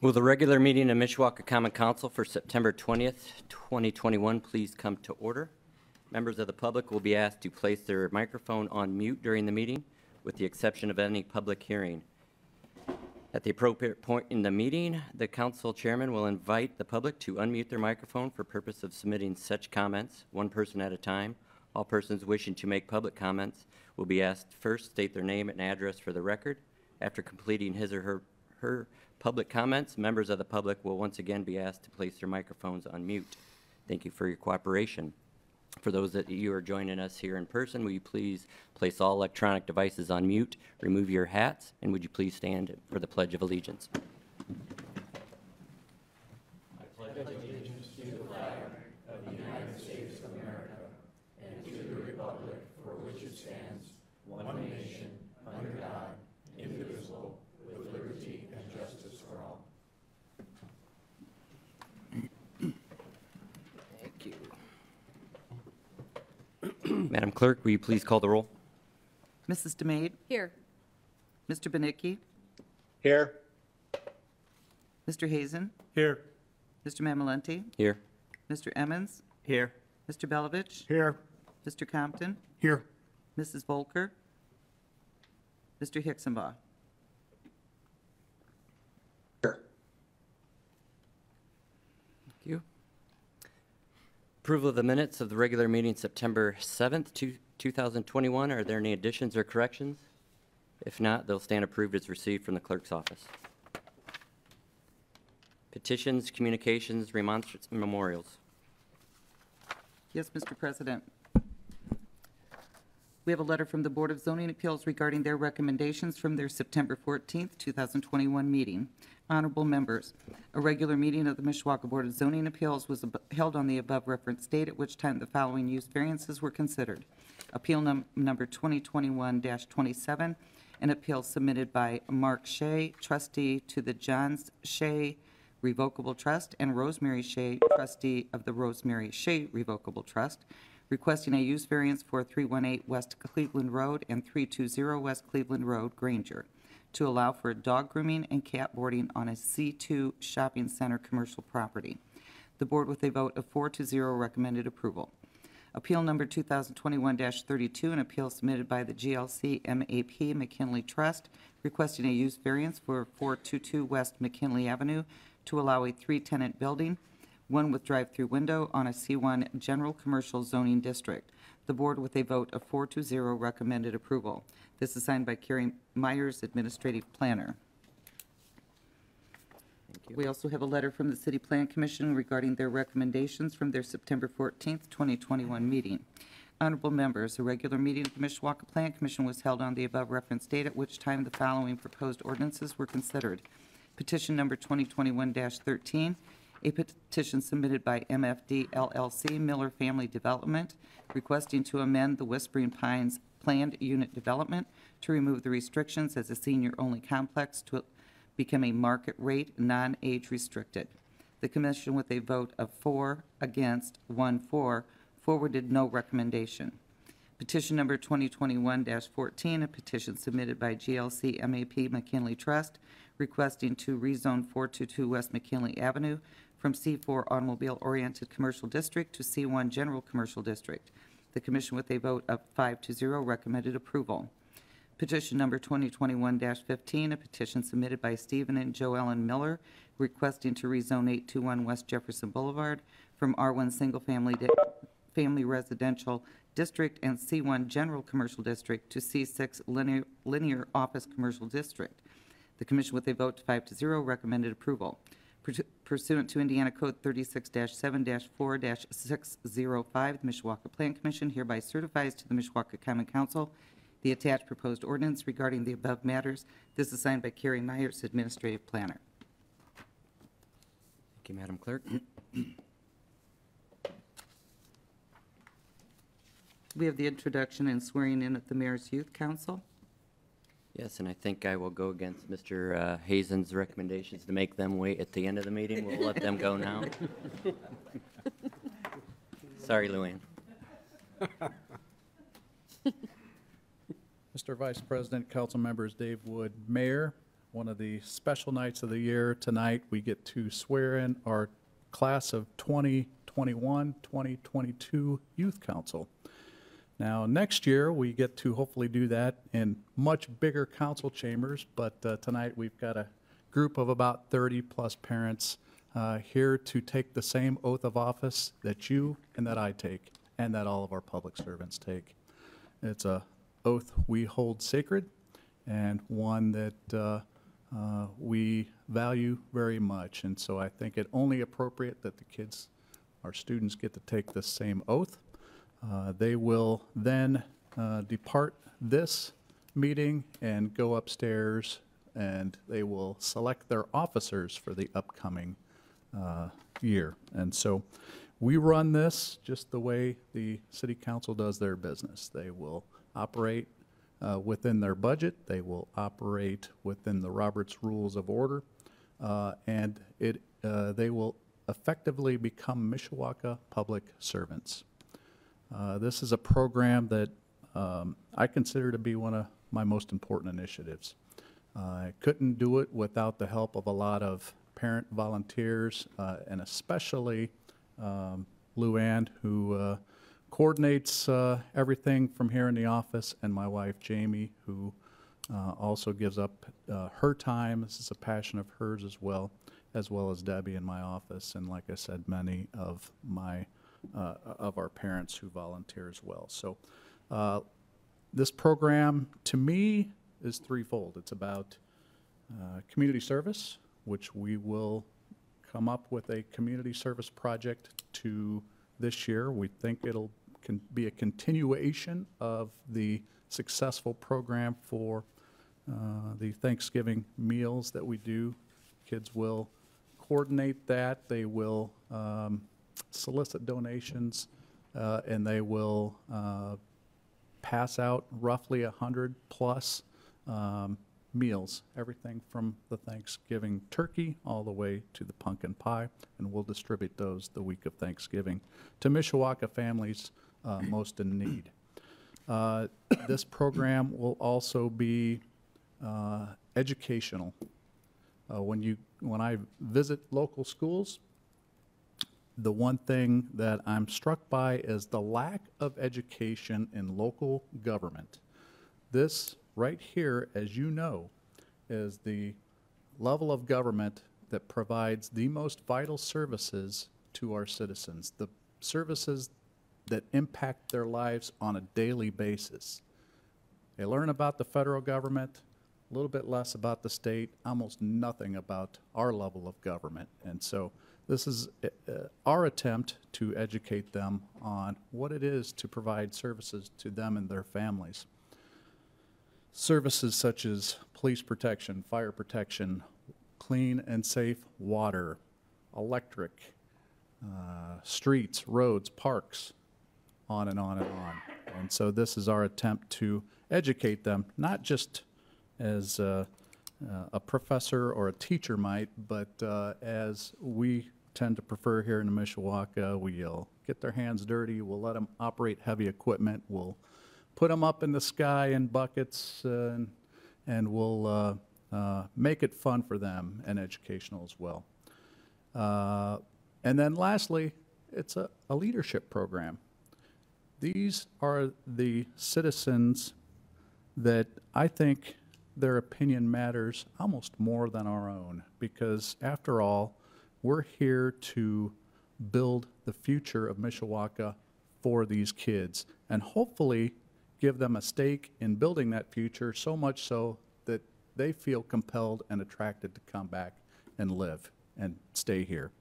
Will the regular meeting of Mishawaka Common Council for September 20th, 2021 please come to order? Members of the public will be asked to place their microphone on mute during the meeting, with the exception of any public hearing. At the appropriate point in the meeting, the council chairman will invite the public to unmute their microphone for purpose of submitting such comments, one person at a time. All persons wishing to make public comments will be asked first state their name and address for the record. After completing his or her public comments, members of the public will once again be asked to place their microphones on mute. Thank you for your cooperation. For those that you are joining us here in person, will you please place all electronic devices on mute, remove your hats, and would you please stand for the Pledge of Allegiance? I pledge allegiance to the flag of the United States of America and to the republic for which it stands, one nation, under God, indivisible, with liberty and justice for all. Thank you. Madam Clerk, will you please call the roll? Mrs. DeMade? Here. Mr. Benicki? Here. Mr. Hazen? Here. Mr. Mamalenti? Here. Mr. Emmons? Here. Mr. Belovich? Here. Mr. Compton? Here. Mrs. Volker? Mr. Hicksonbaugh? Here. Thank you. Approval of the minutes of the regular meeting September 7th, 2021. Are there any additions or corrections? If not, they'll stand approved as received from the clerk's office. Petitions, communications, remonstrance, and memorials. Yes, Mr. President. We have a letter from the Board of Zoning Appeals regarding their recommendations from their September 14th, 2021 meeting. Honorable members, a regular meeting of the Mishawaka Board of Zoning Appeals was held on the above referenced date, at which time the following use variances were considered. Appeal number 2021-27, an appeal submitted by Mark Shea, trustee to the Johns Shea Revocable Trust, and Rosemary Shea, trustee of the Rosemary Shea Revocable Trust, requesting a use variance for 318 West Cleveland Road and 320 West Cleveland Road, Granger, to allow for dog grooming and cat boarding on a C2 shopping center commercial property. The board, with a vote of 4-0, recommended approval. Appeal number 2021-32, an appeal submitted by the GLC MAP McKinley Trust, requesting a use variance for 422 West McKinley Avenue to allow a 3-tenant building, one with drive-through window, on a C1 general commercial zoning district. The board, with a vote of 4-0, recommended approval. This is signed by Carrie Myers, administrative planner. Thank you. We also have a letter from the City Plan Commission regarding their recommendations from their September 14th, 2021 meeting. Honorable members, a regular meeting of the Mishawaka Plan Commission was held on the above referenced date, at which time the following proposed ordinances were considered. Petition number 2021-13, a petition submitted by MFD LLC Miller Family Development, requesting to amend the Whispering Pines planned unit development to remove the restrictions as a senior-only complex to become a market rate, non-age restricted. The commission, with a vote of 4 against, 1 for, forwarded no recommendation. Petition number 2021-14, a petition submitted by GLC MAP McKinley Trust, requesting to rezone 422 West McKinley Avenue from C4 Automobile-Oriented Commercial District to C1 General Commercial District. The commission, with a vote of 5-0, recommended approval. Petition number 2021-15, a petition submitted by Stephen and Joellen Miller, requesting to rezone 821 West Jefferson Boulevard from R1 Single Family Residential District and C1 General Commercial District to C6 Linear Office Commercial District. The commission, with a vote 5-0, recommended approval. Pursuant to Indiana Code 36-7-4-605, the Mishawaka Plan Commission hereby certifies to the Mishawaka Common Council the attached proposed ordinance regarding the above matters. This is signed by Carrie Myers, administrative planner. Thank you, Madam Clerk. We have the introduction and swearing in at the Mayor's Youth Council. Yes, and I think I will go against Mr. Hazen's recommendations to make them wait at the end of the meeting. We'll let them go now. Sorry, Luann. Mr. Vice President, council members, Dave Wood, Mayor, one of the special nights of the year. Tonight, we get to swear in our class of 2021, 2022 Youth Council. Now, next year, we get to hopefully do that in much bigger council chambers, but tonight we've got a group of about 30-plus parents here to take the same oath of office that you and that I take, and that all of our public servants take. It's a oath we hold sacred, and one that we value very much. And so I think it only appropriate that the kids, our students, get to take the same oath. They will then depart this meeting and go upstairs, and they will select their officers for the upcoming year. And so we run this just the way the city council does their business. They will operate within their budget. They will operate within the Roberts Rules of Order, and they will effectively become Mishawaka public servants. This is a program that I consider to be one of my most important initiatives. I couldn't do it without the help of a lot of parent volunteers, and especially Lou Ann, who coordinates everything from here in the office, and my wife Jamie, who also gives up her time. This is a passion of hers as well as Debbie in my office, and like I said, many of our parents who volunteer as well. So this program, to me, is threefold. It's about community service, which we will come up with a community service project to this year. We think it'll be a continuation of the successful program for the Thanksgiving meals that we do. Kids will coordinate that. They will solicit donations, and they will pass out roughly 100 plus meals, everything from the Thanksgiving turkey all the way to the pumpkin pie, and we'll distribute those the week of Thanksgiving to Mishawaka families most in need. This program will also be educational. When I visit local schools, the one thing that I'm struck by is the lack of education in local government. This right here, as you know, is the level of government that provides the most vital services to our citizens, the services that impact their lives on a daily basis. They learn about the federal government, a little bit less about the state, almost nothing about our level of government. And so this is our attempt to educate them on what it is to provide services to them and their families. Services such as police protection, fire protection, clean and safe water, electric, streets, roads, parks, on and on and on. And so this is our attempt to educate them, not just as a professor or a teacher might, but as we tend to prefer here in Mishawaka. We'll get their hands dirty, we'll let them operate heavy equipment, we'll put them up in the sky in buckets, and we'll make it fun for them and educational as well. And then lastly, it's a leadership program. These are the citizens that I think their opinion matters almost more than our own, because after all, we're here to build the future of Mishawaka for these kids, and hopefully give them a stake in building that future, so much so that they feel compelled and attracted to come back and live and stay here.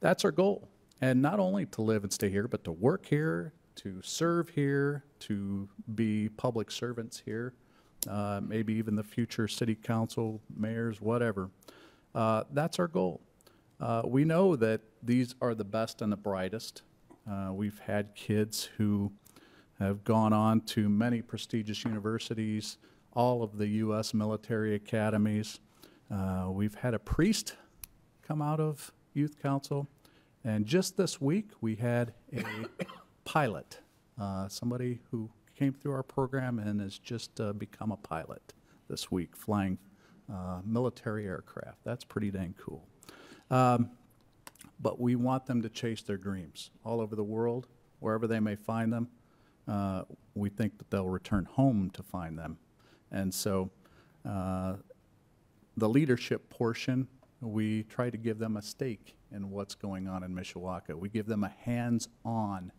That's our goal. And not only to live and stay here, but to work here, to serve here, to be public servants here, maybe even the future city council, mayors, whatever. That's our goal. We know that these are the best and the brightest. We've had kids who have gone on to many prestigious universities, all of the U.S. military academies. We've had a priest come out of youth council, and just this week we had a pilot, somebody who came through our program and has just become a pilot this week, flying military aircraft. That's pretty dang cool. But we want them to chase their dreams all over the world, wherever they may find them. We think that they'll return home to find them. And so the leadership portion, we try to give them a stake in what's going on in Mishawaka. We give them a hands-on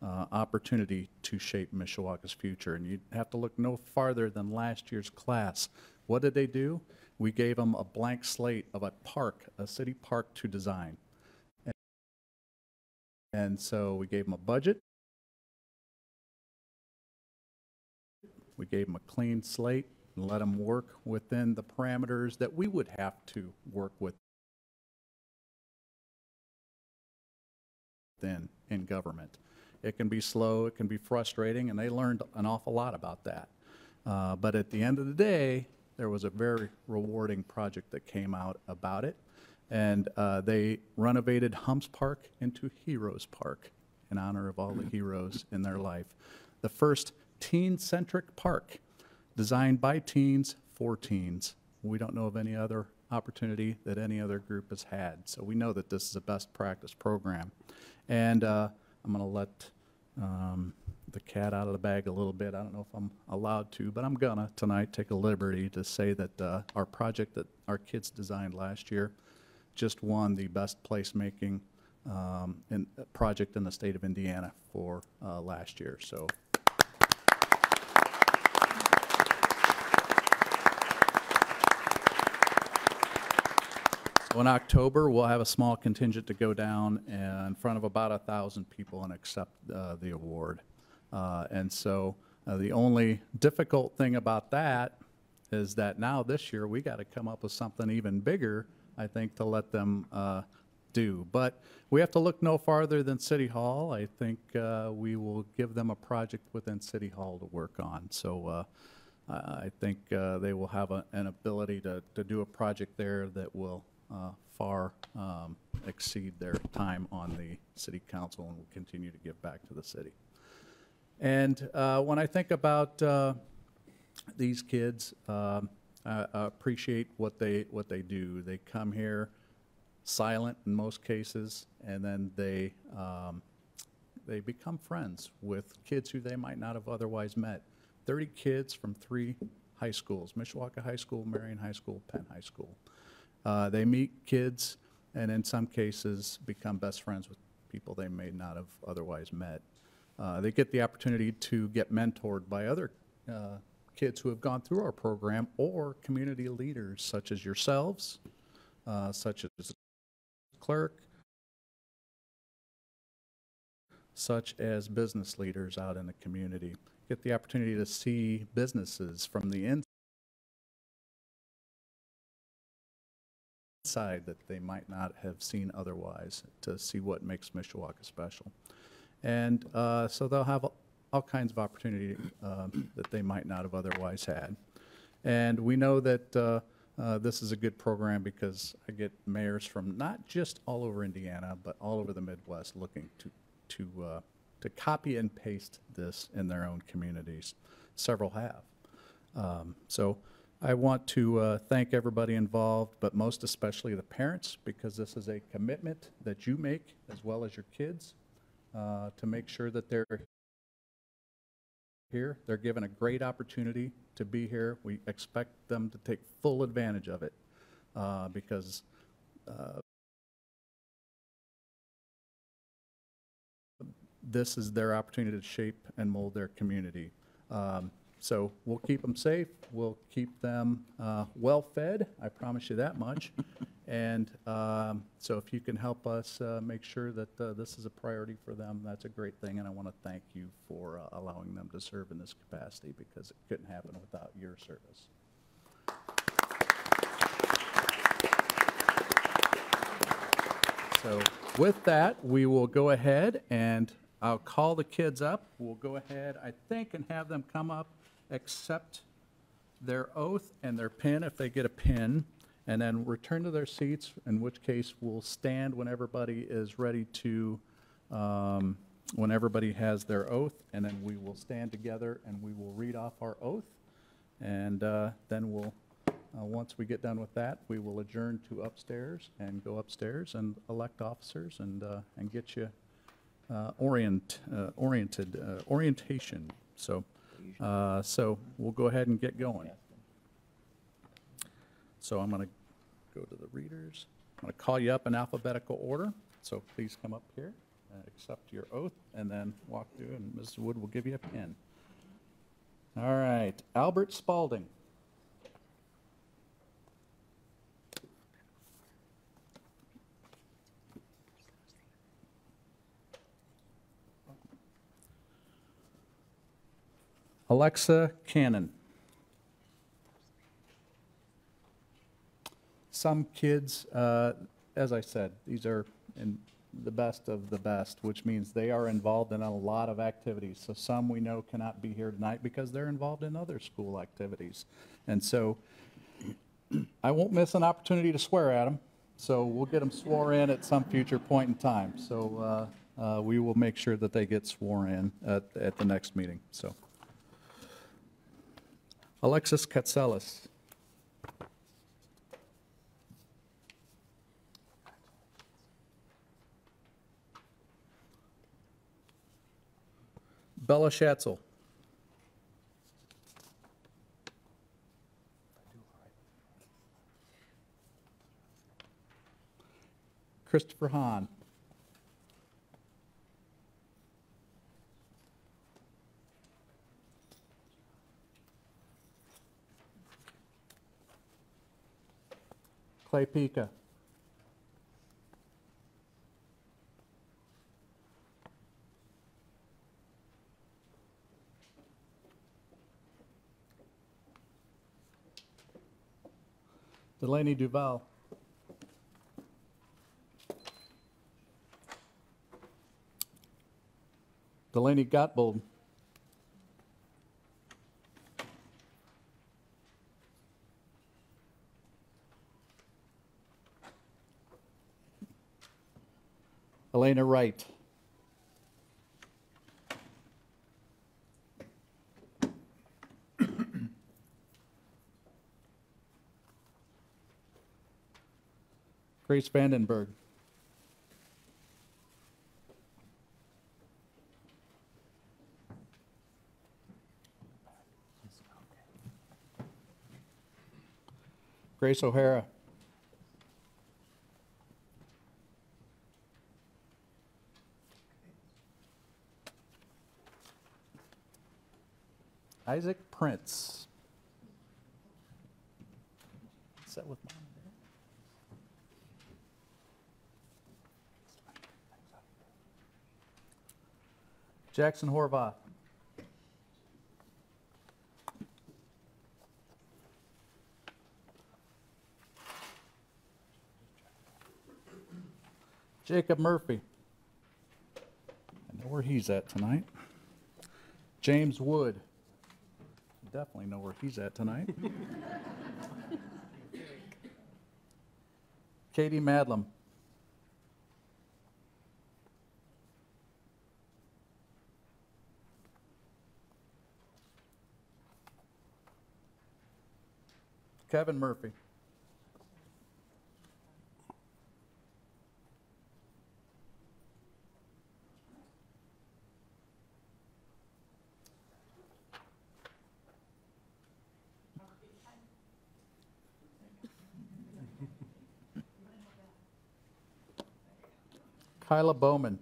opportunity to shape Mishawaka's future. And you have to look no farther than last year's class. What did they do? We gave them a blank slate of a park, a city park to design. And so we gave them a budget. We gave them a clean slate and let them work within the parameters that we would have to work within in government. It can be slow, it can be frustrating, and they learned an awful lot about that. But at the end of the day, there was a very rewarding project that came out about it. And they renovated Humps Park into Heroes Park in honor of all the heroes in their life. The first teen-centric park designed by teens for teens. We don't know of any other opportunity that any other group has had. So we know that this is a best practice program. And I'm going to let the cat out of the bag a little bit. I don't know if I'm allowed to, but I'm going to tonight take a liberty to say that our project that our kids designed last year just won the best placemaking project in the state of Indiana for last year. So. So in October, we'll have a small contingent to go down in front of about 1,000 people and accept the award. And so the only difficult thing about that is that now this year we got to come up with something even bigger, I think, to let them do. But we have to look no farther than City Hall. I think we will give them a project within City Hall to work on. So I think they will have an ability to do a project there that will far exceed their time on the City Council and will continue to give back to the city. And when I think about these kids, I appreciate what they do. They come here silent in most cases, and then they become friends with kids who they might not have otherwise met. 30 kids from 3 high schools: Mishawaka High School, Marion High School, Penn High School. They meet kids, and in some cases become best friends with people they may not have otherwise met. They get the opportunity to get mentored by other kids who have gone through our program, or community leaders such as yourselves, such as the clerk, such as business leaders out in the community. Get the opportunity to see businesses from the inside that they might not have seen otherwise, to see what makes Mishawaka special. And so they'll have all kinds of opportunity that they might not have otherwise had. And we know that this is a good program because I get mayors from not just all over Indiana, but all over the Midwest looking to copy and paste this in their own communities. Several have. So I want to thank everybody involved, but most especially the parents, because this is a commitment that you make, as well as your kids, to make sure that they're here. They're given a great opportunity to be here. We expect them to take full advantage of it because this is their opportunity to shape and mold their community. So we'll keep them safe. We'll keep them well-fed. I promise you that much. And so if you can help us make sure that this is a priority for them, that's a great thing. And I want to thank you for allowing them to serve in this capacity, because it couldn't happen without your service. So with that, we will go ahead and I'll call the kids up. We'll go ahead, I think, and have them come up, accept their oath and their pin if they get a pin, and then return to their seats, in which case we'll stand when everybody is ready to, when everybody has their oath, and then we will stand together and we will read off our oath, and then we'll Once we get done with that, we will adjourn to upstairs and go upstairs and elect officers and get you orientation. So we'll go ahead and get going. So I'm going to go to the readers. I'm going to call you up in alphabetical order. So please come up here, accept your oath, and then walk through, and Mrs. Wood will give you a pen. All right, Albert Spalding. Alexa Cannon. Some kids, as I said, these are in the best of the best, which means they are involved in a lot of activities. So some we know cannot be here tonight because they're involved in other school activities. And so I won't miss an opportunity to swear at them. So we'll get them sworn in at some future point in time. So we will make sure that they get sworn in at the next meeting. So. Alexis Katselis. Bella Schatzel. Christopher Hahn. Clay Pica. Delaney Duval. Delaney Gottbold. Elena Wright. Grace Vandenberg. Grace O'Hara. Isaac Prince. Sit with Mom. Jackson Horvath. Jacob Murphy. I know where he's at tonight. James Wood. Definitely know where he's at tonight. Katie Madlam. Kevin Murphy. Kyla Bowman.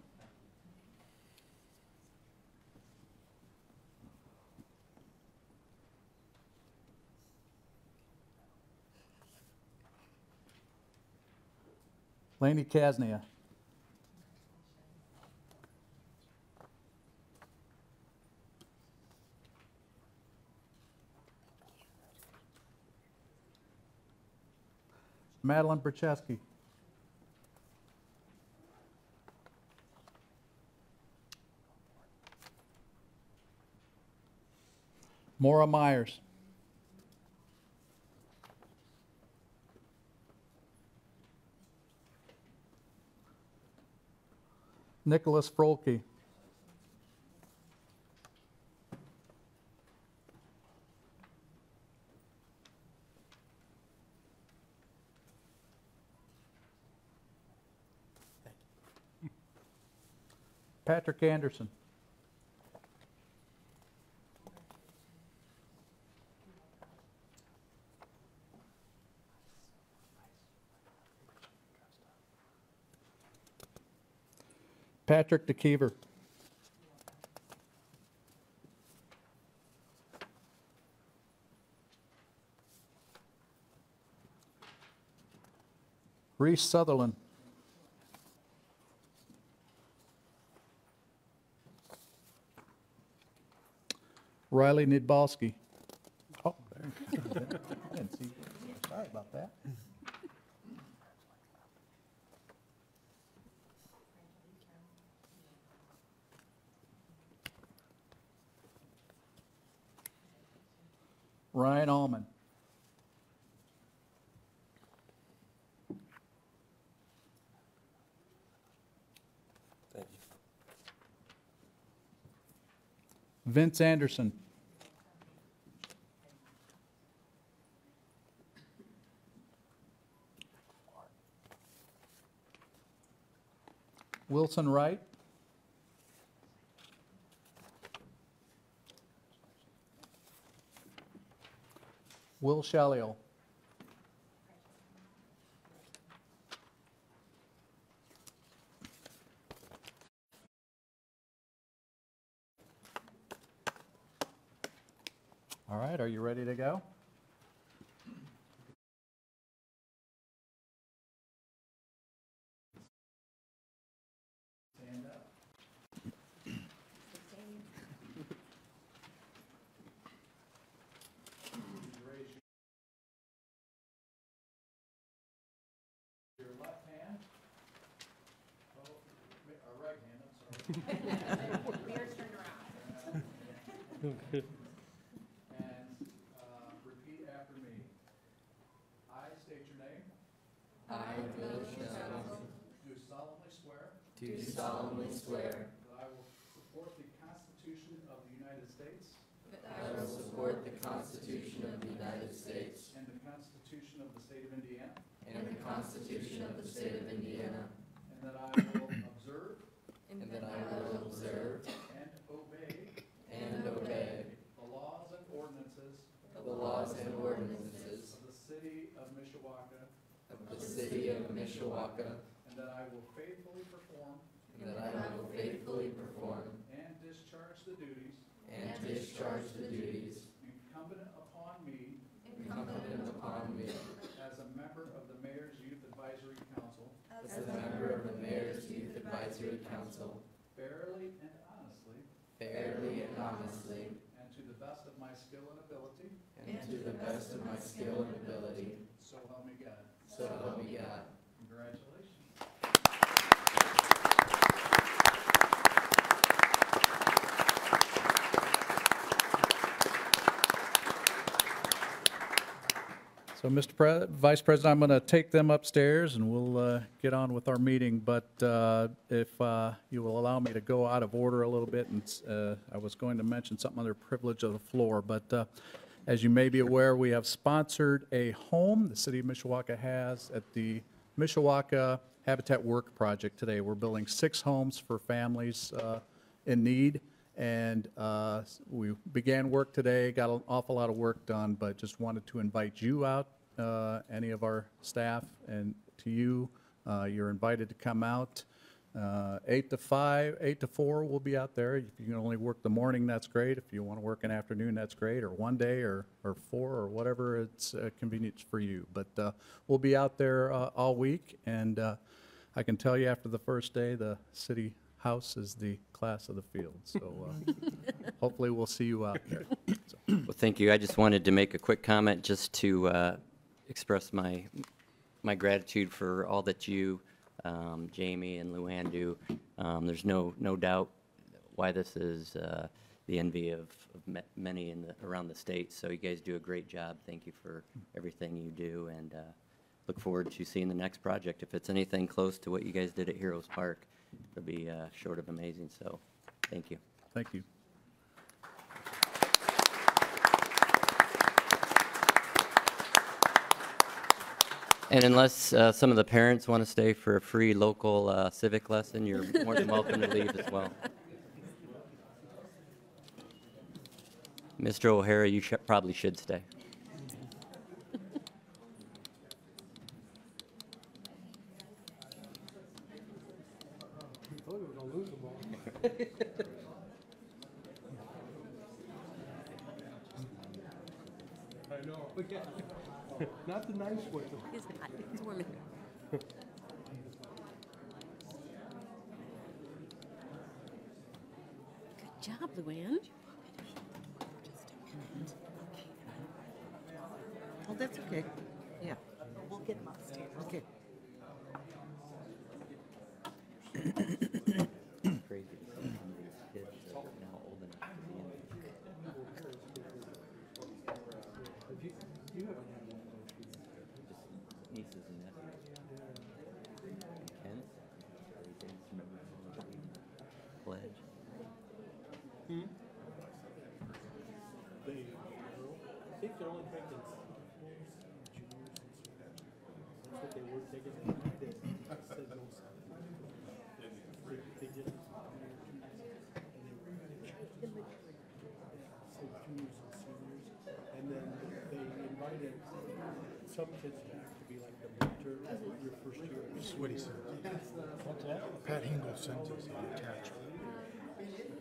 Laney Kasnia. Madeline Brzeski. Maura Myers. Nicholas Frolke. Patrick Anderson. Patrick DeKeever. Reese Sutherland. Riley Nidbalski. Oh, there you go. I didn't see. Sorry about that. Ryan Allman. Thank you. Vince Anderson. Wilson Wright. Will Shalliel. All right, are you ready to go? Stand up. Raise your left hand. Oh, right hand, I'm sorry. And repeat after me. I state your name. I, Bill Shalliel, Do solemnly swear do solemnly swear that I will support the Constitution of the United States that I will support the Constitution of the United States and the Constitution of the State of Indiana, and the Constitution of the State of Indiana, and that I will observe and that I will observe and obey the laws and ordinances of the City of Mishawaka, the City of Mishawaka, and that I will faithfully perform and that I will faithfully perform and discharge the duties incumbent upon me as a member of the Mayor's Youth Advisory Council, fairly and honestly, and to the best of my skill and ability, so help me God. Congratulations. So, Mr. Vice President, I'm going to take them upstairs and we'll get on with our meeting. But if you will allow me to go out of order a little bit, and I was going to mention something under privilege of the floor, but as you may be aware, we have sponsored a home the City of Mishawaka has at the Mishawaka Habitat Work Project today. We're building 6 homes for families in need. And we began work today, got an awful lot of work done, but just wanted to invite you out, any of our staff, and to you. You're invited to come out. 8 to 4, we'll be out there. If you can only work the morning, that's great. If you want to work an afternoon, that's great, or one day, or 4, or whatever it's convenient for you. But we'll be out there all week, and I can tell you after the first day, the city house is the class of the field. So hopefully we'll see you out there. So. Well, thank you. I just wanted to make a quick comment just to express my gratitude for all that you, Jamie and Luann do. There's no doubt why this is the envy of many around the state. So you guys do a great job. Thank you for everything you do, and look forward to seeing the next project. If it's anything close to what you guys did at Heroes Park, it'll be short of amazing. So thank you. Thank you. And unless some of the parents want to stay for a free local civic lesson, you're more than welcome to leave as well. Mr. O'Hara, you probably should stay. I know. Not the nice way. It's hot. It's warm in here. Good job, Luann. Oh, that's okay. Yeah. We'll get them upstairs. Okay. Crazy to see some of these kids that are now old enough to be in just nieces and nephews. Kent, Pledge. I think they're only taking juniors and seniors. That's what they were taking. They said no. They didn't. Said juniors and seniors. And then they invited some kids back to be like the mentor your first year. This is what he said. What's that? Pat Hingle sent us an attachment.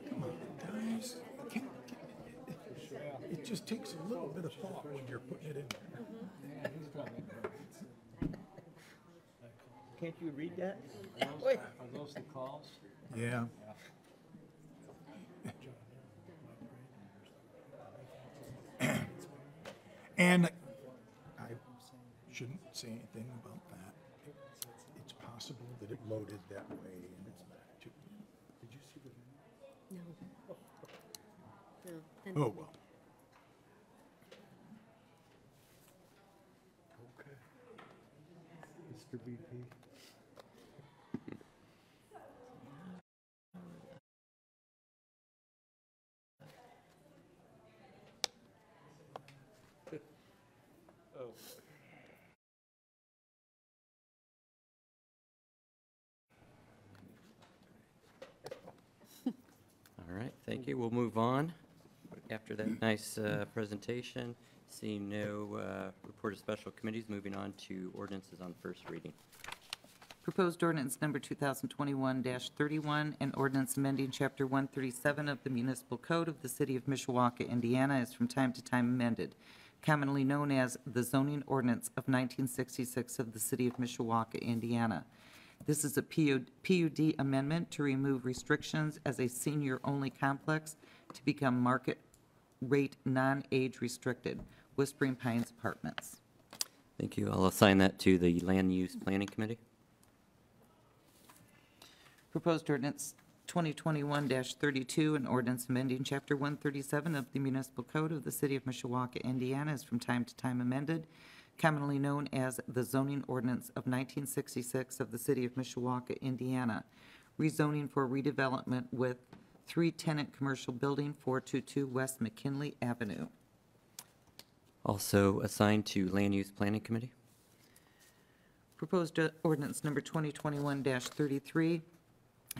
Come on, guys. It just takes a little bit of thought when you're putting it in there. Can't you read that? Are those the calls? Yeah. And I shouldn't say anything about that. It's possible that it loaded that way and it's back to. Did you see the video? No. No. Then Oh, well. Okay. Mr. VP. All right, thank you. We'll move on. After that nice presentation, seeing no report of special committees, moving on to ordinances on first reading. Proposed ordinance number 2021-31, an ordinance amending Chapter 137 of the Municipal Code of the City of Mishawaka, Indiana, is from time to time amended, commonly known as the zoning ordinance of 1966 of the City of Mishawaka, Indiana. This is a PUD amendment to remove restrictions as a senior-only complex to become market rate non-age restricted, Whispering Pines Apartments. Thank you. I'll assign that to the Land Use Planning Committee. Proposed ordinance 2021-32, an ordinance amending Chapter 137 of the Municipal Code of the City of Mishawaka, Indiana, is from time to time amended, commonly known as the zoning ordinance of 1966 of the City of Mishawaka, Indiana, rezoning for redevelopment with 3-tenant commercial building, 422 West McKinley Avenue. Also assigned to Land Use Planning Committee. Proposed ordinance number 2021-33,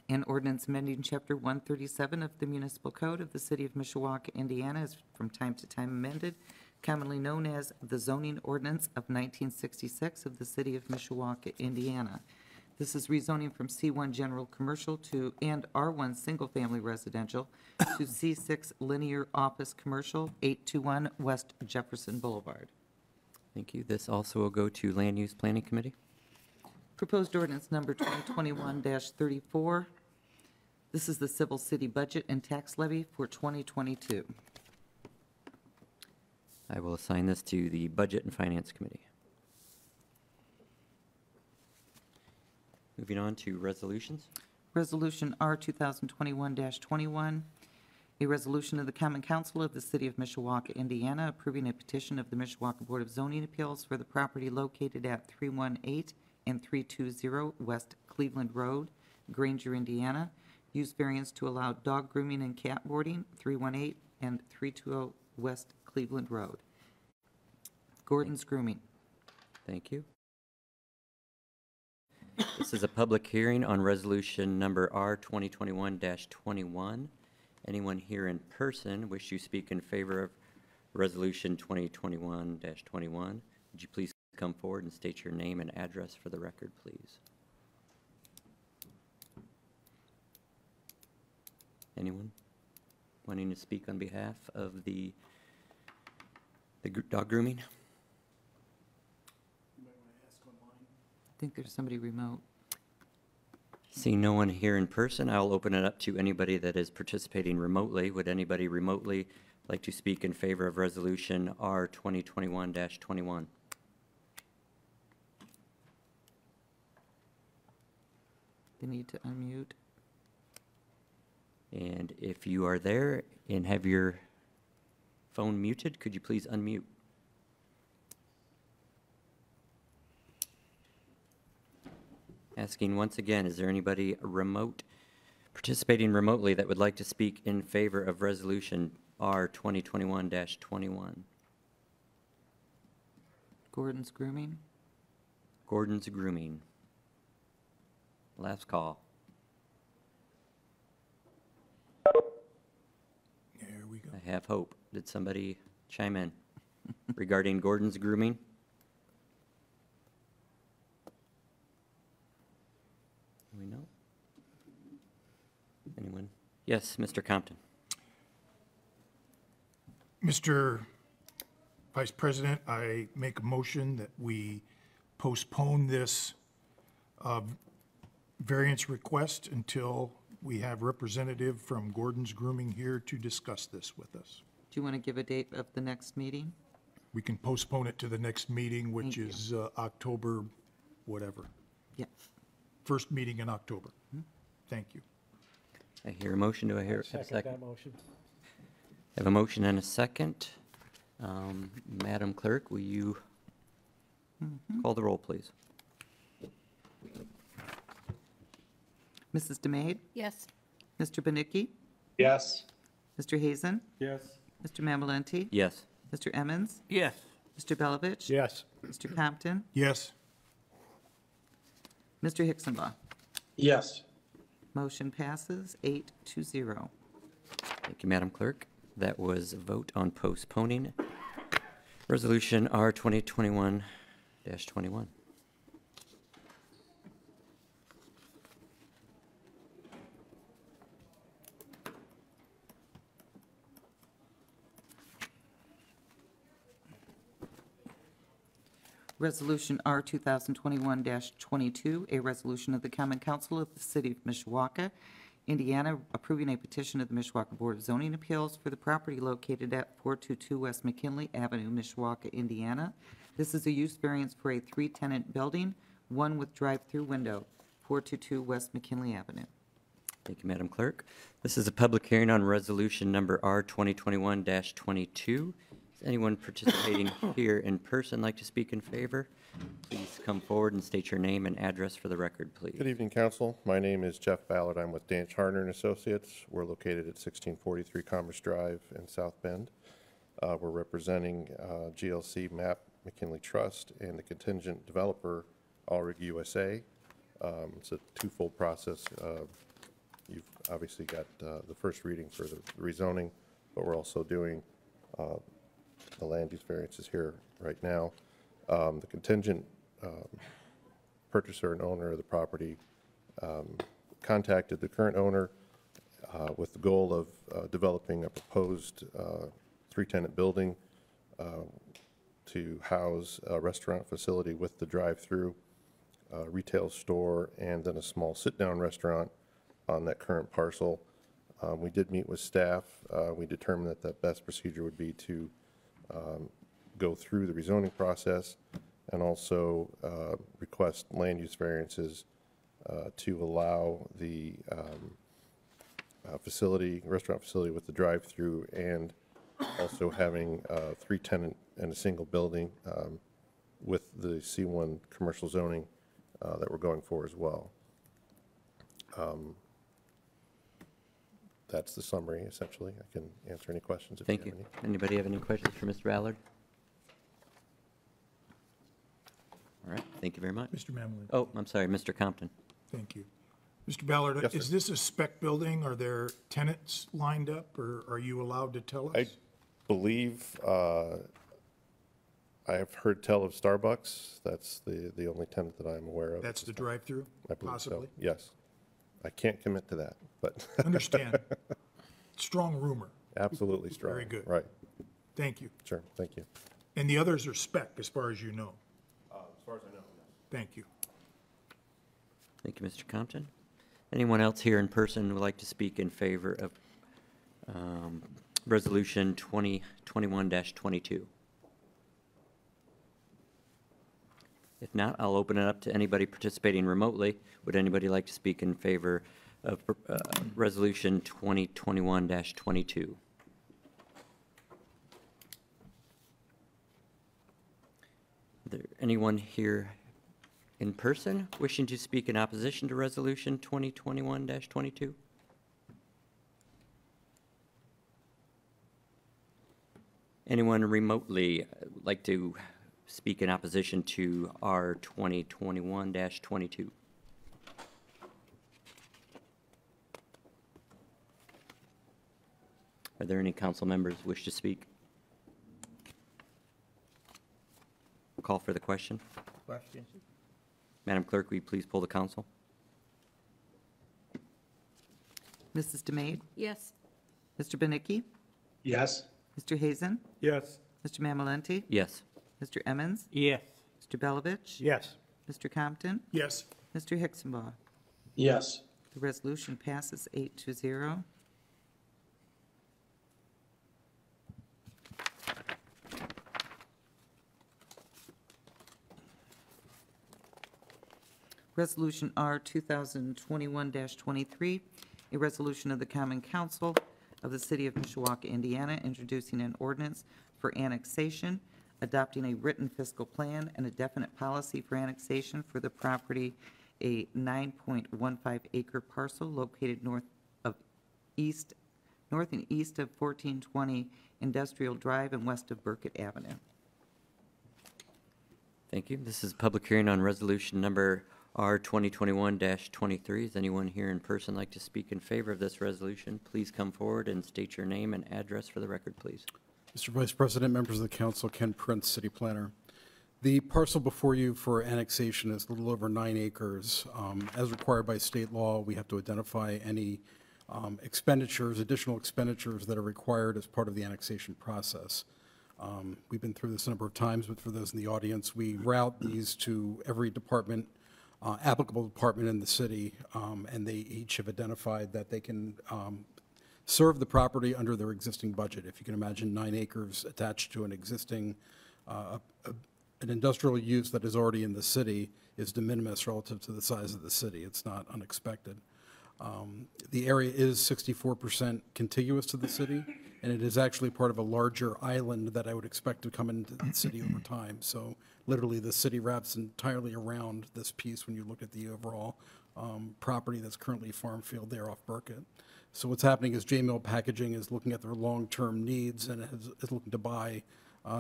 an ordinance amending Chapter 137 of the Municipal Code of the City of Mishawaka, Indiana, is from time to time amended, commonly known as the zoning ordinance of 1966 of the City of Mishawaka, Indiana. This is rezoning from C1 general commercial to and R1 single-family residential to C6 linear office commercial, 821 West Jefferson Boulevard. Thank you. This also will go to Land Use Planning Committee. Proposed ordinance number 2021-34. This is the civil city budget and tax levy for 2022. I will assign this to the Budget and Finance Committee. Moving on to resolutions. Resolution R 2021-21, a resolution of the Common Council of the City of Mishawaka, Indiana, approving a petition of the Mishawaka Board of Zoning Appeals for the property located at 318 and 320 West Cleveland Road, Granger, Indiana. Use variance to allow dog grooming and cat boarding, 318 and 320 West Cleveland Road. Gordon's Grooming. Thank you. This is a public hearing on resolution number R 2021-21. Anyone here in person wish to speak in favor of resolution 2021-21? Would you please come forward and state your name and address for the record, please? Anyone wanting to speak on behalf of the dog grooming? I think there's somebody remote. Seeing no one here in person, I'll open it up to anybody that is participating remotely. Would anybody remotely like to speak in favor of resolution R 2021-21? They need to unmute. And if you are there and have your phone muted, could you please unmute? Asking once again, is there anybody participating remotely that would like to speak in favor of resolution R 2021-21? Gordon's Grooming. Gordon's Grooming. Last call. There we go. I have hope. Did somebody chime in regarding Gordon's Grooming? Do we know? Anyone? Yes, Mr. Compton. Mr. Vice President, I make a motion that we postpone this variance request until we have representative from Gordon's Grooming here to discuss this with us. Do you want to give a date of the next meeting? We can postpone it to the next meeting, which Thank you. is October, whatever, Yeah. first meeting in October. Thank you. I hear a motion. Do I hear a Second second? that motion. I have a motion and a second. Madam Clerk, will you call the roll, please? Mrs. DeMade? Yes. Mr. Benicki? Yes. Mr. Hazen? Yes. Mr. Mamalenti? Yes. Mr. Emmons? Yes. Mr. Belovich? Yes. Mr. Compton? Yes, Mr. Hicksonbaugh? Yes. Motion passes 8-0. Thank you, Madam Clerk. That was a vote on postponing resolution R 2021-21. Resolution R 2021-22, a resolution of the Common Council of the City of Mishawaka, Indiana, approving a petition of the Mishawaka Board of Zoning Appeals for the property located at 422 West McKinley Avenue, Mishawaka, Indiana. This is a use variance for a 3-tenant building, one with drive-through window, 422 West McKinley Avenue. Thank you, Madam Clerk. This is a public hearing on resolution number R 2021-22. Is anyone participating here in person like to speak in favor? Please come forward and state your name and address for the record, please. Good evening, Council. My name is Jeff Ballard. I'm with Danish Harner and Associates. We're located at 1643 Commerce Drive in South Bend. We're representing GLC MAP McKinley Trust and the contingent developer, Allrig USA. It's a twofold process. You've obviously got the first reading for the rezoning, but we're also doing the land use variances here right now. The contingent purchaser and owner of the property contacted the current owner with the goal of developing a proposed 3-tenant building to house a restaurant facility with the drive-through, retail store, and then a small sit-down restaurant on that current parcel. We did meet with staff. We determined that the best procedure would be to go through the rezoning process and also request land use variances to allow the restaurant facility with the drive-through, and also having 3-tenant and a single building with the C1 commercial zoning that we're going for as well. That's the summary, essentially. I can answer any questions if Thank you you. have any. Anybody have any questions for Mr. Ballard? All right, thank you very much. Mr. Mamlin? Oh, I'm sorry, Mr. Compton. Thank you. Mr. Ballard, Yes, is sir. this a spec building? Are there tenants lined up, or are you allowed to tell us? I believe I have heard tell of Starbucks. That's the only tenant that I'm aware of. That's the drive-through, I believe so. possibly? Yes. I can't commit to that, but Understand. Strong rumor. absolutely strong. Very good. Right. Thank you. Sure. Thank you. And the others are spec, as far as you know? As far as I know, yes. Thank you. Thank you, Mr. Compton. Anyone else here in person who would like to speak in favor of Resolution 2021-22? If not, I'll open it up to anybody participating remotely. Would anybody like to speak in favor of Resolution 2021-22? Is there anyone here in person wishing to speak in opposition to Resolution 2021-22? Anyone remotely like to speak in opposition to R 2021-22? Are there any council members who wish to speak? Call for the question. Question. Madam Clerk, will you please pull the council? Mrs. DeMade? Yes. Mr. Benicki? Yes. Mr. Hazen? Yes. Mr. Mamalenti? Yes. Mr. Emmons? Yes. Mr. Belovich? Yes. Mr. Compton? Yes. Mr. Hixenbaugh? Yes. The resolution passes 8-0. Resolution R 2021-23, a resolution of the Common Council of the City of Mishawaka, Indiana, introducing an ordinance for annexation, adopting a written fiscal plan and a definite policy for annexation for the property, a 9.15 acre parcel located north and east of 1420 Industrial Drive and west of Burkett Avenue. Thank you. This is a public hearing on resolution number R 2021-23. Is anyone here in person like to speak in favor of this resolution? Please come forward and state your name and address for the record, please. Mr. Vice President, members of the council, Ken Prince, City Planner. The parcel before you for annexation is a little over 9 acres. As required by state law, we have to identify any expenditures, additional expenditures that are required as part of the annexation process. We've been through this a number of times, but for those in the audience, we route these to every department, applicable department in the city, and they each have identified that they can serve the property under their existing budget. If you can imagine 9 acres attached to an existing, an industrial use that is already in the city is de minimis relative to the size of the city. It's not unexpected. The area is 64% contiguous to the city, and it is actually part of a larger island that I would expect to come into the city over time. So literally, the city wraps entirely around this piece when you look at the overall property that's currently a farm field there off Burkett. So what's happening is J-Mill Packaging is looking at their long-term needs and is looking to buy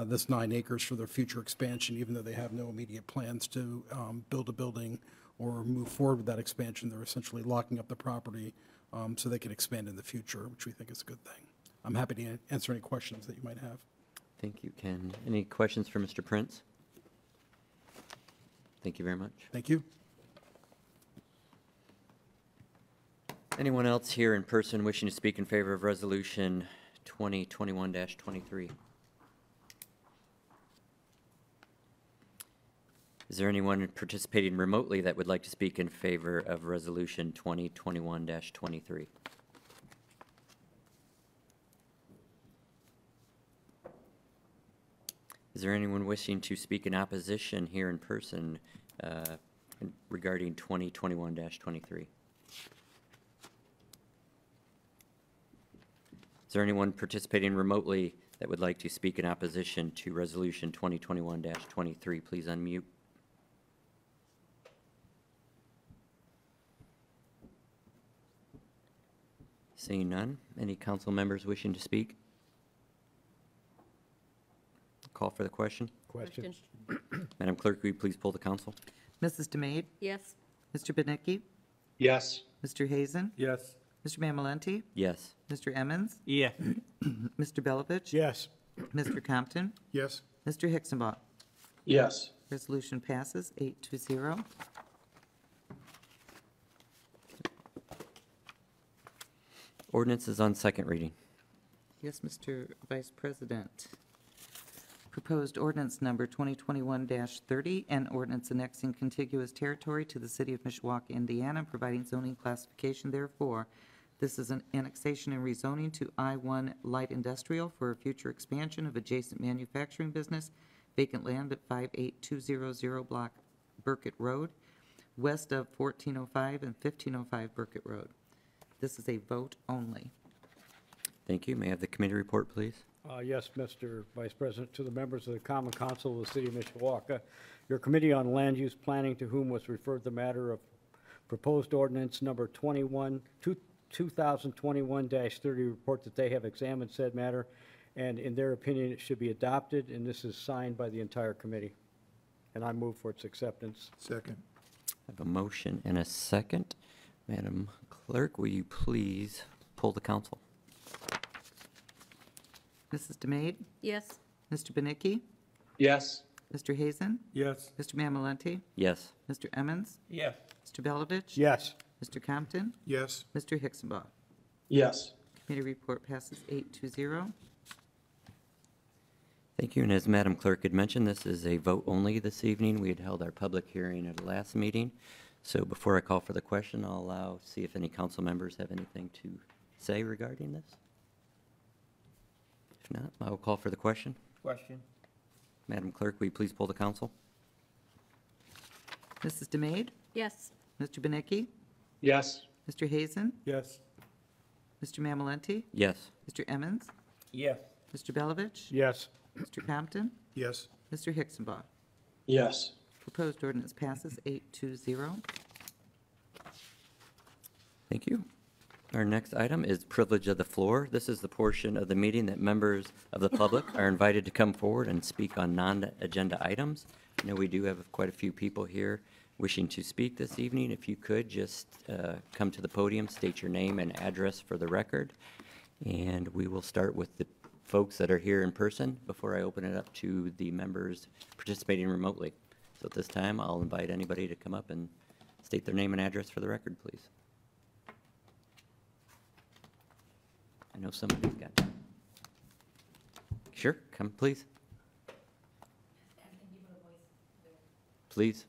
this 9 acres for their future expansion, even though they have no immediate plans to build a building or move forward with that expansion. They're essentially locking up the property so they can expand in the future, which we think is a good thing. I'm happy to answer any questions that you might have. Thank you, Ken. Any questions for Mr. Prince? Thank you very much. Thank you. Anyone else here in person wishing to speak in favor of Resolution 2021-23? Is there anyone participating remotely that would like to speak in favor of Resolution 2021-23? Is there anyone wishing to speak in opposition here in person regarding 2021-23? Is there anyone participating remotely that would like to speak in opposition to Resolution 2021-23? Please unmute. Seeing none, any council members wishing to speak? Call for the question. Question. Madam Clerk, will you please poll the council? Mrs. DeMade? Yes. Mr. Benicki? Yes. Mr. Hazen? Yes. Mr. Mamalenti? Yes. Mr. Emmons? Yeah. Mr. Belovich? Yes. Mr. Compton? Yes. Mr. Hixenbaugh? Yes. Resolution passes 8-0. Ordinance is on second reading. Yes, Mr. Vice President. Proposed ordinance number 2021-30, an ordinance annexing contiguous territory to the city of Mishawaka, Indiana, providing zoning classification therefore. This is an annexation and rezoning to I-1 Light Industrial for a future expansion of adjacent manufacturing business, vacant land at 58200 Block Burkett Road, west of 1405 and 1505 Burkett Road. This is a vote only. Thank you. May I have the committee report, please? Yes, Mr. Vice President, to the members of the Common Council of the City of Mishawaka, your Committee on Land Use Planning, to whom was referred the matter of proposed ordinance number 2021-30, report that they have examined said matter, and in their opinion, it should be adopted, and this is signed by the entire committee. And I move for its acceptance. Second. I have a motion and a second. Madam Clerk, will you please poll the council? Mrs. DeMade? Yes. Mr. Benicki? Yes. Mr. Hazen? Yes. Mr. Mamalenti? Yes. Mr. Emmons? Yes. Mr. Belovich? Yes. Mr. Compton? Yes. Mr. Hixenbaugh? Yes. Committee report passes 8-0. Thank you. And as Madam Clerk had mentioned, this is a vote only this evening. We had held our public hearing at the last meeting. So before I call for the question, I'll see if any council members have anything to say regarding this. If not, I will call for the question. Question. Madam Clerk, will you please poll the council? Mrs. DeMade? Yes. Mr. Benicki? Yes. Mr. Hazen? Yes. Mr. Mamalenti? Yes. Mr. Emmons? Yes. Mr. Belovich? Yes. Mr. Compton? Yes. Mr. Hixenbaugh? Yes. Proposed ordinance passes 8-0. Thank you. Our next item is privilege of the floor. This is the portion of the meeting that members of the public are invited to come forward and speak on non-agenda items. I know we do have quite a few people here wishing to speak this evening. If you could just come to the podium, state your name and address for the record. And we will start with the folks that are here in person before I open it up to the members participating remotely. So at this time, I'll invite anybody to come up and state their name and address for the record, please. I know somebody's got. Sure, come, please. Please.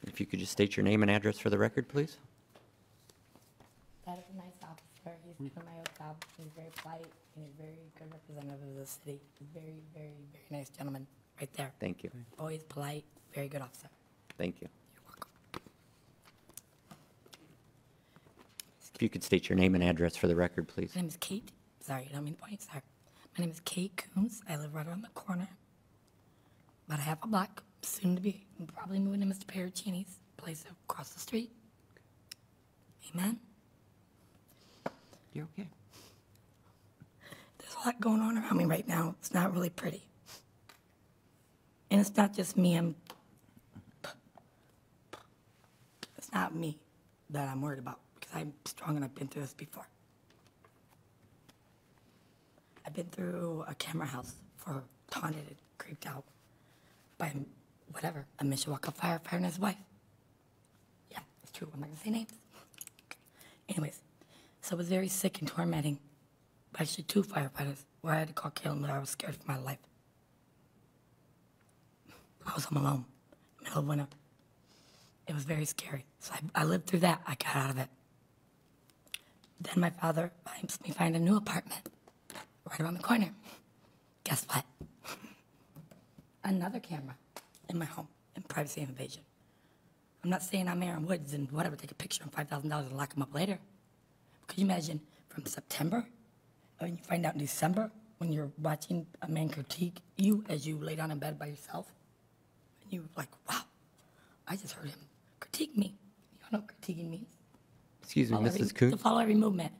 If you could just state your name and address for the record, please. That is a nice officer. He's doing my old job. He's very polite. He's a very good representative of the city. He's very, very, very nice gentleman right there. Thank you. Always polite, very good officer. Thank you. You're welcome. If you could state your name and address for the record, please. My name is Kate. Sorry, I don't mean to point, sorry. My name is Kate Coombs. I live right around the corner. About a half a block. Soon to be probably moving to Mr. Pericini's place across the street. Amen. You're okay. There's a lot going on around me right now. It's not really pretty. And it's not just me. It's not me that I'm worried about because I'm strong and I've been through this before. I've been through a camera house for taunted and creeped out by whatever, a Mishawaka firefighter and his wife. Yeah, it's true. I'm not going to say names. Anyways, so it was very sick and tormenting. Actually, 2 firefighters where I had to call Caleb, I was scared for my life. I was home alone, middle of winter. It was very scary. So I lived through that. I got out of it. Then my father helps me find a new apartment right around the corner. Guess what? Another camera in my home and privacy invasion. I'm not saying I'm Aaron Woods and whatever, take a picture and $5,000 and lock him up later. Could you imagine from September, and you find out in December when you're watching a man critique you as you lay down in bed by yourself? And you're like, wow, I just heard him critique me. You know what critiquing means? Excuse me, Mrs. To Coombs. follow every movement.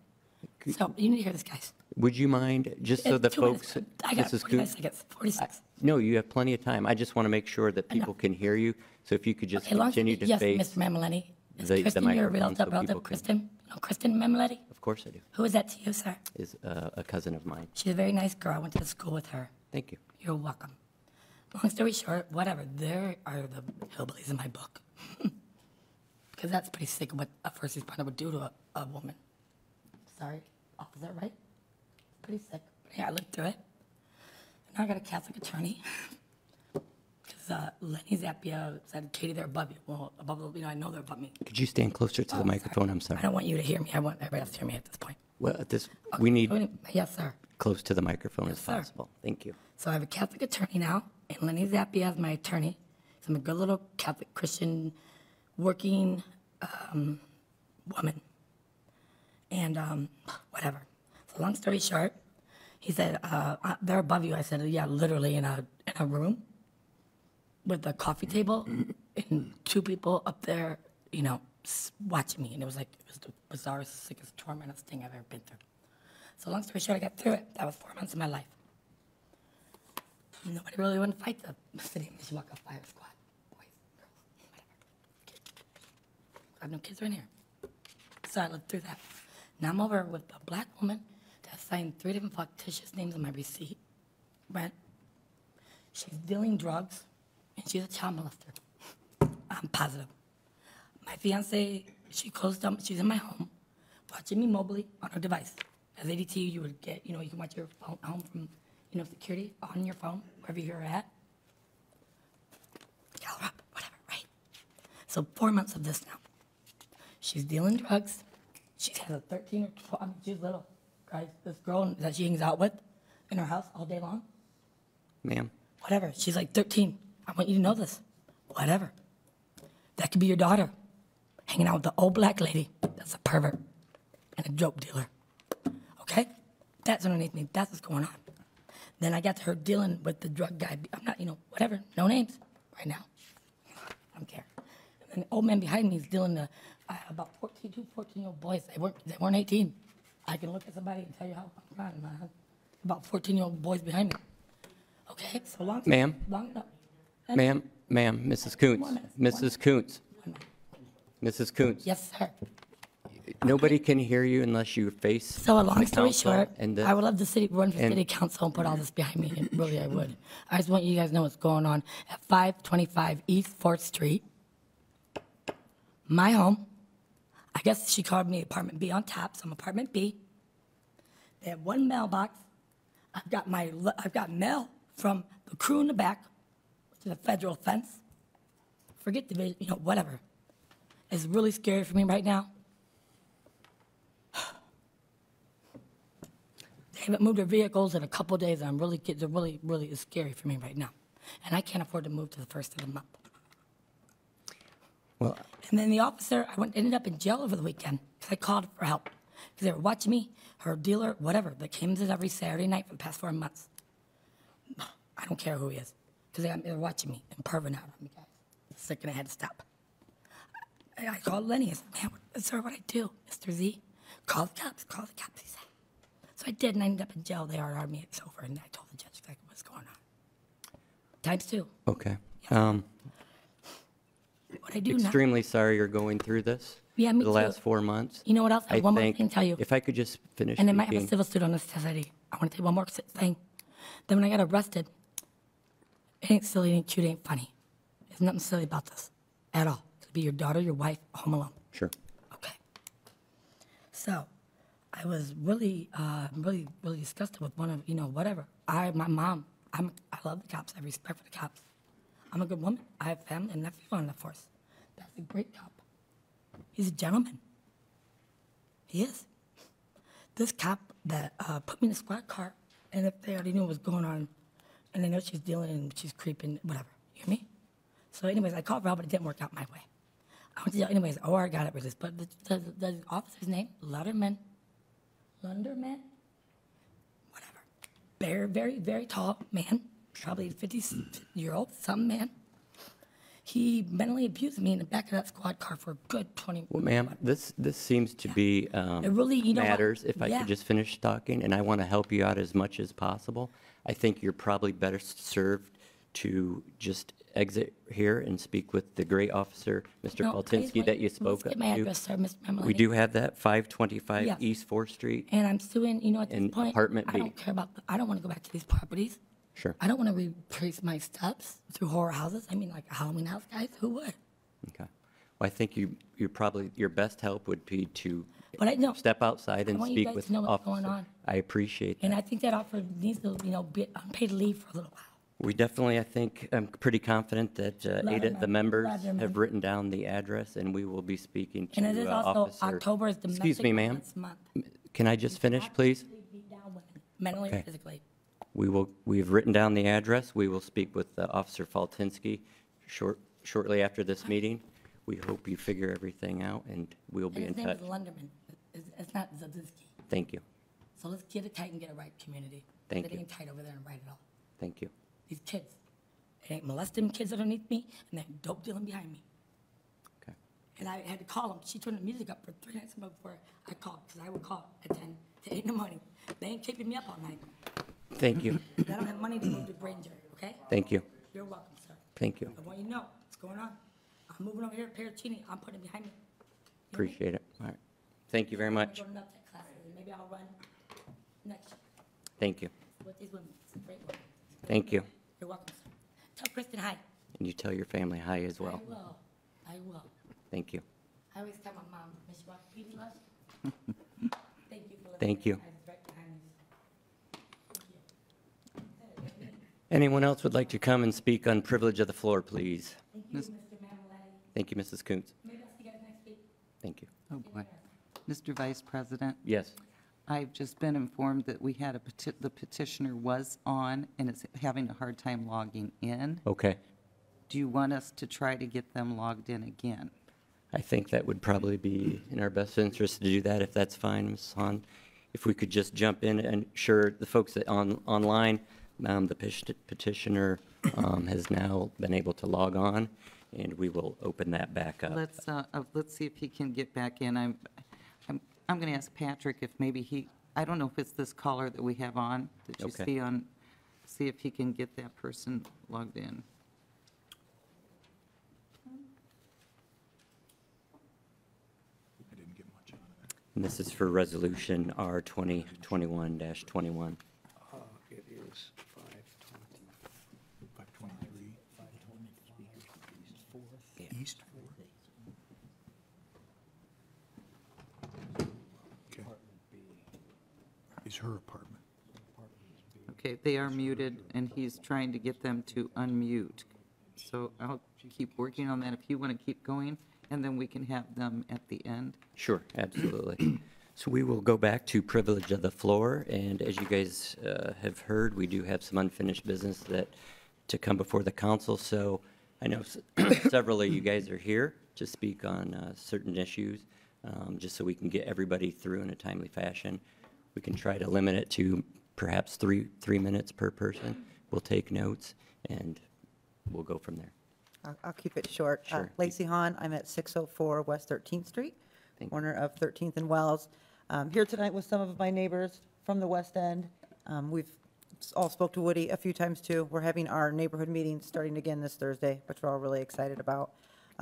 So you need to hear this, guys. Would you mind, just so the It's 2 folks, minutes. I got Mrs. 45 Coontz? seconds, 46. No, you have plenty of time. I just want to make sure that people can hear you. So if you could just Okay, long continue to yes, face Mr. Mamaletti. Is the Kristen your microphone so relative, people can. Kristen? You know Kristen Mamaletti? Of course I do. Who is that to you, sir? Is a cousin of mine. She's a very nice girl. I went to school with her. Thank you. You're welcome. Long story short, whatever, there are the hillbillies in my book. Because that's pretty sick of what a first responder would do to a woman. Sorry, officer, right? Pretty sick. Yeah, I lived through it. And now I got a Catholic attorney. Because Lenny Zappia said, Katie, they're above you. Well, above, I know they're above me. Could you stand closer to the microphone? I'm I sorry. don't want you to hear me. I want everybody else to hear me at this point. Well, we need Yes, sir. close to the microphone Yes, as sir. possible. Thank you. So I have a Catholic attorney now, and Lenny Zappia is my attorney. So I'm a good little Catholic Christian working woman. And whatever. So long story short, he said, they're above you. I said, yeah, literally in a room with a coffee table and two people up there, watching me. And it was the bizarrest, sickest, tormentous thing I've ever been through. So long story short, I got through it. That was 4 months of my life. Nobody really wanted to fight the city of Mishawaka Fire Squad. Boys, girls, whatever. Kids. I have no kids right here. So I lived through that. Now I'm over with a black woman that signed 3 different fictitious names on my receipt. Rent. She's dealing drugs, and she's a child molester. I'm positive. My fiance, she closed up, she's in my home, watching me mobily on her device. As ADT, you would get, you can watch your phone home from, security on your phone, wherever you're at. Call her up, whatever, right? So 4 months of this now. She's dealing drugs. She has a 13 or 12, she's little, guys. This girl that she hangs out with in her house all day long. Ma'am. Whatever, she's like 13. I want you to know this. Whatever. That could be your daughter, hanging out with the old black lady that's a pervert and a dope dealer. Okay? That's underneath me. That's what's going on. Then I got to her dealing with the drug guy. I'm not, whatever, no names right now. I don't care. And the old man behind me is dealing with about 14-year-old boys. They weren't 18. I can look at somebody and tell you how I'm crying, man. About 14-year-old boys behind me. Okay, so long. Ma'am. Long enough. Ma'am, Mrs. Coontz. Mrs. Coontz. Mrs. Coontz. Yes, sir. Nobody can hear you unless you face So a long the story council short, and I would love to run for and- city council and put all this behind me, and really I would. I just want you guys to know what's going on at 525 East 4th Street. My home. I guess she called me apartment B on top, so I'm apartment B. They have one mailbox. I've got mail from the crew in the back, which is a federal offense. Forget the, whatever. It's really scary for me right now. They haven't moved their vehicles in a couple days, and they're really is scary for me right now. And I can't afford to move to the first of the month. Well, And then the officer, ended up in jail over the weekend because I called for help. Because they were watching me, her dealer, whatever, that came to every Saturday night for the past 4 months. I don't care who he is. Because they're watching me and perving out on me, guys. Sick, and I had to stop. I called Lenny. I said, man, sir, what I do? Mr. Z, call the cops, he said. So I did, and I ended up in jail. They ordered me, it's over, and I told the judge exactly what's going on. Times 2. okay. What I do now. Extremely sorry you're going through this. Yeah, me for the too. last 4 months. You know what else? I have one more think thing to tell you. If I could just finish And I might have a speaking. civil suit on this society. I want to tell you one more thing. Then when I got arrested, it ain't silly, it ain't cute, it ain't funny. There's nothing silly about this at all. To be your daughter, your wife, home alone. Sure. Okay. So, I was really disgusted with one of, whatever. My mom, I love the cops. I have respect for the cops. I'm a good woman. I have family and nephew on the force. That's a great cop. He's a gentleman. He is. This cop that put me in a squad car, and if they already knew what was going on, and they know she's dealing and she's creeping, whatever. You hear me? So anyways, I called for help, but it didn't work out my way. I went to jail anyways. I got it released. But the officer's name, Lunderman, whatever. Very, very tall man, probably 50-year-old, some man. He mentally abused me in the back of that squad car for a good 20 Well, ma'am, this seems to be It really, you know what? matters. If I Yeah. could just finish talking, and I want to help you out as much as possible. I think you're probably better served to just exit here and speak with the great officer, Mr. No, please Faltinsky, wait. that you Let's spoke get to. my address, sir, Mr. Mamalani. We do have that, 525 Yes. East 4th Street. And I'm suing, at this in point, apartment I B. don't care about, I don't want to go back to these properties. Sure. I don't want to retrace my steps through horror houses. I mean, like a Halloween house, guys, who would? Okay. Well, I think you probably, your best help would be to But I know. step outside I and want you speak guys with to know what's going officer. on. I appreciate that. And I think that offer needs to, be unpaid leave for a little while. We definitely, I think, I'm pretty confident that 8 of the members have written down the address, and we will be speaking to And it is also, Officer. October is domestic Excuse me, ma'am. violence month. Can I just finish, please? Beat down women, mentally or Okay. physically. We've written down the address. We will speak with Officer Faltinsky shortly after this meeting. We hope you figure everything out, and we'll be in And his touch. name is Lunderman. It's not Zazinski. Thank you. So let's get it tight and get it right, community. Thank It you. ain't tight over there and right at all. Thank you. These kids, it ain't molesting kids underneath me, and they ain't dope dealing behind me. Okay. And I had to call them. She turned the music up for 3 nights before I called, because I would call at 10 to 8 in the morning. They ain't keeping me up all night. Thank you. I don't have money to move to brain jury, okay? Thank you. You're welcome, sir. Thank you. I want you to know what's going on. I'm moving over here to Pericini. I'm putting it behind me. Appreciate it. All right. Thank you very I'm much. going to NUPTEC classes, and maybe I'll run next year Thank you. with these women. It's a great woman. Thank you. You're welcome, sir. Tell Kristen hi. And you tell your family hi as well. I will. I will. Thank you. I always tell my mom, Mishawaka, PD love. Thank you for listening. Thank you. I was right behind you. Thank you. Anyone else would like to come and speak on privilege of the floor, please? Thank you, Mr. Mamalani. Thank you, Mrs. Kuntz. Maybe I'll see you guys next week. Thank you. Oh, boy. Mr. Vice President, Yes. I've just been informed that we had the petitioner was on and is having a hard time logging in. Okay. Do you want us to try to get them logged in again? I think that would probably be in our best interest to do that, if that's fine, Ms. Hahn. If we could just jump in and sure the folks that online, the petitioner has now been able to log on, and we will open that back up. Let's see if he can get back in. I'm going to ask Patrick if maybe I don't know if it's this caller that we have on, that you Okay. see on, see if he can get that person logged in. I didn't get much out of that. And this is for Resolution R 2021-21. It is 5:20. 523. East 4. Okay. Is her apartment. Okay, they are muted, and he's trying to get them to unmute. So I'll keep working on that if you want to keep going, and then we can have them at the end. Sure, absolutely. So we will go back to privilege of the floor, and as you guys have heard, we do have some unfinished business to come before the council. So I know several of you guys are here to speak on certain issues, just so we can get everybody through in a timely fashion. We can try to limit it to perhaps three minutes per person. We'll take notes, and we'll go from there. I'll keep it short. Sure. Lacey Hahn, I'm at 604 West 13th Street, Thank you. corner of 13th and Wells. Here tonight with some of my neighbors from the West End. We've all spoke to Woody a few times too. We're having our neighborhood meeting starting again this Thursday, which we're all really excited about.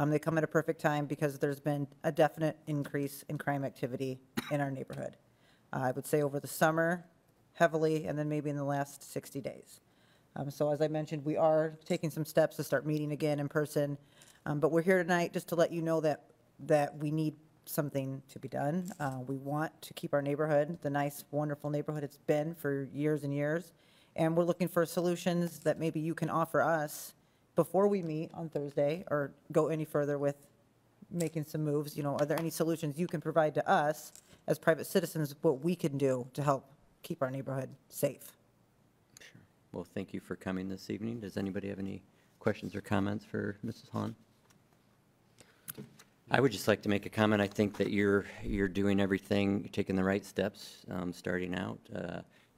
They come at a perfect time because there's been a definite increase in crime activity in our neighborhood. I would say over the summer heavily, and then maybe in the last 60 days. So as I mentioned, we are taking some steps to start meeting again in person. But we're here tonight just to let you know that we need something to be done. We want to keep our neighborhood, the nice, wonderful neighborhood it's been for years and years. And we're looking for solutions that maybe you can offer us before we meet on Thursday or go any further with making some moves. Are there any solutions you can provide to us as private citizens, what we can do to help keep our neighborhood safe? Sure. Well, thank you for coming this evening. Does anybody have any questions or comments for Mrs. Hahn? I would just like to make a comment. I think that you're doing everything, taking the right steps, starting out.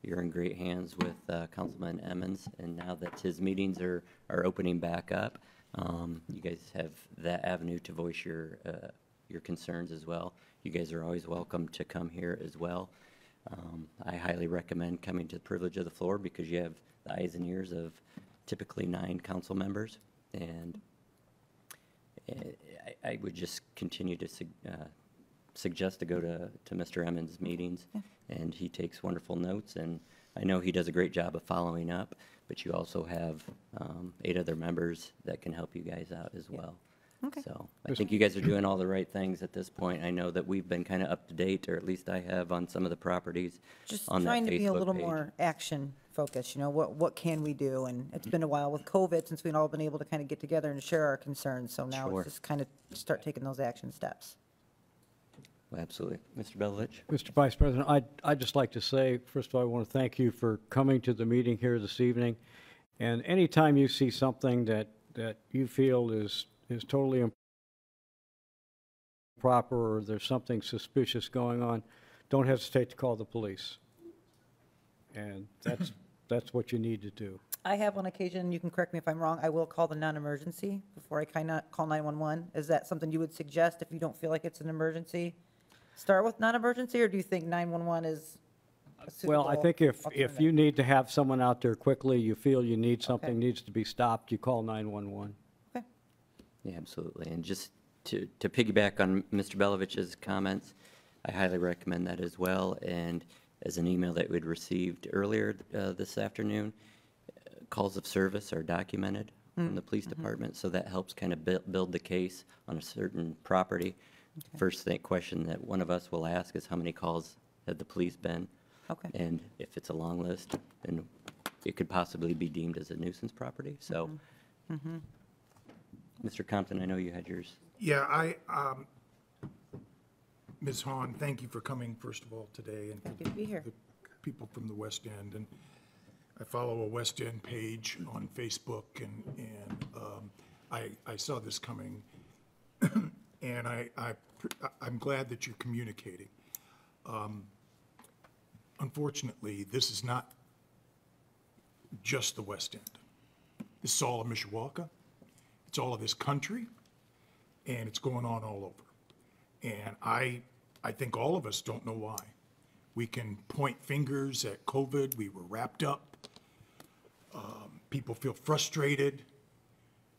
You're in great hands with Councilman Emmons, and now that his meetings are opening back up, you guys have that avenue to voice your concerns as well. You guys are always welcome to come here as well. I highly recommend coming to the privilege of the floor because you have the eyes and ears of typically 9 council members. And I would just continue to suggest to go to Mr. Emmons' meetings, and he takes wonderful notes, and I know he does a great job of following up, but you also have 8 other members that can help you guys out as well. Okay. So I think you guys are doing all the right things at this point. I know that we've been kind of up to date, or at least I have, on some of the properties Just on that trying to be a Facebook little page. more action focused, you know, what can we do? And it's been a while with COVID since we've all been able to kind of get together and share our concerns. So now Sure. it's just kind of start taking those action steps. Well, absolutely. Mr. Belovich? Mr. Vice President, I'd just like to say, first of all, I want to thank you for coming to the meeting here this evening. And anytime you see something that you feel is totally improper, or there's something suspicious going on, don't hesitate to call the police. And that's what you need to do. I have on occasion, you can correct me if I'm wrong, I will call the non-emergency before I kind of call 911. Is that something you would suggest if you don't feel like it's an emergency? Start with non-emergency, or do you think 911 is a suitable Well, I think if alternative? you need to have someone out there quickly, you feel you need something, Okay. needs to be stopped, you call 911. Okay. Yeah, absolutely. And just to piggyback on Mr. Belovich's comments, I highly recommend that as well. And as an email that we'd received earlier this afternoon, calls of service are documented from the police department, so that helps kind of build the case on a certain property. First question that one of us will ask is, how many calls have the police been? Okay. And if it's a long list, then it could possibly be deemed as a nuisance property. So, Mr. Compton, I know you had yours. Yeah, Ms. Hahn, thank you for coming, first of all, today. And Happy to be here. the people from the West End. And I follow a West End page on Facebook, and I saw this coming. And I'm glad that you're communicating. Unfortunately, this is not just the West End. This is all of Mishawaka. It's all of this country, and it's going on all over. And I think all of us don't know why. We can point fingers at COVID. We were wrapped up. People feel frustrated.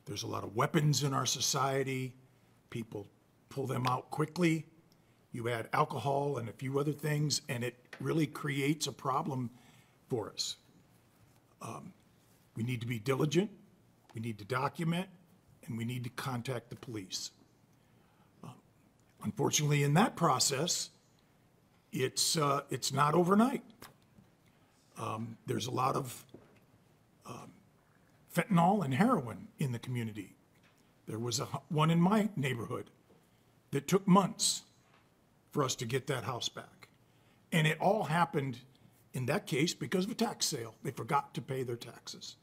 There's a lot of weapons in our society. People pull them out quickly. You add alcohol and a few other things, and it really creates a problem for us. We need to be diligent. We need to document, and we need to contact the police. Unfortunately, in that process, it's not overnight. There's a lot of fentanyl and heroin in the community. There was one in my neighborhood that took months for us to get that house back. And it all happened, in that case, because of a tax sale. They forgot to pay their taxes.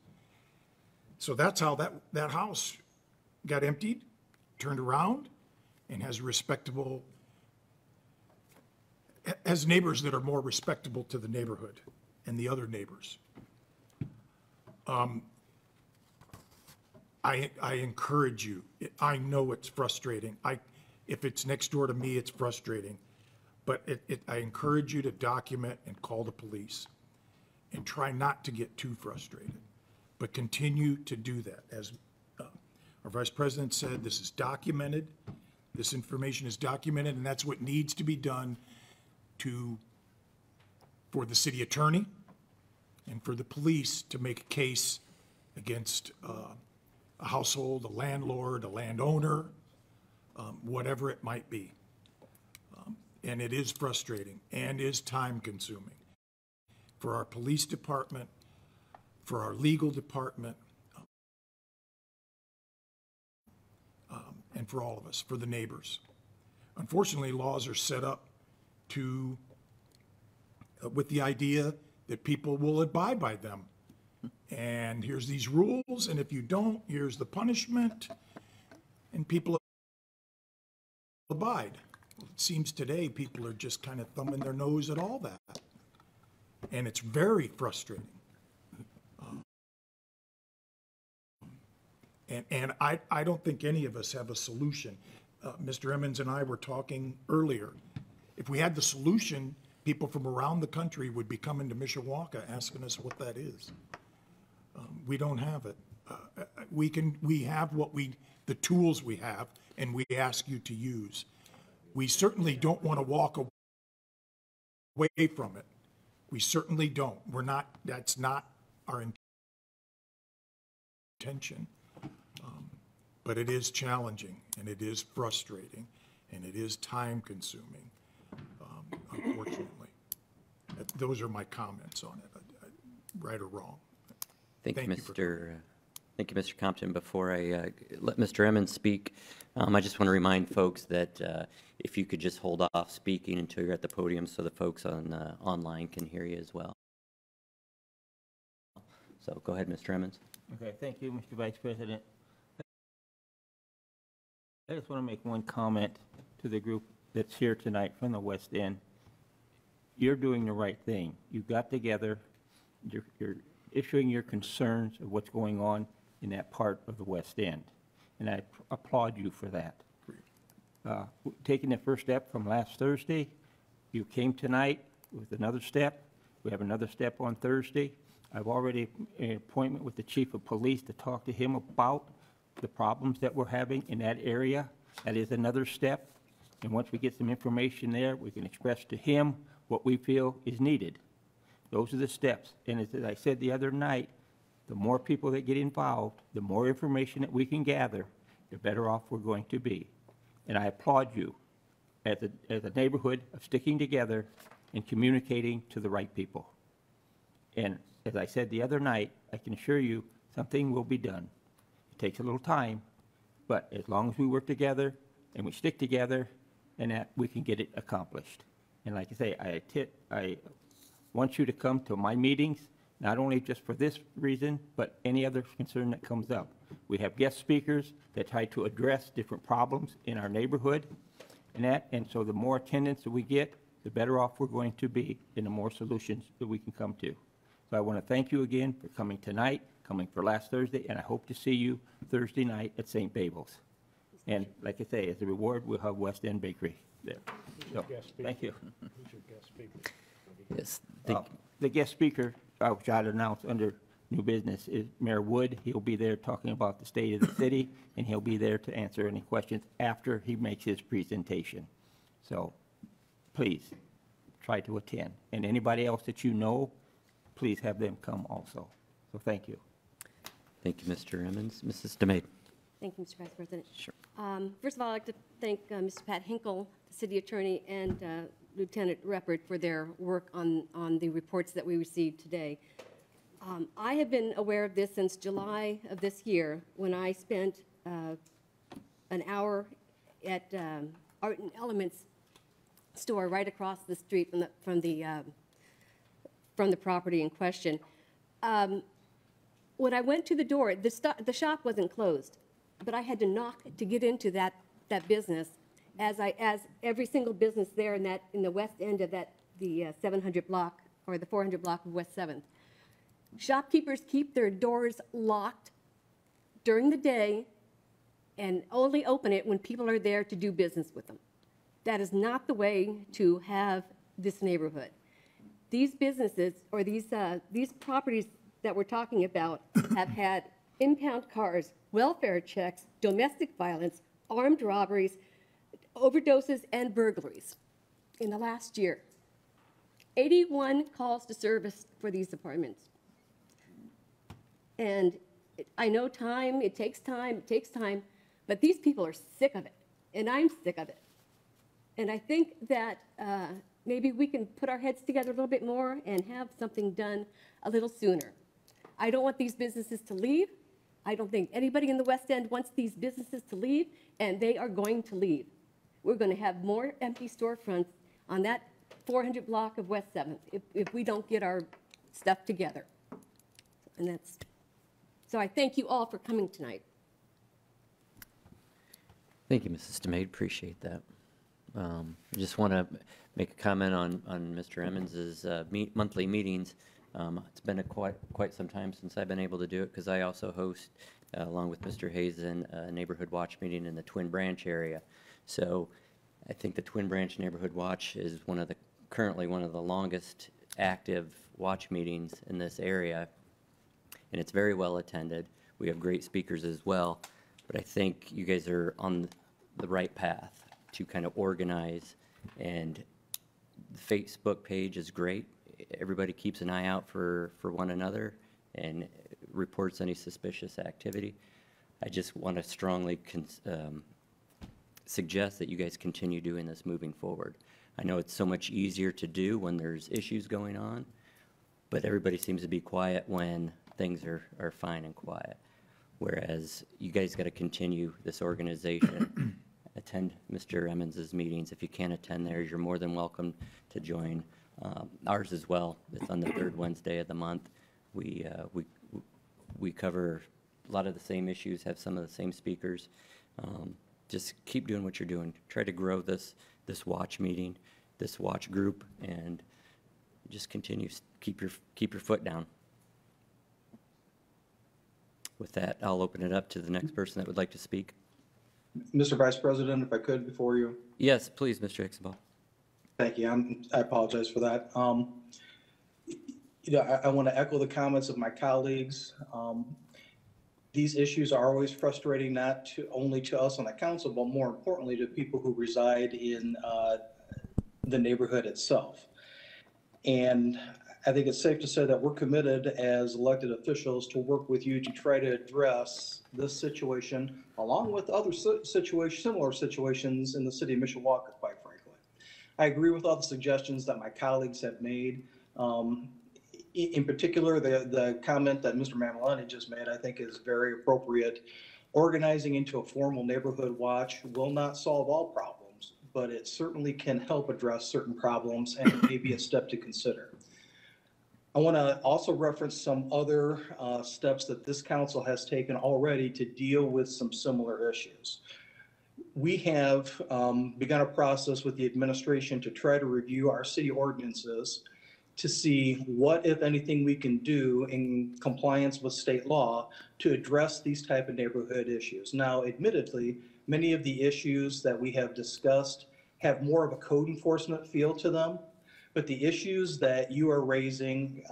So that's how that house got emptied, turned around, and has neighbors that are more respectable to the neighborhood and the other neighbors. I encourage you. I know it's frustrating. If it's next door to me, it's frustrating. But I encourage you to document and call the police, and try not to get too frustrated, but continue to do that. As our Vice President said, this is documented. This information is documented, and that's what needs to be done for the city attorney and for the police to make a case against a household, a landlord, a landowner, whatever it might be. And it is frustrating and is time-consuming for our police department, for our legal department, and for all of us, for the neighbors. Unfortunately, laws are set up with the idea that people will abide by them. And here's these rules, and if you don't, here's the punishment, and people abide. Well, it seems today people are just kind of thumbing their nose at all that. And it's very frustrating. And I don't think any of us have a solution. Mr. Emmons and I were talking earlier. If we had the solution, people from around the country would be coming to Mishawaka asking us what that is. We don't have it. We have the tools we have, and we ask you to use. We certainly don't want to walk away from it. We certainly don't. That's not our intention. But it is challenging, and it is frustrating, and it is time-consuming, unfortunately. Those are my comments on it, right or wrong. Thank you, for coming. Thank you, Mr. Compton. Before I let Mr. Emmons speak, I just want to remind folks that if you could just hold off speaking until you're at the podium so the folks on online can hear you as well. So go ahead, Mr. Emmons. Okay, thank you, Mr. Vice President. I just want to make one comment to the group that's here tonight from the West End. You're doing the right thing. You got together, you're issuing your concerns of what's going on in that part of the West End, and I applaud you for that. Taking the first step from last Thursday, you came tonight with another step. We have another step on Thursday. I've already an appointment with the chief of police to talk to him about the problems that we're having in that area. That is another step. And once we get some information there, we can express to him what we feel is needed. Those are the steps. And as I said the other night, the more people that get involved, the more information that we can gather, the better off we're going to be. And I applaud you as a neighborhood of sticking together and communicating to the right people. And as I said the other night, I can assure you something will be done. It takes a little time, but as long as we work together and we stick together, and that we can get it accomplished. And like I say, I want you to come to my meetings, not only just for this reason, but any other concern that comes up. We have guest speakers that try to address different problems in our neighborhood, and so the more attendance that we get, the better off we're going to be, and the more solutions that we can come to. So I want to thank you again for coming tonight, coming for last Thursday, and I hope to see you Thursday night at St. Babel's. And like I say, as a reward, we'll have West End Bakery there. So, thank you. Who's your guest speaker? Yes. The guest speaker, which I'd announce under new business, is Mayor Wood. He'll be there talking about the state of the city, and he'll be there to answer any questions after he makes his presentation. So please try to attend. And anybody else that you know, please have them come also. So thank you. Thank you, Mr. Emmons. Mrs. DeMade. Thank you, Mr. Vice President. Sure. First of all, I'd like to thank Mr. Pat Hinkle, the city attorney, and Lieutenant Reppert for their work on the reports that we received today. I have been aware of this since July of this year, when I spent an hour at Art and Elements store right across the street from the property in question. When I went to the door, the shop wasn't closed, but I had to knock to get into that business, as every single business there in the west end of the 700 block or the 400 block of West 7th. Shopkeepers keep their doors locked during the day and only open it when people are there to do business with them. That is not the way to have this neighborhood. These businesses or these properties that we're talking about have had impound cars, welfare checks, domestic violence, armed robberies, overdoses, and burglaries in the last year. 81 calls to service for these apartments. And I know it takes time, but these people are sick of it, and I'm sick of it. And I think that maybe we can put our heads together a little bit more and have something done a little sooner. I don't want these businesses to leave. I don't think anybody in the West End wants these businesses to leave, and they are going to leave. We're going to have more empty storefronts on that 400 block of West 7th if we don't get our stuff together. And so I thank you all for coming tonight. Thank you, Mrs. DeMade. Appreciate that. I just want to make a comment on Mr. Emmons's monthly meetings. It's been quite some time since I've been able to do it, because I also host, along with Mr. Hazen, a neighborhood watch meeting in the Twin Branch area. So I think the Twin Branch Neighborhood Watch is currently one of the longest active watch meetings in this area. and it's very well attended. We have great speakers as well, but I think you guys are on the right path to kind of organize, and the Facebook page is great. Everybody keeps an eye out for one another and reports any suspicious activity. I just want to strongly suggest that you guys continue doing this moving forward. I know it's so much easier to do when there's issues going on, but everybody seems to be quiet when things are fine and quiet. Whereas you guys got to continue this organization. Attend Mr. Emmons's meetings. If you can't attend theirs, you're more than welcome to join ours as well. It's on the third Wednesday of the month. We cover a lot of the same issues, have some of the same speakers. Just keep doing what you're doing. Try to grow this watch meeting, this watch group, and just continue. Keep your foot down. With that, I'll open it up to the next person that would like to speak. Mr. Vice President, if I could, before you. Yes, please, Mr. Hixenbaugh. Thank you. I apologize for that. I want to echo the comments of my colleagues. These issues are always frustrating, not only to us on the council, but more importantly to people who reside in the neighborhood itself. And I think it's safe to say that we're committed as elected officials to work with you to try to address this situation, along with other similar situations in the city of Mishawaka, quite frankly. I agree with all the suggestions that my colleagues have made. In particular, the comment that Mr. Mamalani just made, I think is very appropriate. Organizing into a formal neighborhood watch will not solve all problems, but it certainly can help address certain problems, and it may be a step to consider. I want to also reference some other steps that this council has taken already to deal with some similar issues. We have begun a process with the administration to try to review our city ordinances to see what, if anything, we can do in compliance with state law to address these type of neighborhood issues. Now, admittedly, many of the issues that we have discussed have more of a code enforcement feel to them. But the issues that you are raising,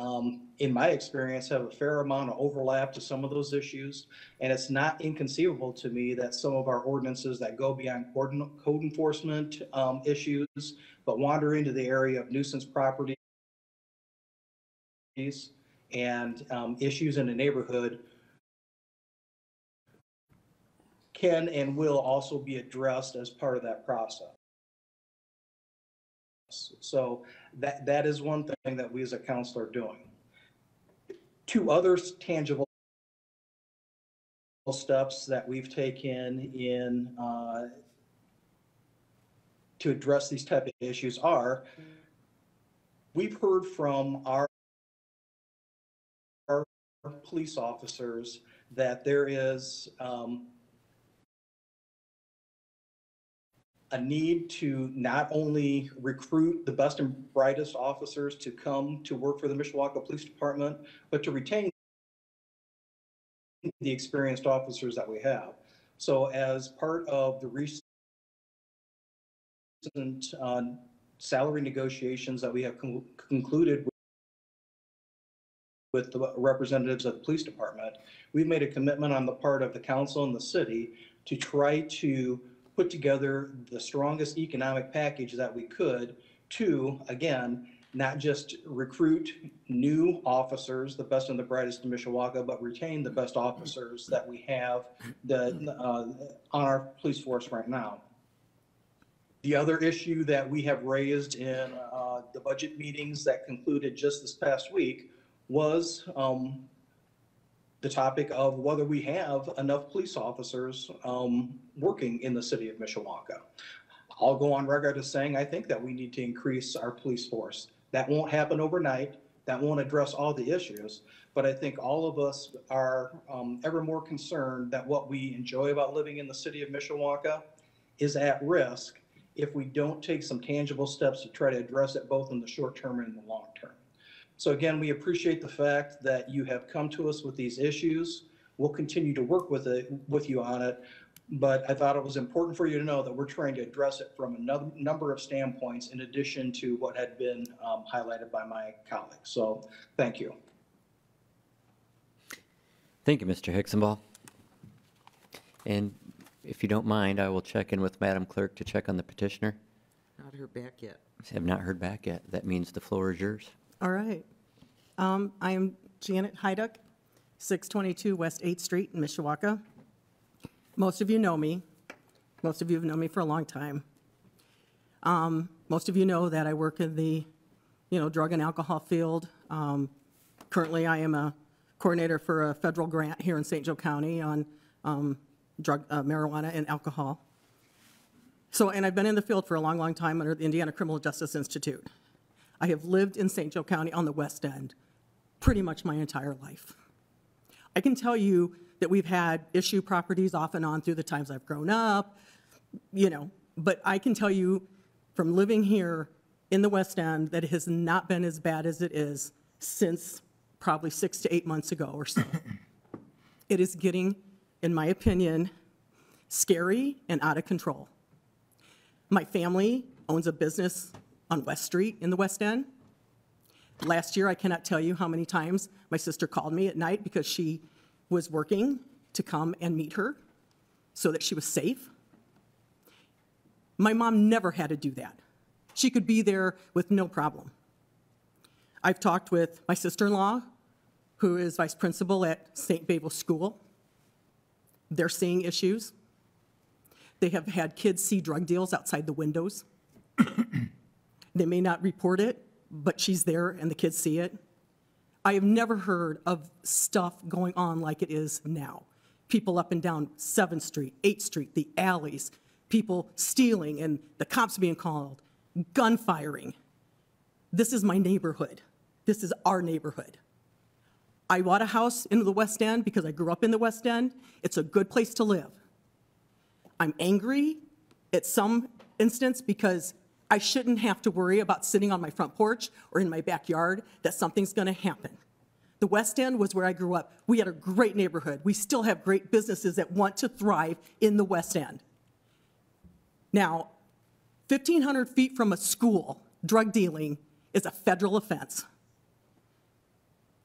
in my experience, have a fair amount of overlap to some of those issues. And it's not inconceivable to me that some of our ordinances that go beyond code enforcement issues, but wander into the area of nuisance properties and issues in a neighborhood can and will also be addressed as part of that process. So that is one thing that we as a council are doing. Two other tangible steps that we've taken in to address these type of issues are, we've heard from our police officers that there is a need to not only recruit the best and brightest officers to come to work for the Mishawaka Police Department, but to retain the experienced officers that we have. So as part of the recent salary negotiations that we have concluded with the representatives of the police department, we've made a commitment on the part of the council and the city to try to put together the strongest economic package that we could to, again, not just recruit new officers, the best and the brightest in Mishawaka, but retain the best officers that we have on our police force right now. The other issue that we have raised in the budget meetings that concluded just this past week was the topic of whether we have enough police officers working in the city of Mishawaka. I'll go on record as saying I think that we need to increase our police force. That won't happen overnight. That won't address all the issues. But I think all of us are ever more concerned that what we enjoy about living in the city of Mishawaka is at risk if we don't take some tangible steps to try to address it both in the short term and in the long term. So again, we appreciate the fact that you have come to us with these issues. We'll continue to work with you on it, but I thought it was important for you to know that we're trying to address it from a number of standpoints in addition to what had been highlighted by my colleagues. So thank you. Thank you, Mr. Hicksonball. And if you don't mind, I will check in with Madam Clerk to check on the petitioner. Not heard back yet. I have not heard back yet. That means the floor is yours. All right. I am Janet Hyduck, 622 West 8th Street in Mishawaka. Most of you know me. Most of you have known me for a long time. Most of you know that I work in the, drug and alcohol field. Currently, I am a coordinator for a federal grant here in St. Joe County on marijuana and alcohol. And I've been in the field for a long, long time under the Indiana Criminal Justice Institute. I have lived in St. Joe County on the West End pretty much my entire life. I can tell you that we've had issue properties off and on through the times I've grown up, but I can tell you from living here in the West End that it has not been as bad as it is since probably 6 to 8 months ago or so. It is getting, in my opinion, scary and out of control. My family owns a business on West Street in the West End. Last year, I cannot tell you how many times my sister called me at night because she was working to come and meet her so that she was safe. My mom never had to do that. She could be there with no problem. I've talked with my sister-in-law, who is vice principal at St. Babel School. They're seeing issues. They have had kids see drug deals outside the windows. They may not report it, but she's there and the kids see it. I have never heard of stuff going on like it is now. People up and down 7th Street, 8th Street, the alleys, people stealing and the cops being called, gunfiring. This is my neighborhood. This is our neighborhood. I bought a house in the West End because I grew up in the West End. It's a good place to live. I'm angry at some instance because I shouldn't have to worry about sitting on my front porch or in my backyard that something's going to happen. The West End was where I grew up. We had a great neighborhood. We still have great businesses that want to thrive in the West End. Now, 1,500 feet from a school, drug dealing is a federal offense.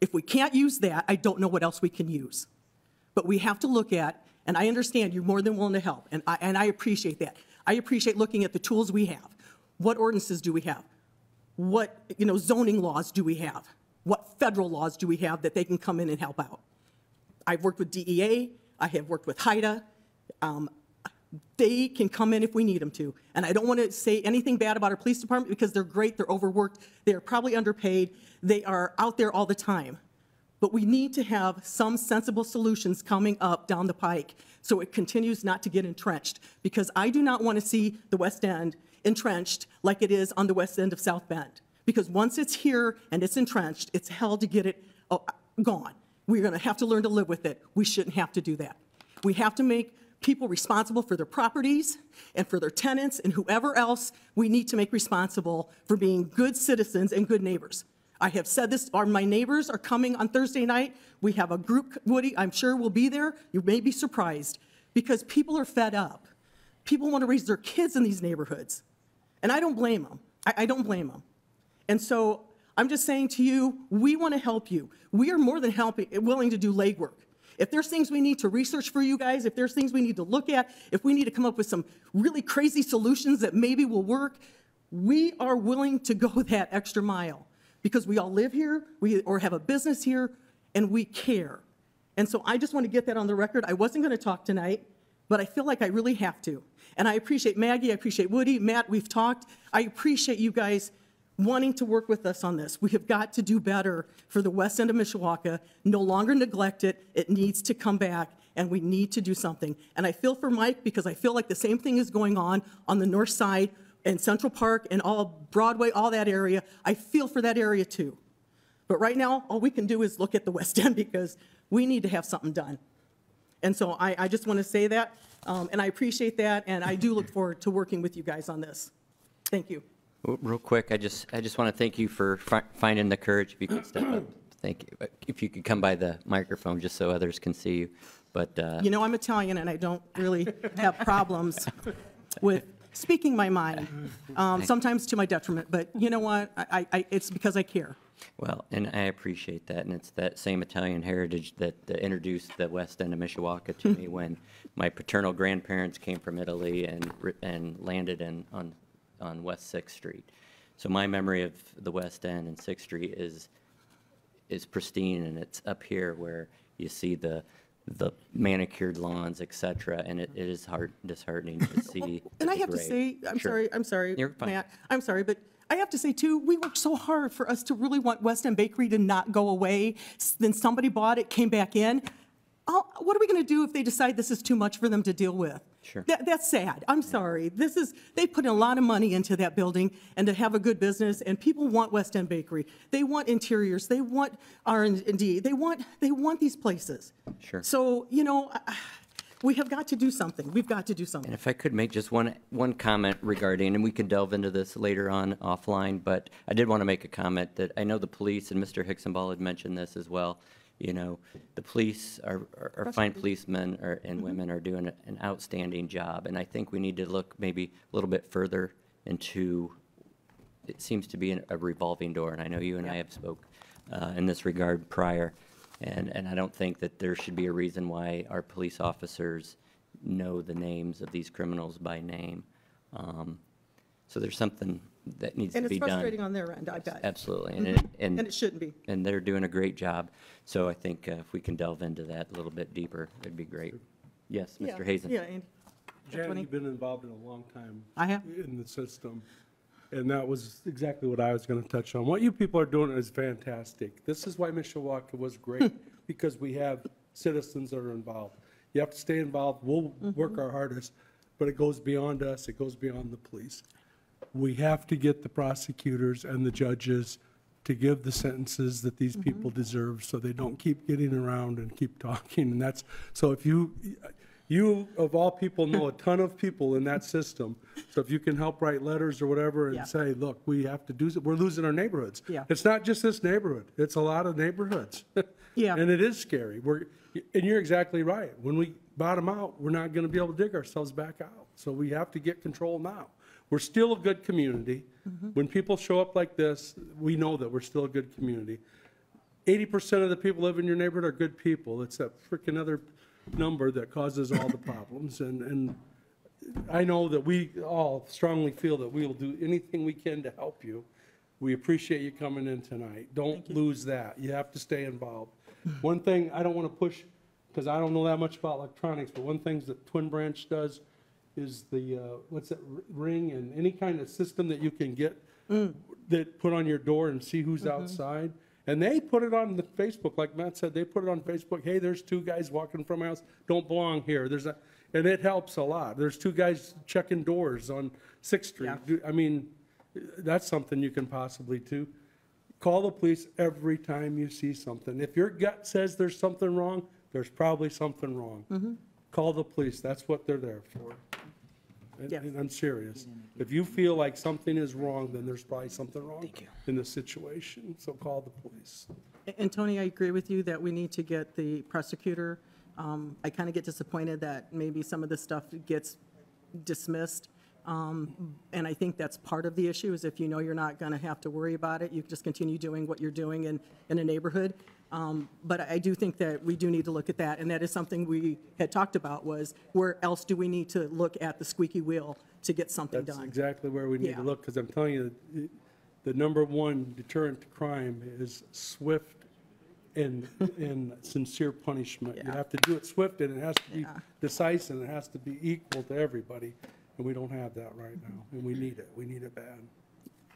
If we can't use that, I don't know what else we can use. But we have to look at, and I understand you're more than willing to help, and I appreciate that. I appreciate looking at the tools we have. What ordinances do we have? What zoning laws do we have? What federal laws do we have that they can come in and help out? I've worked with DEA. I have worked with HIDA. They can come in if we need them to. And I don't want to say anything bad about our police department because they're great, they're overworked, they're probably underpaid, they are out there all the time. But we need to have some sensible solutions coming up down the pike so it continues not to get entrenched, because I do not want to see the West End entrenched like it is on the west end of South Bend. Because once it's here and it's entrenched, it's hell to get it gone. We're going to have to learn to live with it. We shouldn't have to do that. We have to make people responsible for their properties and for their tenants and whoever else we need to make responsible for being good citizens and good neighbors. I have said this, my neighbors are coming on Thursday night. We have a group, Woody, I'm sure will be there. You may be surprised because people are fed up. People want to raise their kids in these neighborhoods. And I don't blame them. I don't blame them. And so I'm just saying to you, we want to help you. We are more than willing to do legwork. If there's things we need to research for you guys, if there's things we need to look at, if we need to come up with some really crazy solutions that maybe will work, we are willing to go that extra mile because we all live here, or have a business here, and we care. And so I just want to get that on the record. I wasn't going to talk tonight, but I feel like I really have to. And I appreciate Maggie, I appreciate Woody, Matt, we've talked. I appreciate you guys wanting to work with us on this. We have got to do better for the West End of Mishawaka, no longer neglect it. It needs to come back, and we need to do something. And I feel for Mike because I feel like the same thing is going on the north side and Central Park and all Broadway, all that area. I feel for that area too. But right now, all we can do is look at the West End because we need to have something done. And so I just want to say that, and I appreciate that, and I do look forward to working with you guys on this. Thank you. Real quick, I just want to thank you for finding the courage. If you could step up, thank you. If you could come by the microphone just so others can see you. But I'm Italian, and I don't really have problems with speaking my mind, sometimes to my detriment, but you know what? It's because I care. Well, and I appreciate that, and it's that same Italian heritage that introduced the West End of Mishawaka to me when my paternal grandparents came from Italy and landed on West 6th Street. So my memory of the West End and 6th Street is pristine, and it's up here where you see the manicured lawns, et cetera, and it is disheartening to see. And I have to degrade. say, I'm Sure. sorry, You're fine. Matt, I'm sorry, but I have to say too, we worked so hard for us to really want West End Bakery to not go away. Then somebody bought it, came back in. What are we going to do if they decide this is too much for them to deal with? Sure. That's sad. I'm sorry. They put in a lot of money into that building and to have a good business, and people want West End Bakery. They want interiors. They want R&D. They want these places. Sure. So, you know, we have got to do something. We've got to do something. And if I could make just one comment regarding, and we can delve into this later on offline, but I did want to make a comment that I know the police, and Mr. Hicksonball had mentioned this as well, you know, the police, our fine policemen and women are doing an outstanding job, and I think we need to look maybe a little bit further into, it seems to be a revolving door, and I know you and I have spoke in this regard prior. And I don't think that there should be a reason why our police officers know the names of these criminals by name. So there's something that needs to be done. And it's frustrating on their end, I bet. Absolutely. And it shouldn't be. And they're doing a great job. So I think if we can delve into that a little bit deeper, it'd be great. Yes, Mr. Hazen. Yeah, Andy. Janet, you've been involved in a long time. I have. In the system. And that was exactly what I was going to touch on. What you people are doing is fantastic. This is why Mishawaka was great, because we have citizens that are involved. You have to stay involved. We'll work our hardest, but it goes beyond us. It goes beyond the police. We have to get the prosecutors and the judges to give the sentences that these people deserve so they don't keep getting around and keep talking. And that's, so if you of all people know a ton of people in that system. So if you can help write letters or whatever and say, look, we have to do, we're losing our neighborhoods. Yeah. It's not just this neighborhood. It's a lot of neighborhoods. Yeah. And it is scary. And you're exactly right. When we bottom out, we're not going to be able to dig ourselves back out. So we have to get control now. We're still a good community. When people show up like this, we know that we're still a good community. 80% of the people live in your neighborhood are good people. It's that freaking other number that causes all the problems. And I know that we all strongly feel that we will do anything we can to help you. We appreciate you coming in tonight. Don't lose that. You have to stay involved. One thing I don't want to push, because I don't know that much about electronics, but one thing that Twin Branch does is the, what's that, Ring, and any kind of system that you can get that put on your door and see who's outside. And they put it on the Facebook, like Matt said, they put it on Facebook, hey, there's two guys walking from my house, don't belong here. And it helps a lot. There's two guys checking doors on 6th Street. Yeah. I mean, that's something you can possibly do. Call the police every time you see something. If your gut says there's something wrong, there's probably something wrong. Call the police, that's what they're there for. And I'm serious. If you feel like something is wrong, then there's probably something wrong in the situation, so call the police. And Tony, I agree with you that we need to get the prosecutor. I kind of get disappointed that maybe some of this stuff gets dismissed. And I think that's part of the issue, is if you know you're not going to have to worry about it, you can just continue doing what you're doing in a neighborhood. But I do think that we do need to look at that, and that is something we had talked about, was where else do we need to look at the squeaky wheel to get something done? That's exactly where we need Yeah. to look, because I'm telling you, the number one deterrent to crime is swift and sincere punishment. You have to do it swift, and it has to be decisive, and it has to be equal to everybody, and we don't have that right now, and we need it. We need it bad.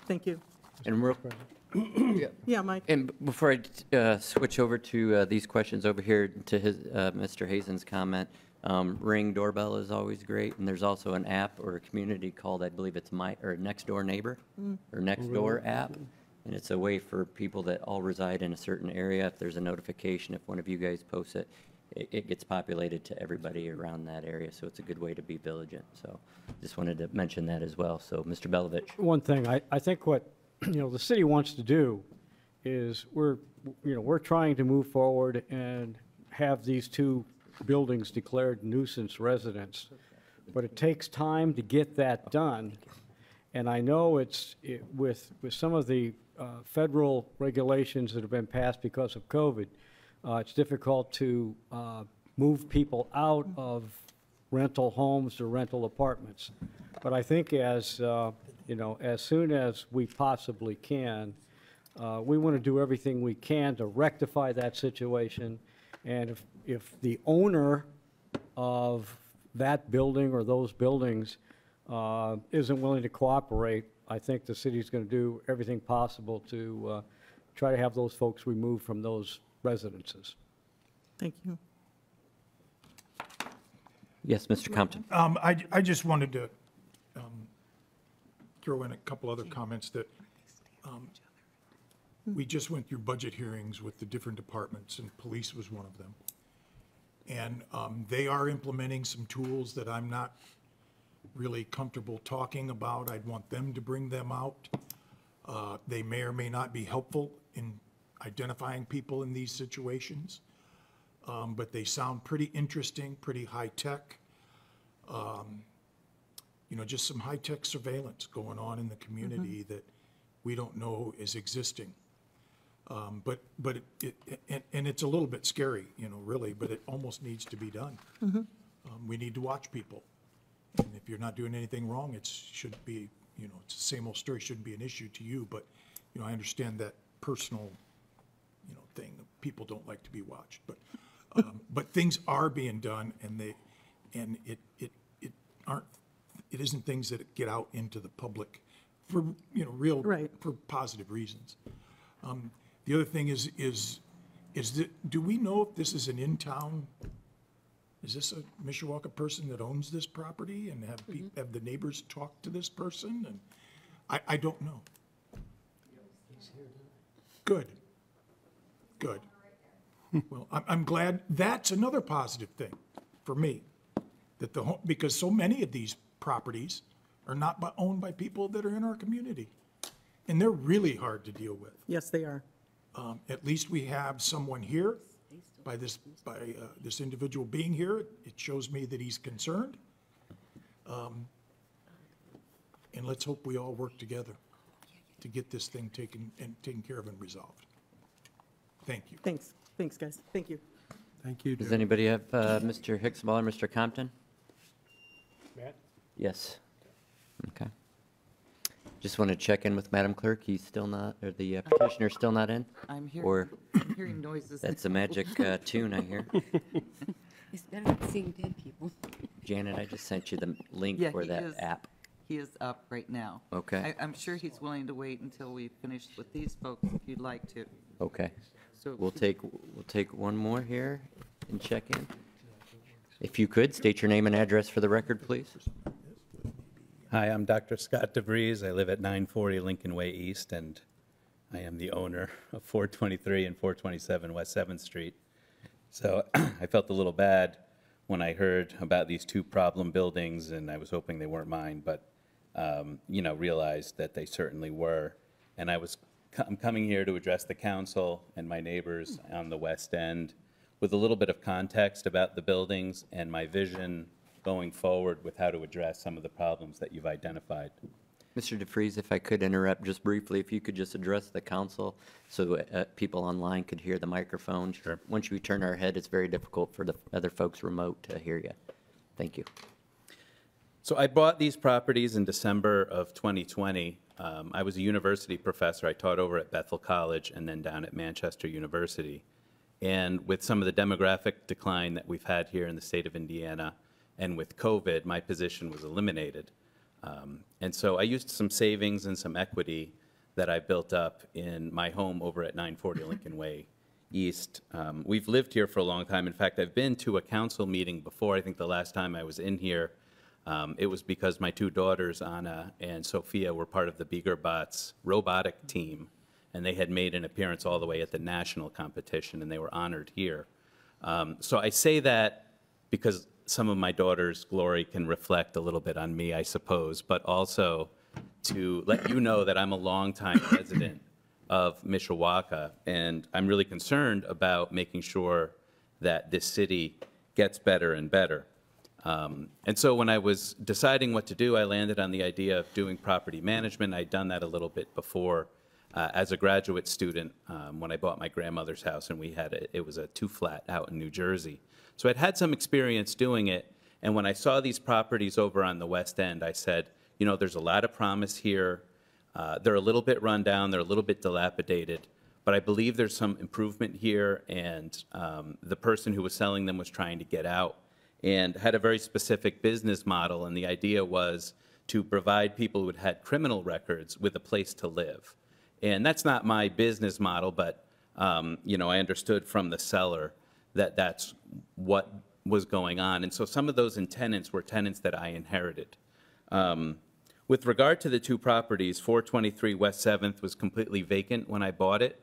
Thank you. And real, Yeah, Mike. and before I switch over to these questions over here to Mr. Hazen's comment, Ring doorbell is always great, and there's also an app or a community called, I believe it's Next Door Neighbor, or Next Door app, and it's a way for people that all reside in a certain area. If there's a notification, if one of you guys posts it, it gets populated to everybody around that area, so it's a good way to be vigilant. So just wanted to mention that as well. So, Mr. Belovich. One thing, I think what, the city wants to do is we're trying to move forward and have these two buildings declared nuisance residents. but it takes time to get that done. And I know with some of the federal regulations that have been passed because of COVID, it's difficult to move people out of rental homes or rental apartments. But I think as, you know, as soon as we possibly can, we want to do everything we can to rectify that situation. And if the owner of that building or those buildings isn't willing to cooperate, I think the city's going to do everything possible to try to have those folks removed from those residences. Thank you. Yes, Mr. Compton. I just wanted to throw in a couple other comments that we just went through budget hearings with the different departments, and police was one of them. And they are implementing some tools that I'm not really comfortable talking about. I'd want them to bring them out. They may or may not be helpful in identifying people in these situations, but they sound pretty interesting, pretty high-tech. You know, just some high-tech surveillance going on in the community that we don't know is existing. But it's a little bit scary, you know, really, but it almost needs to be done. We need to watch people. And if you're not doing anything wrong, it should be, you know, it's the same old story, shouldn't be an issue to you, but, you know, I understand that personal, you know, thing. People don't like to be watched, but things are being done, and it isn't things that get out into the public for, you know, for positive reasons. The other thing is that, do we know if this is an in-town, is this a Mishawaka person that owns this property, and have the neighbors talked to this person? And I don't know. Good. Good. Well, I'm glad. That's another positive thing for me, that because so many of these properties are not owned by people that are in our community, and they're really hard to deal with. Yes, they are. At least we have someone here. By this individual being here, it shows me that he's concerned. And let's hope we all work together to get this thing taken care of and resolved. Thank you. Thanks. Thanks, guys. Thank you. Thank you. Does anybody have Mr. Hicksball or Mr. Compton? Matt? Yes. Okay. Just want to check in with Madam Clerk. He's still not, or the petitioner's still not in? I'm Or hearing noises. that's a magic tune I hear. It's better than seeing dead people. Janet, I just sent you the link Yeah, for he that is. app. He is up right now. Okay. I'm sure he's willing to wait until we finish with these folks, if you'd like to. Okay. So We'll take one more here and check in. If you could, state your name and address for the record, please. Hi, I'm Dr. Scott DeVries. I live at 940 Lincoln Way East, and I am the owner of 423 and 427 West 7th Street. So I felt a little bad when I heard about these two problem buildings, and I was hoping they weren't mine, but you know, realized that they certainly were. And I'm coming here to address the council and my neighbors on the West End with a little bit of context about the buildings and my vision going forward with how to address some of the problems that you've identified. Mr. DeFries, if I could interrupt just briefly, if you could just address the council so people online could hear the microphone. Sure. Once we turn our head, it's very difficult for the other folks remote to hear you. Thank you. So I bought these properties in December of 2020. I was a university professor. I taught over at Bethel College and then down at Manchester University. And with some of the demographic decline that we've had here in the state of Indiana, and with COVID, my position was eliminated. And so I used some savings and some equity that I built up in my home over at 940 Lincoln Way East. We've lived here for a long time. In fact, I've been to a council meeting before. I think the last time I was in here, it was because my two daughters, Anna and Sophia, were part of the BeagerBots robotic team, and they had made an appearance all the way at the national competition, and they were honored here. So I say that because some of my daughter's glory can reflect a little bit on me, I suppose, but also to let you know that I'm a longtime resident of Mishawaka, and I'm really concerned about making sure that this city gets better and better. And so when I was deciding what to do, I landed on the idea of doing property management. I'd done that a little bit before as a graduate student when I bought my grandmother's house, and it was a 2-flat out in New Jersey. So I'd had some experience doing it, and when I saw these properties over on the West End, I said, you know, there's a lot of promise here. They're a little bit run down, they're a little bit dilapidated, but I believe there's some improvement here, and the person who was selling them was trying to get out and had a very specific business model, and the idea was to provide people who had criminal records with a place to live. And that's not my business model, but you know, I understood from the seller that that's what was going on. And so some of those tenants were tenants that I inherited. With regard to the two properties, 423 West 7th was completely vacant when I bought it.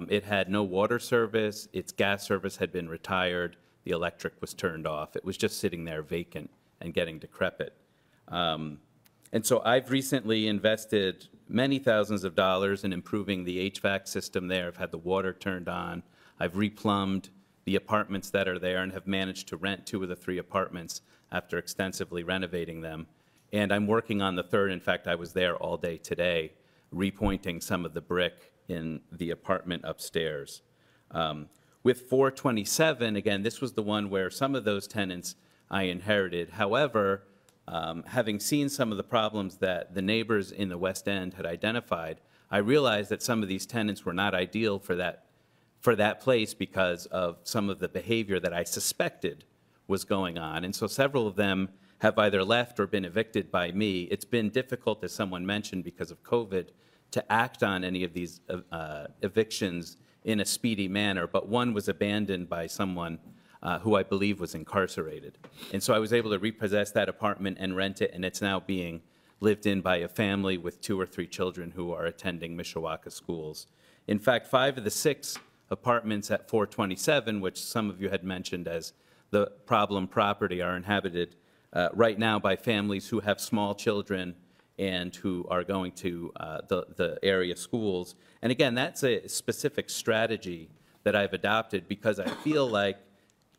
It had no water service, its gas service had been retired, the electric was turned off. It was just sitting there vacant and getting decrepit. And so I've recently invested many thousands of dollars in improving the HVAC system there. I've had the water turned on. I've replumbed the apartments that are there and have managed to rent 2 of the 3 apartments after extensively renovating them. And I'm working on the 3rd. In fact, I was there all day today, repointing some of the brick in the apartment upstairs. With 427, again, this was the one where some of those tenants I inherited. However, having seen some of the problems that the neighbors in the West End had identified, I realized that some of these tenants were not ideal for that place because of some of the behavior that I suspected was going on. And so several of them have either left or been evicted by me. It's been difficult, as someone mentioned, because of COVID, to act on any of these evictions in a speedy manner, but one was abandoned by someone who I believe was incarcerated. And so I was able to repossess that apartment and rent it, and it's now being lived in by a family with 2 or 3 children who are attending Mishawaka schools. In fact, 5 of the 6 apartments at 427, which some of you had mentioned as the problem property, are inhabited right now by families who have small children and who are going to the area schools. And again, that's a specific strategy that I've adopted because I feel like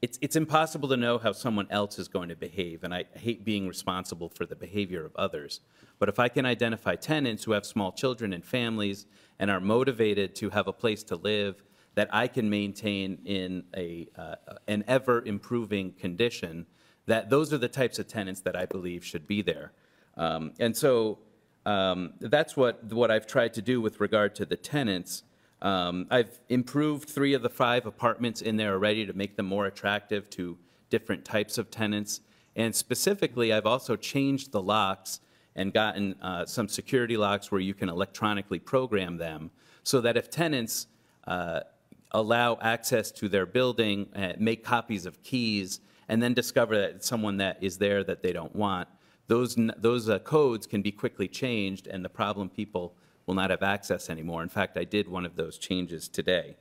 it's impossible to know how someone else is going to behave, and I hate being responsible for the behavior of others. But if I can identify tenants who have small children and families and are motivated to have a place to live that I can maintain in an ever-improving condition, that those are the types of tenants that I believe should be there. And so that's what I've tried to do with regard to the tenants. I've improved 3 of the 5 apartments in there already to make them more attractive to different types of tenants. And specifically, I've also changed the locks and gotten some security locks where you can electronically program them so that if tenants allow access to their building, make copies of keys, and then discover that it's someone that is there that they don't want, those codes can be quickly changed and the problem people will not have access anymore. In fact, I did one of those changes today.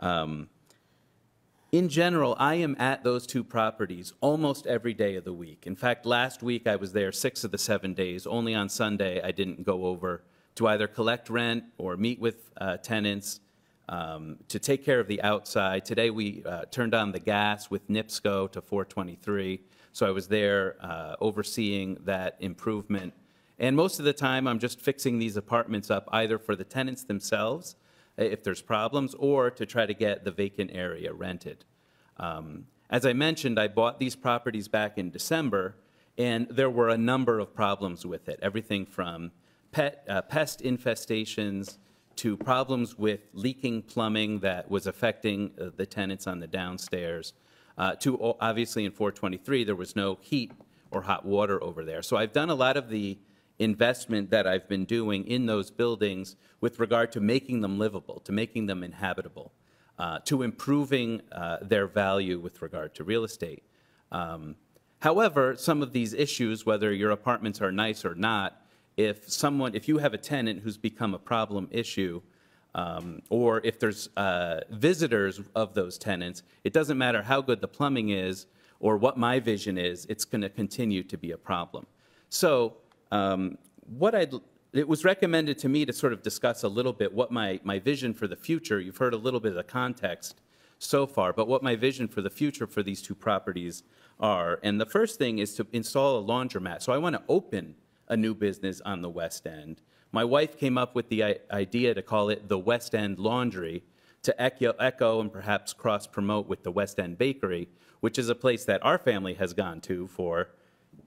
In general, I am at those 2 properties almost every day of the week. In fact, last week I was there 6 of the 7 days. Only on Sunday I didn't go over to either collect rent or meet with tenants, to take care of the outside. Today we turned on the gas with NIPSCO to 423. So I was there overseeing that improvement. And most of the time, I'm just fixing these apartments up either for the tenants themselves, if there's problems, or to try to get the vacant area rented. As I mentioned, I bought these properties back in December, and there were a number of problems with it. Everything from pest infestations to problems with leaking plumbing that was affecting the tenants on the downstairs, to obviously in 423, there was no heat or hot water over there. So I've done a lot of the investment that I've been doing in those buildings with regard to making them livable, to making them inhabitable, to improving their value with regard to real estate. However, some of these issues, whether your apartments are nice or not, if you have a tenant who's become a problem issue, or if there's visitors of those tenants, it doesn't matter how good the plumbing is or what my vision is, it's going to continue to be a problem. So it was recommended to me to sort of discuss a little bit what my vision for the future. You've heard a little bit of the context so far, but what my vision for the future for these two properties are. And the first thing is to install a laundromat. So I want to open a new business on the West End. My wife came up with the idea to call it the West End Laundry, to echo and perhaps cross-promote with the West End Bakery, which is a place that our family has gone to for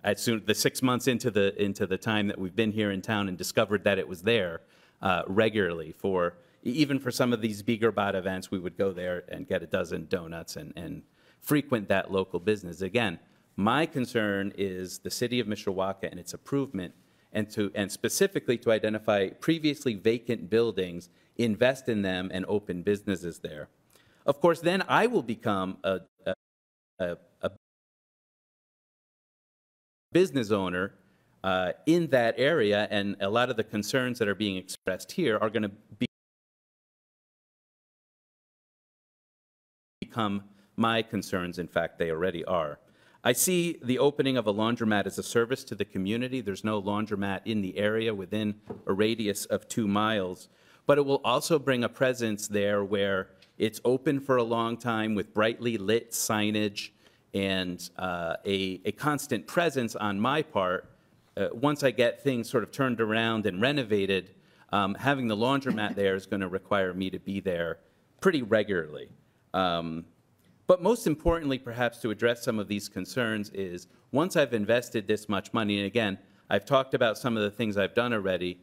the 6 months into the time that we've been here in town and discovered that it was there regularly. Even for some of these bigger bot events, we would go there and get a dozen donuts and frequent that local business. Again, my concern is the city of Mishawaka and its improvement, and specifically to identify previously vacant buildings, invest in them, and open businesses there. Of course, then I will become a business owner in that area, and a lot of the concerns that are being expressed here are going to become my concerns. In fact, they already are. I see the opening of a laundromat as a service to the community. There's no laundromat in the area within a radius of 2 miles, but it will also bring a presence there where it's open for a long time with brightly lit signage and a constant presence on my part. Once I get things sort of turned around and renovated, having the laundromat there is going to require me to be there pretty regularly. But most importantly, perhaps to address some of these concerns is, once I've invested this much money, and again, I've talked about some of the things I've done already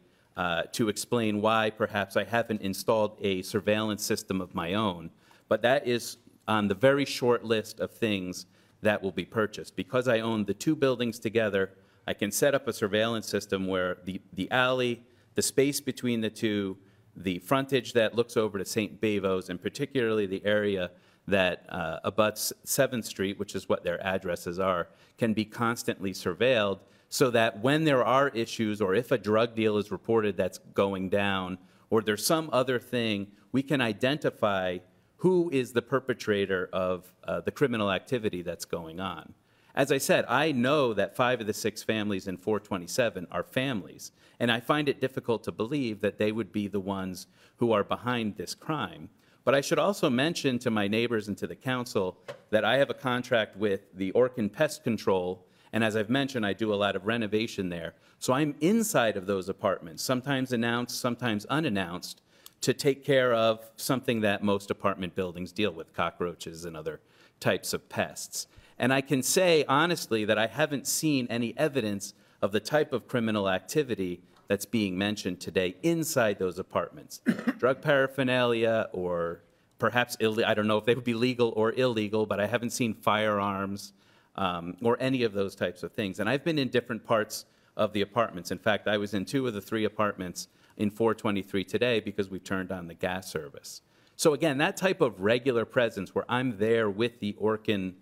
to explain why perhaps I haven't installed a surveillance system of my own, but that is on the very short list of things that will be purchased. Because I own the two buildings together, I can set up a surveillance system where the alley, the space between the two, the frontage that looks over to St. Bavo's, and particularly the area that abuts 7th Street, which is what their addresses are, can be constantly surveilled, so that when there are issues, or if a drug deal is reported that's going down, or there's some other thing, we can identify who is the perpetrator of the criminal activity that's going on. As I said, I know that 5 of the 6 families in 427 are families, and I find it difficult to believe that they would be the ones who are behind this crime. But I should also mention to my neighbors and to the council that I have a contract with the Orkin Pest Control, and as I've mentioned, I do a lot of renovation there. So I'm inside of those apartments, sometimes announced, sometimes unannounced, to take care of something that most apartment buildings deal with, cockroaches and other types of pests. And I can say honestly that I haven't seen any evidence of the type of criminal activity that's being mentioned today inside those apartments. Drug paraphernalia, or perhaps, I don't know if they would be legal or illegal, but I haven't seen firearms or any of those types of things. And I've been in different parts of the apartments. In fact, I was in 2 of the 3 apartments in 423 today because we turned on the gas service. So again, that type of regular presence where I'm there with the Orkin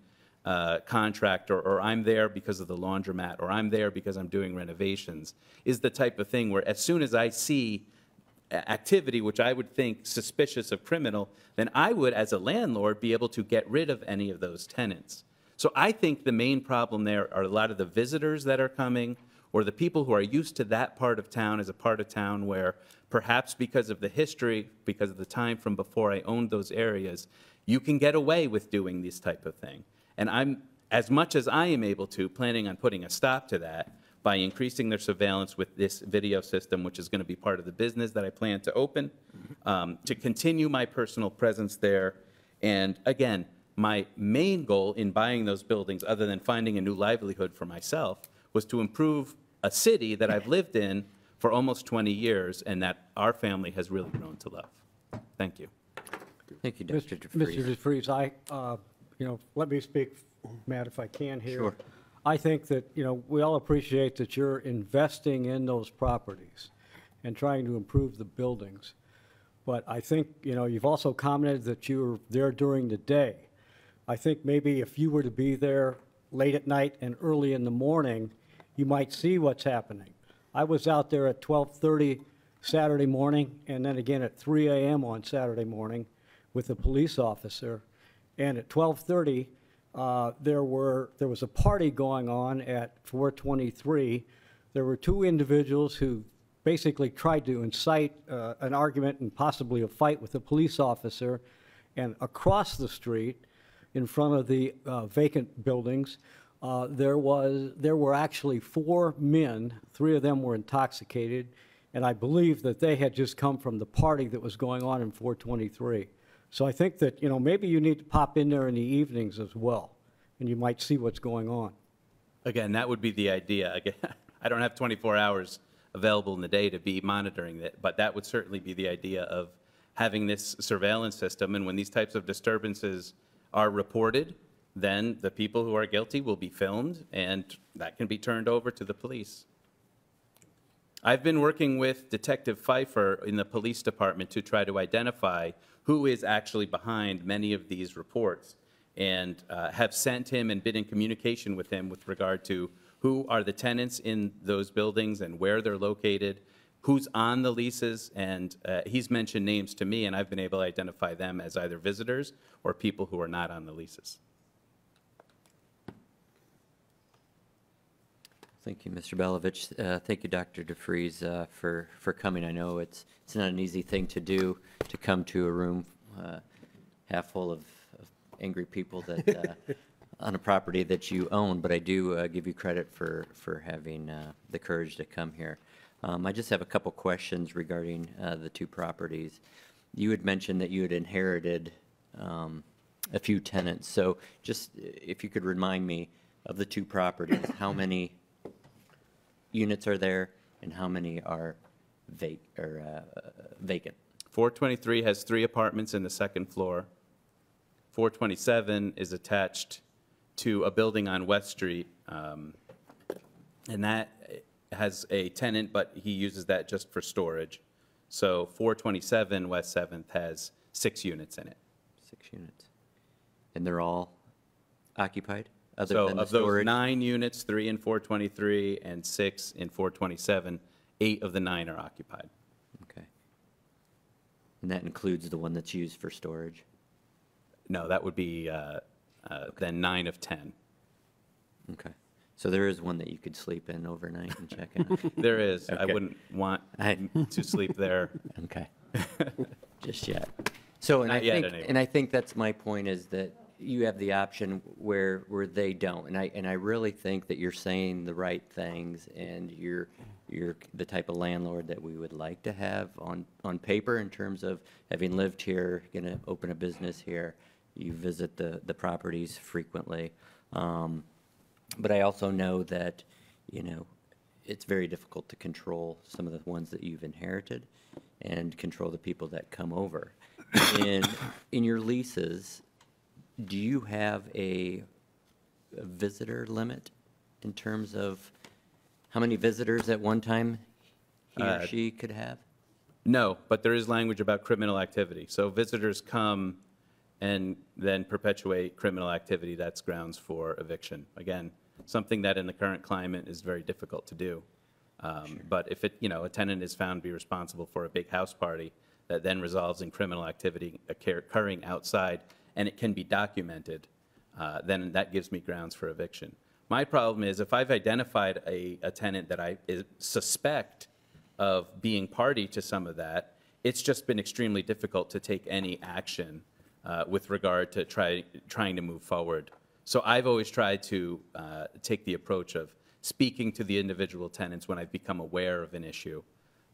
contractor, or I'm there because of the laundromat, or I'm there because I'm doing renovations, is the type of thing where as soon as I see activity which I would think suspicious of criminal, then I would, as a landlord, be able to get rid of any of those tenants. So I think the main problem there are a lot of the visitors that are coming, or the people who are used to that part of town as a part of town where perhaps because of the history, because of the time from before I owned those areas, you can get away with doing this type of thing. And I'm, as much as I am able to, planning on putting a stop to that by increasing their surveillance with this video system, which is going to be part of the business that I plan to open, to continue my personal presence there. And again, my main goal in buying those buildings, other than finding a new livelihood for myself, was to improve a city that I've lived in for almost 20 years and that our family has really grown to love. Thank you. Thank you, Dr. DeFries. Mr. DeFries, let me speak, Matt, if I can here. Sure. I think that, we all appreciate that you're investing in those properties and trying to improve the buildings. But I think, you've also commented that you were there during the day. I think maybe if you were to be there late at night and early in the morning, you might see what's happening. I was out there at 12:30 Saturday morning, and then again at 3 a.m. on Saturday morning with a police officer. And at 12:30, there was a party going on at 423. There were 2 individuals who basically tried to incite an argument and possibly a fight with a police officer. And across the street, in front of the vacant buildings, there were actually 4 men. 3 of them were intoxicated, and I believe that they had just come from the party that was going on in 423. So I think that, maybe you need to pop in there in the evenings as well, and you might see what's going on. Again, that would be the idea. Again, I don't have 24 hours available in the day to be monitoring it, but that would certainly be the idea of having this surveillance system. And when these types of disturbances are reported, then the people who are guilty will be filmed, and that can be turned over to the police. I've been working with Detective Pfeiffer in the police department to try to identify who is actually behind many of these reports, and have sent him and been in communication with him with regard to who are the tenants in those buildings and where they're located, who's on the leases, and he's mentioned names to me, and I've been able to identify them as either visitors or people who are not on the leases. Thank you, Mr. Belovich. Thank you, Dr. DeFries, for coming. I know it's not an easy thing to do, to come to a room half full of angry people that on a property that you own, but I do give you credit for having the courage to come here. I just have a couple questions regarding the 2 properties. You had mentioned that you had inherited a few tenants, so just if you could remind me of the 2 properties, how many units are there and how many are vacant? 423 has 3 apartments in the 2nd floor. 427 is attached to a building on West Street, and that has a tenant, but he uses that just for storage. So 427 West 7th has 6 units in it. 6 units. And they're all occupied? So of those 9 units, 3 in 423 and 6 in 427, 8 of the 9 are occupied. Okay. And that includes the one that's used for storage? No, that would be then 9 of 10. Okay. So there is one that you could sleep in overnight and check in? There is. Okay. I wouldn't want to sleep there. Okay. Just yet. So, and Not I yet, think, anyway. and I think that's my point, is that you have the option where they don't. And I really think that you're saying the right things, and you're the type of landlord that we would like to have on paper, in terms of having lived here, going to open a business here. You visit the properties frequently. But I also know that, it's very difficult to control some of the ones that you've inherited and control the people that come over. In your leases, do you have a visitor limit in terms of how many visitors at one time he or she could have? No, but there is language about criminal activity. So visitors come and then perpetuate criminal activity. That's grounds for eviction. Again, something that in the current climate is very difficult to do. Sure. But if a tenant is found to be responsible for a big house party that then resolves in criminal activity occurring outside, and it can be documented, then that gives me grounds for eviction. My problem is, if I've identified a tenant that I suspect of being party to some of that, it's just been extremely difficult to take any action with regard to trying to move forward. So I've always tried to take the approach of speaking to the individual tenants when I've become aware of an issue,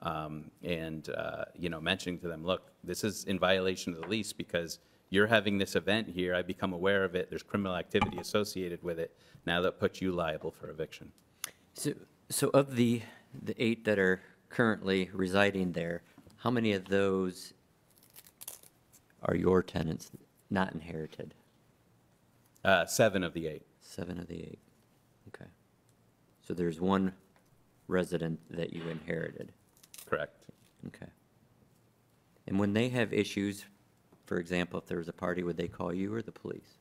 and mentioning to them, look, this is in violation of the lease because you're having this event here. I become aware of it. There's criminal activity associated with it. Now that puts you liable for eviction. So of the 8 that are currently residing there, how many of those are your tenants, not inherited? 7 of the 8. 7 of the 8. Okay. So there's 1 resident that you inherited. Correct. Okay. And when they have issues, for example, if there was a party, would they call you or the police?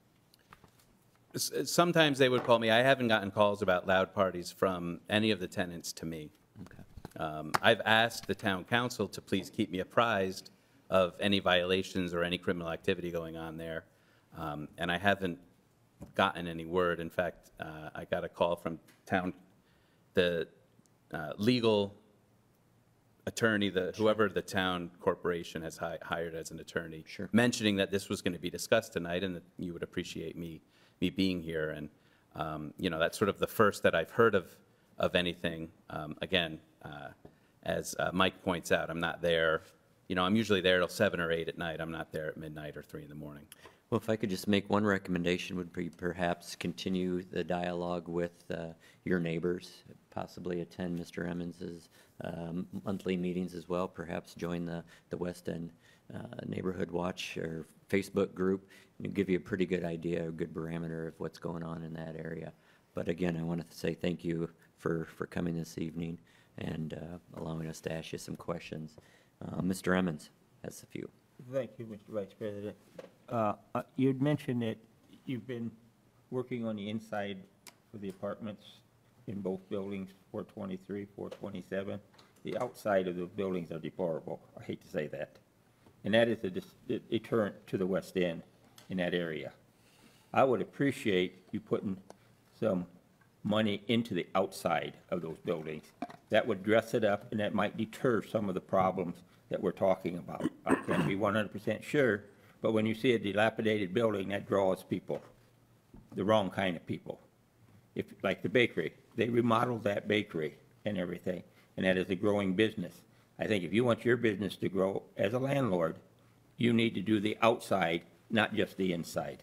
Sometimes they would call me. I haven't gotten calls about loud parties from any of the tenants to me. Okay. I've asked the town council to please keep me apprised of any violations or any criminal activity going on there, and I haven't gotten any word. In fact, I got a call from the legal attorney, whoever the town corporation has hired as an attorney, Sure. mentioning that this was going to be discussed tonight and that you would appreciate me being here. And, that's sort of the first that I've heard of anything. Again, as Mike points out, I'm not there. I'm usually there till 7 or 8 at night. I'm not there at midnight or 3 in the morning. Well, if I could just make one recommendation, would be perhaps continue the dialogue with your neighbors, possibly attend Mr. Emmons's monthly meetings as well, perhaps join the West End Neighborhood Watch or Facebook group, and give you a pretty good idea, a good barometer of what's going on in that area. But again, I want to say thank you for coming this evening and allowing us to ask you some questions. Mr. Emmons has a few. Thank you, Mr. Vice President. You had mentioned that you've been working on the inside for the apartments in both buildings, 423, 427. The outside of the buildings are deplorable. I hate to say that. And that is a deterrent to the West End in that area. I would appreciate you putting some money into the outside of those buildings. That would dress it up, and that might deter some of the problems that we're talking about. I can't be 100% sure, but when you see a dilapidated building, that draws people, the wrong kind of people. Like the bakery, they remodeled that bakery and everything, and that is a growing business. I think if you want your business to grow as a landlord, you need to do the outside, not just the inside.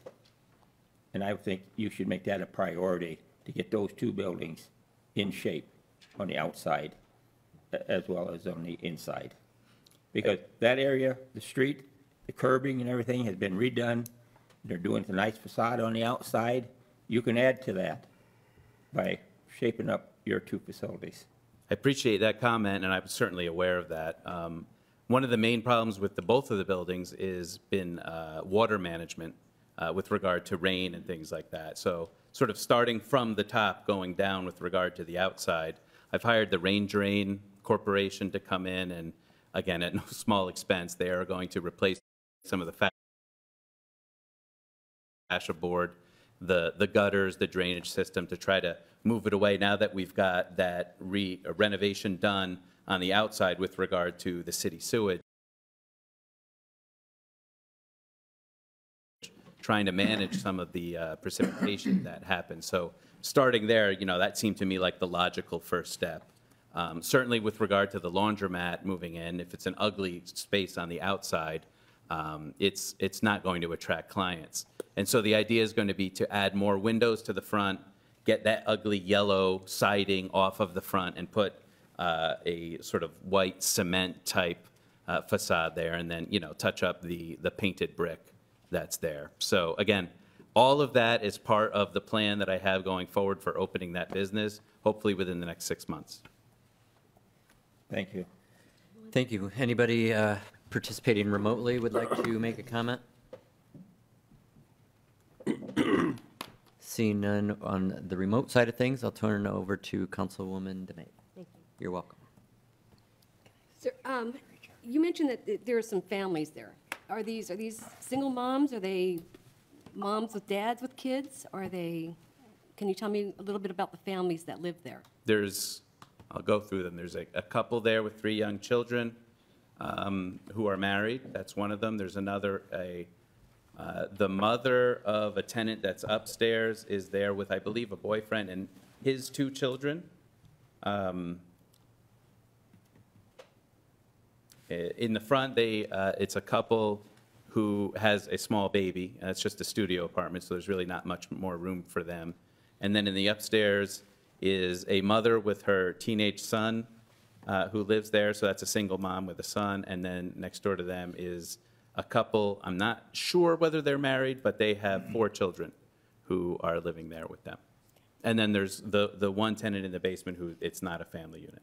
And I think you should make that a priority to get those two buildings in shape on the outside as well as on the inside. Because that area, the street, the curbing and everything has been redone. They're doing a nice facade on the outside. You can add to that by shaping up your two facilities. I appreciate that comment, and I'm certainly aware of that. One of the main problems with both of the buildings is been water management with regard to rain and things like that. So sort of starting from the top, going down with regard to the outside, I've hired the Rain Drain Corporation to come in, and again, at no small expense, they are going to replace some of the fascia board, the gutters, the drainage system, to try to move it away now that we've got that renovation done on the outside with regard to the city sewage. Trying to manage some of the precipitation that happens. So starting there, that seemed to me like the logical first step. Certainly with regard to the laundromat moving in, if it's an ugly space on the outside, it's not going to attract clients. And so the idea is going to be to add more windows to the front, get that ugly yellow siding off of the front, and put a sort of white cement type facade there, and then touch up the painted brick that's there. So again, all of that is part of the plan that I have going forward for opening that business, hopefully within the next 6 months. Thank you. Thank you. Anybody participating remotely would like to make a comment? Seeing none on the remote side of things, I'll turn it over to Councilwoman DeMay. Thank you. You're welcome. Sir, you mentioned that there are some families there. Are these single moms? Are they moms with dads with kids? Can you tell me a little bit about the families that live there? I'll go through them. There's a couple there with 3 young children who are married. That's one of them. There's another, the mother of a tenant that's upstairs is there with, I believe, a boyfriend and his 2 children. In the front, it's a couple who has a small baby. It's just a studio apartment, so there's really not much more room for them. And then in the upstairs is a mother with her teenage son who lives there, so that's a single mom with a son. And then next door to them is a couple. I'm not sure whether they're married, but they have 4 children who are living there with them. And then there's the one tenant in the basement who it's not a family unit.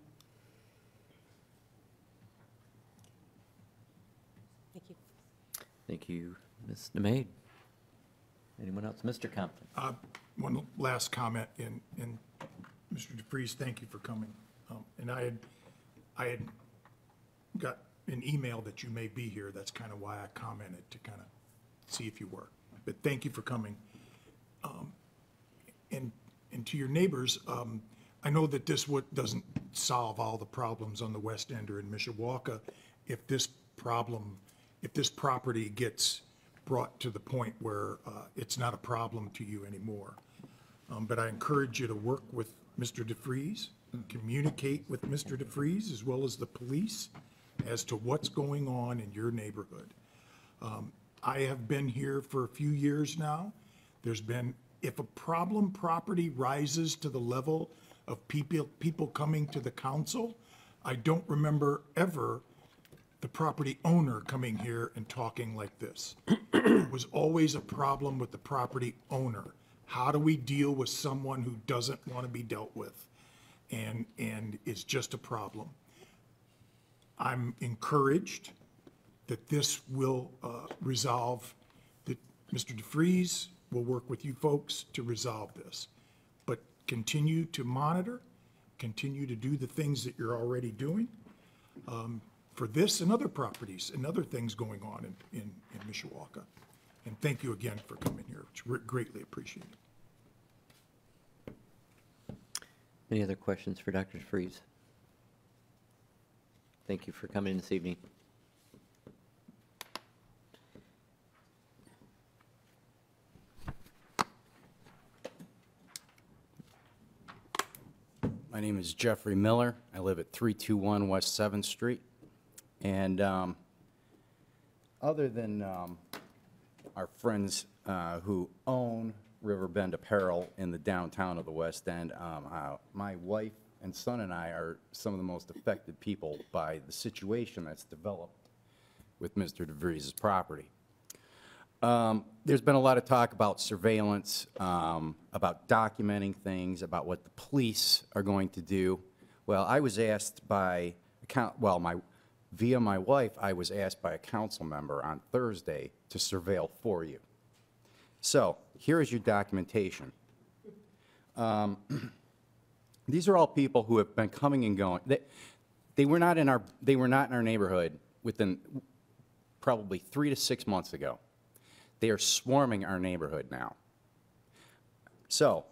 Thank you. Thank you, Ms. DeMay. Anyone else? Mr. Compton. One last comment, and Mr. DeFries, thank you for coming. And I had got an email that you may be here. That's kind of why I commented, to kind of see if you were. But thank you for coming. And to your neighbors, I know that this doesn't solve all the problems on the West End or in Mishawaka if this property gets brought to the point where it's not a problem to you anymore. But I encourage you to work with Mr. DeFries, communicate with Mr. DeFries as well as the police as to what's going on in your neighborhood. I have been here for a few years now. If a problem property rises to the level of people coming to the council, I don't remember ever the property owner coming here and talking like this. It was always a problem with the property owner. How do we deal with someone who doesn't want to be dealt with and is just a problem? I'm encouraged that this will resolve, that Mr. DeFries will work with you folks to resolve this. But continue to monitor, continue to do the things that you're already doing for this and other properties and other things going on in Mishawaka. And thank you again for coming here. It's greatly appreciated. Any other questions for Dr. DeFries? Thank you for coming this evening. My name is Jeffrey Miller. I live at 321 West 7th Street. And other than our friends who own Riverbend Apparel in the downtown of the West End, my wife and son and I are some of the most affected people by the situation that's developed with Mr. DeVries' property. There's been a lot of talk about surveillance, about documenting things, about what the police are going to do. Well, I was asked by, via my wife, I was asked by a council member on Thursday to surveil for you. So here is your documentation. These are all people who have been coming and going. They were not in our neighborhood within probably 3 to 6 months ago. They are swarming our neighborhood now. So,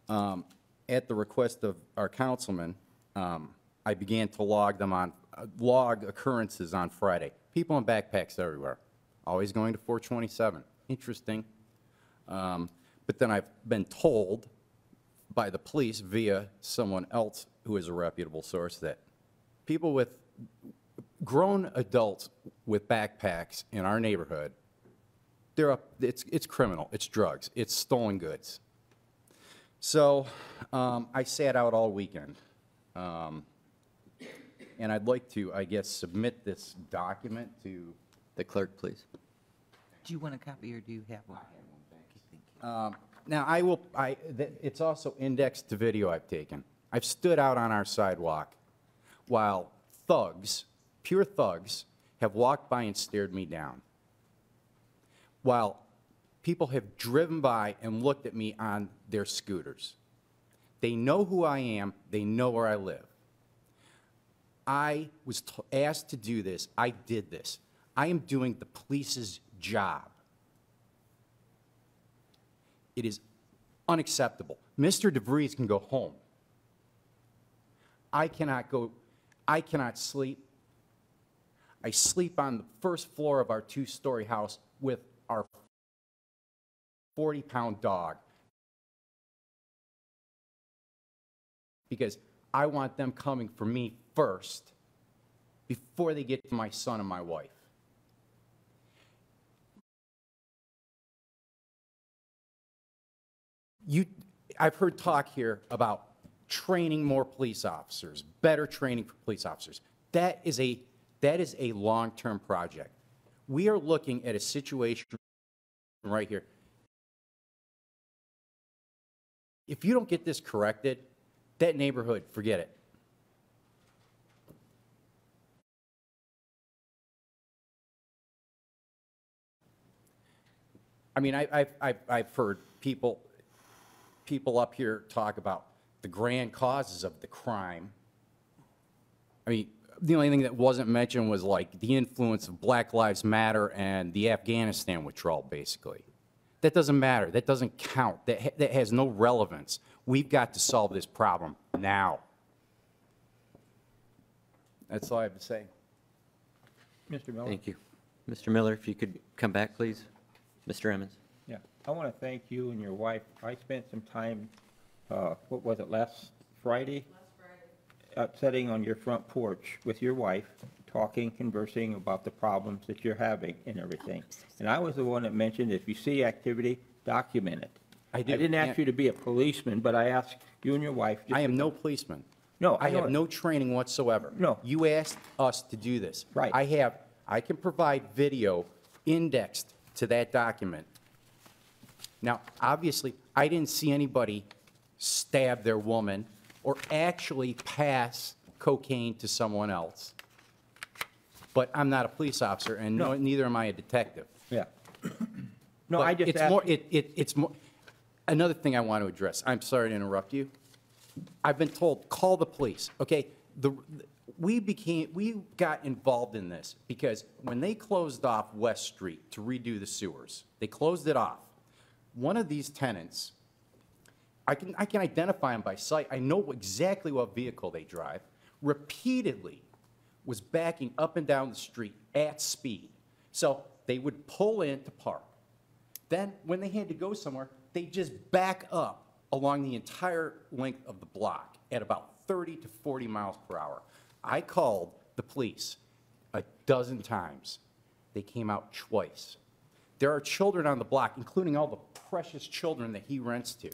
at the request of our councilman, I began to log occurrences on Friday. People in backpacks everywhere, always going to 427. Interesting. But then I've been told by the police via someone else who is a reputable source that people with grown adults with backpacks in our neighborhood, it's criminal, it's drugs, it's stolen goods. So I sat out all weekend. And I'd like to, I guess, submit this document to the clerk, please. Do you want a copy or do you have one? Now, it's also indexed to video I've taken. I've stood out on our sidewalk while thugs, pure thugs, have walked by and stared me down. While people have driven by and looked at me on their scooters. They know who I am. They know where I live. I was asked to do this. I did this. I am doing the police's job. It is unacceptable. Mr. DeVries can go home. I cannot sleep. I sleep on the first floor of our 2-story house with our 40-pound dog because I want them coming for me first before they get to my son and my wife. I've heard talk here about training more police officers, better training for police officers. That is a long-term project. We are looking at a situation right here. If you don't get this corrected, that neighborhood, forget it. I mean, I've heard people up here talk about the grand causes of the crime. I mean, the only thing that wasn't mentioned was like the influence of Black Lives Matter and the Afghanistan withdrawal, basically. That doesn't matter. That doesn't count. That has no relevance. We've got to solve this problem now. That's all I have to say. Mr. Miller? Thank you. Mr. Miller, if you could come back, please. Mr. Emmons. Yeah, I want to thank you and your wife. I spent some time, what was it, last Friday? Sitting on your front porch with your wife, talking, conversing about the problems that you're having and everything. And I was the one that mentioned, if you see activity, document it. I do. I didn't ask you to be a policeman, but I asked you and your wife. I am no policeman. No, I know have it. no training whatsoever. No. You asked us to do this. Right. I can provide video indexed to that document. Now, obviously, I didn't see anybody stab their woman or actually pass cocaine to someone else. But I'm not a police officer, and No. neither am I a detective. Yeah. No, But I just it's asked. more. It's more. Another thing I want to address. I'm sorry to interrupt you. I've been told call the police. Okay, we got involved in this because when they closed off West Street to redo the sewers, they closed it off. One of these tenants, I can identify them by sight. I know exactly what vehicle they drive. Repeatedly was backing up and down the street at speed. So they would pull in to park. Then when they had to go somewhere, they just back up along the entire length of the block at about 30 to 40 miles per hour. I called the police a dozen times. They came out twice. There are children on the block, including all the precious children that he rents to,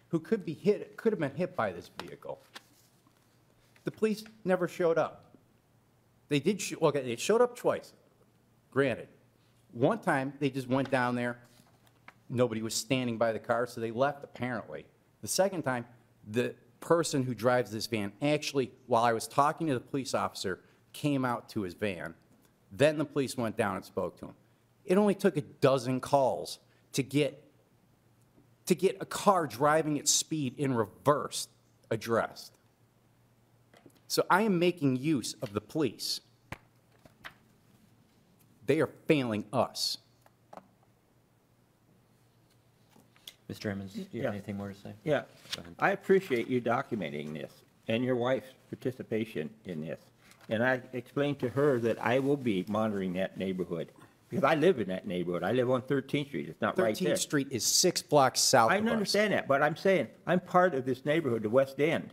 who could have been hit by this vehicle. The police never showed up. They did, okay, they showed up twice, granted. One time, they just went down there. Nobody was standing by the car, so they left, apparently. The second time, the person who drives this van actually, while I was talking to the police officer, came out to his van. Then the police went down and spoke to him. It only took a dozen calls to get a car driving at speed in reverse addressed. So I am making use of the police. They are failing us. Mr. Emmons, do you have anything more to say? Yeah, Go ahead. I appreciate you documenting this and your wife's participation in this. And I explained to her that I will be monitoring that neighborhood, because I live in that neighborhood. I live on 13th Street. It's not right there. 13th Street is 6 blocks south I of us. understand that, but I'm saying, I'm part of this neighborhood, the West End,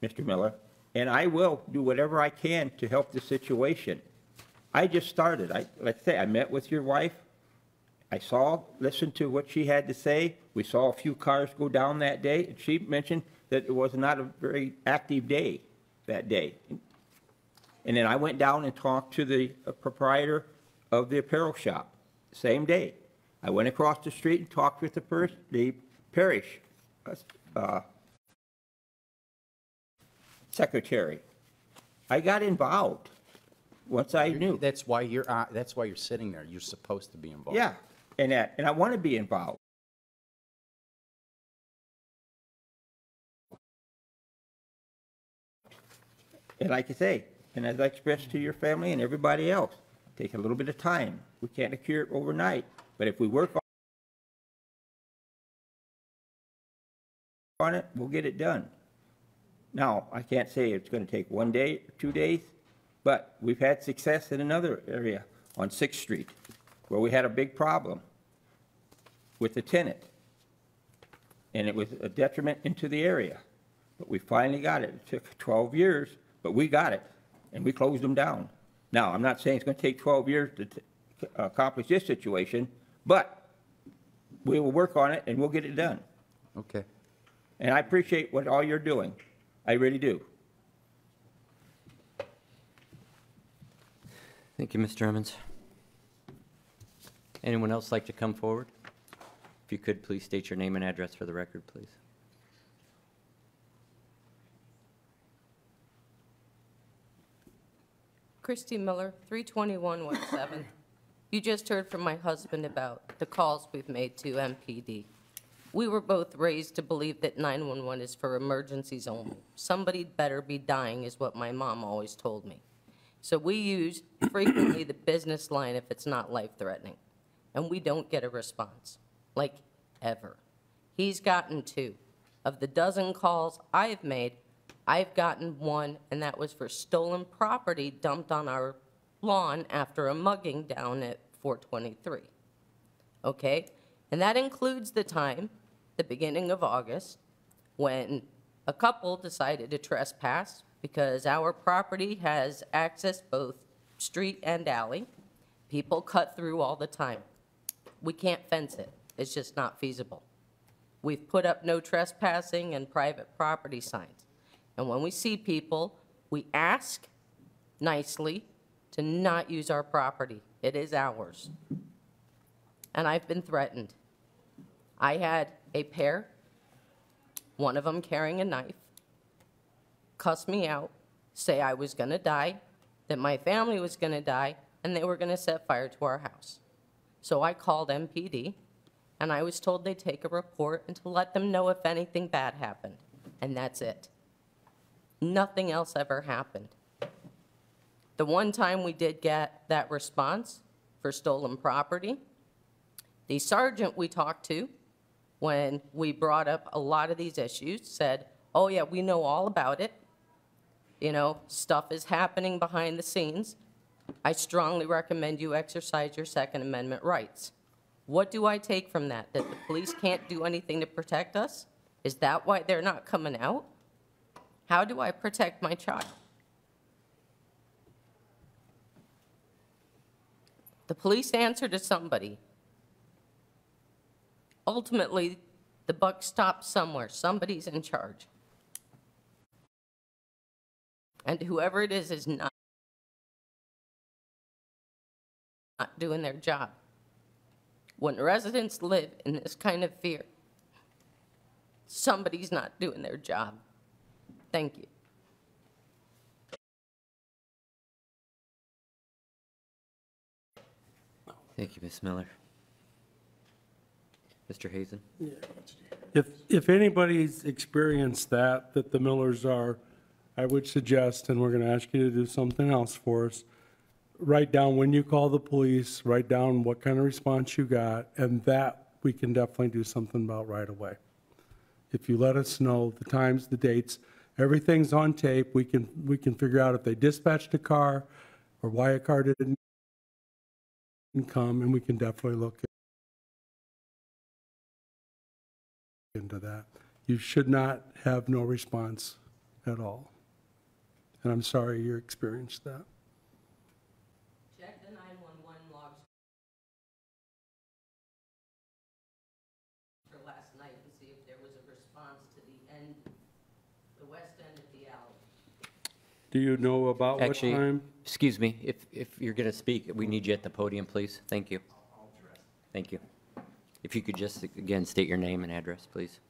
Mr. Miller, and I will do whatever I can to help the situation. I just started. Let's say I met with your wife. I listened to what she had to say. We saw a few cars go down that day, and she mentioned that it was not a very active day that day. And then I went down and talked to the proprietor of the apparel shop, same day. I went across the street and talked with the parish secretary. I got involved once I knew. That's why you're sitting there. You're supposed to be involved. Yeah, and I want to be involved. And like I say, and as I expressed to your family and everybody else, take a little bit of time. We can't cure it overnight, but if we work on it, we'll get it done. Now, I can't say it's going to take 1 day or 2 days, but we've had success in another area on 6th Street where we had a big problem with the tenant. And it was a detriment into the area. But we finally got it. It took 12 years, but we got it, and we closed them down. Now, I'm not saying it's going to take 12 years to accomplish this situation, but we will work on it, and we'll get it done. Okay. And I appreciate what all you're doing. I really do. Thank you, Mr. Emmons. Anyone else like to come forward? If you could, please state your name and address for the record, please. Christy Miller, 321 West 7th. You just heard from my husband about the calls we've made to MPD. We were both raised to believe that 911 is for emergencies only. Somebody better be dying is what my mom always told me. So we use frequently the business line if it's not life-threatening, and we don't get a response. like ever. He's gotten 2. Of the dozen calls I've made, I've gotten 1, and that was for stolen property dumped on our lawn after a mugging down at 423. Okay? And that includes the time, the beginning of August, when a couple decided to trespass because our property has access both street and alley. People cut through all the time. We can't fence it. It's just not feasible. We've put up no trespassing and private property signs. And when we see people, we ask nicely to not use our property. It is ours. And I've been threatened. I had a pair, one of them carrying a knife, cuss me out, say I was gonna die, that my family was gonna die, and they were gonna set fire to our house. So I called MPD, and I was told they'd take a report and to let them know if anything bad happened. And that's it. Nothing else ever happened. The one time we did get that response for stolen property, the sergeant we talked to, when we brought up a lot of these issues, said, oh yeah, we know all about it. You know, stuff is happening behind the scenes. I strongly recommend you exercise your Second Amendment rights. What do I take from that? That the police can't do anything to protect us? Is that why they're not coming out? How do I protect my child? The police answer to somebody. Ultimately, the buck stops somewhere. Somebody's in charge. And whoever it is not doing their job. When residents live in this kind of fear, somebody's not doing their job. Thank you. Thank you, Ms. Miller. Mr. Hazen? If anybody's experienced that the Millers are, I would suggest, and we're going to ask you to do something else for us, write down when you call the police, write down what kind of response you got, and that we can definitely do something about right away. If you let us know the times, the dates, everything's on tape, we can figure out if they dispatched a car or why a car didn't come, and we can definitely look into that. You should not have no response at all. And I'm sorry you experienced that. Check the 911 logs for last night and see if there was a response to the west end of the alley. Do you know about what time? Excuse me, if you're going to speak, we need you at the podium, please. Thank you. Thank you. If you could just, again, state your name and address, please.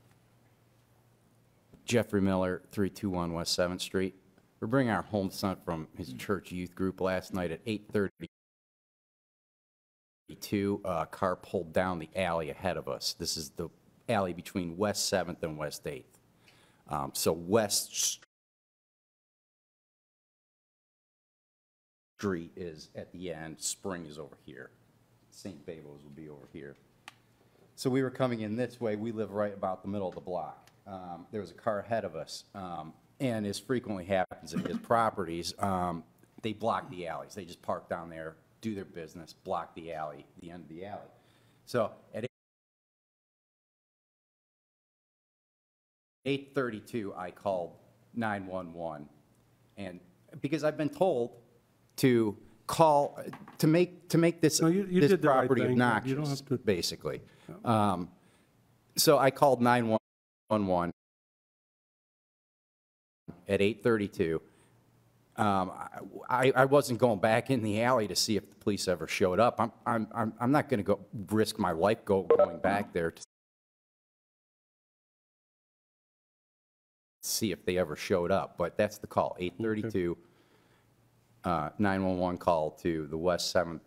Jeffrey Miller, 321 West 7th Street. We're bringing our home son from his church youth group last night at 8:32. A car pulled down the alley ahead of us. This is the alley between West 7th and West 8th. So West Street is at the end, Spring is over here. St. Babos will be over here. So we were coming in this way. We live right about the middle of the block. There was a car ahead of us, and as frequently happens at his properties, they block the alleys. They just park down there, do their business, block the alley, the end of the alley. So at 8:32, I called 911, and because I've been told to call to make this this property obnoxious, basically. So I called 911 at 8:32. I wasn't going back in the alley to see if the police ever showed up. I'm not going to go risk my life going back there to see if they ever showed up. But that's the call. 8:32. 911 call to the West 7th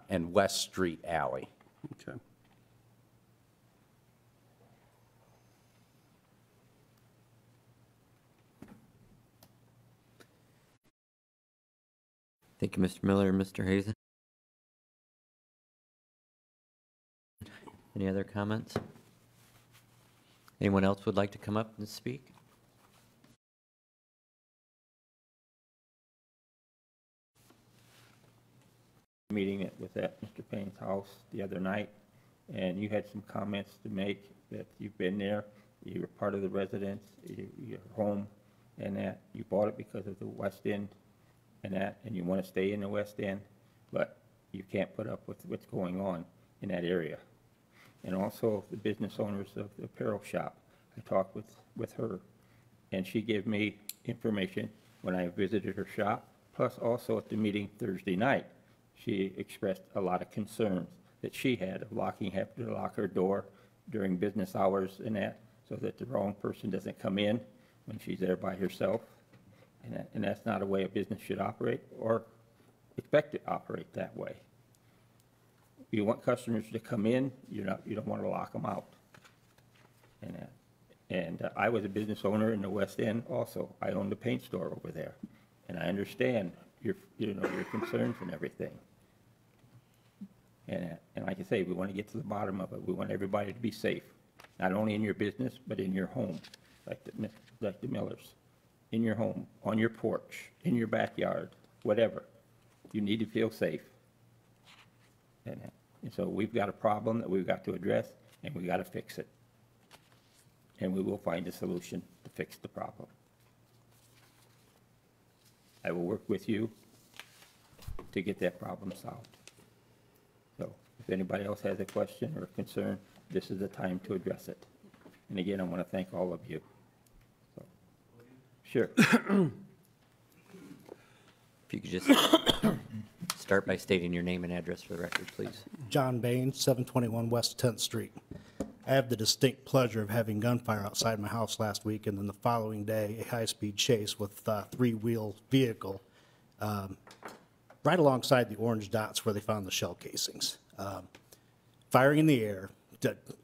and West Street alley. Okay. Thank you, Mr. Miller and Mr. Hazen. Any other comments? Anyone else would like to come up and speak? Meeting it was at Mr. Payne's house the other night, and you had some comments to make that you've been there, you were part of the residence, your home, and that you bought it because of the West End and that, and you want to stay in the West End, but you can't put up with what's going on in that area. And also the business owners of the apparel shop, I talked with her, and she gave me information when I visited her shop, plus also at the meeting Thursday night. She expressed a lot of concerns that she had of having to lock her door during business hours and that, so that the wrong person doesn't come in when she's there by herself. And that's not a way a business should operate or expect to operate that way. You want customers to come in, you don't want to lock them out. And I was a business owner in the West End also. I owned a paint store over there, and I understand your concerns and everything. And like I say, we want to get to the bottom of it. We want everybody to be safe, not only in your business, but in your home, like the Millers. In your home, on your porch, in your backyard, whatever. You need to feel safe. And so we've got a problem that we've got to address, and we've got to fix it. And we will find a solution to fix the problem. I will work with you to get that problem solved. So if anybody else has a question or a concern, this is the time to address it. And again, I want to thank all of you. So, sure. If you could just start by stating your name and address for the record, please. John Baines, 721 West 10th Street. I have the distinct pleasure of having gunfire outside my house last week, and then the following day, a high-speed chase with a three-wheel vehicle right alongside the orange dots where they found the shell casings. Firing in the air.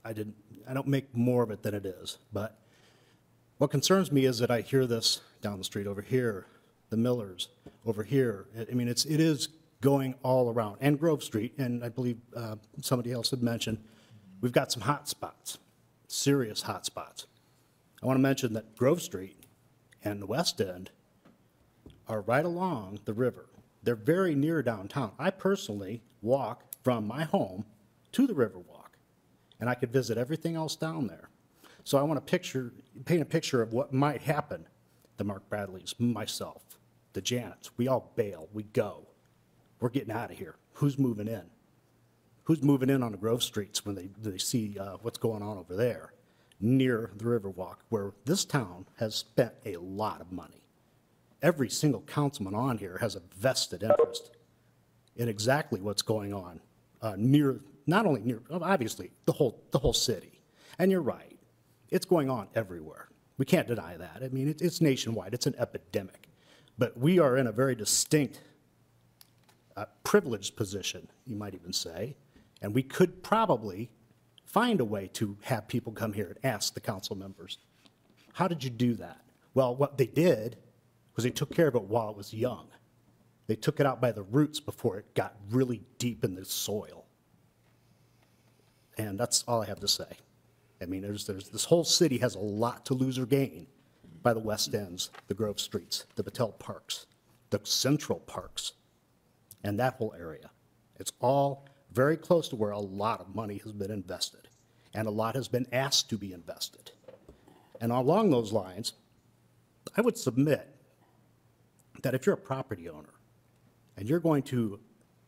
I don't make more of it than it is, but what concerns me is that I hear this down the street over here, the Millers over here. I mean, it is going all around, and Grove Street, and I believe somebody else had mentioned, we've got some hot spots, serious hot spots. I want to mention that Grove Street and the West End are right along the river. They're very near downtown. I personally walk from my home to the Riverwalk, and I could visit everything else down there. So I want to paint a picture of what might happen. The Mark Bradleys, myself, the Janets, we all bail, we go. We're getting out of here. Who's moving in? Who's moving in on the Grove Streets when they see what's going on over there near the Riverwalk, where this town has spent a lot of money. Every single councilman on here has a vested interest in exactly what's going on not only near, obviously, the whole city. And you're right, it's going on everywhere. We can't deny that. I mean, it's nationwide, it's an epidemic. But we are in a very distinct, privileged position, you might even say, and we could probably find a way to have people come here and ask the council members, how did you do that? Well, what they did was they took care of it while it was young. They took it out by the roots before it got really deep in the soil. And that's all I have to say. I mean, this whole city has a lot to lose or gain by the West Ends, the Grove Streets, the Battelle Parks, the Central Parks, and that whole area. It's all very close to where a lot of money has been invested, and a lot has been asked to be invested. And along those lines, I would submit that if you're a property owner and you're going to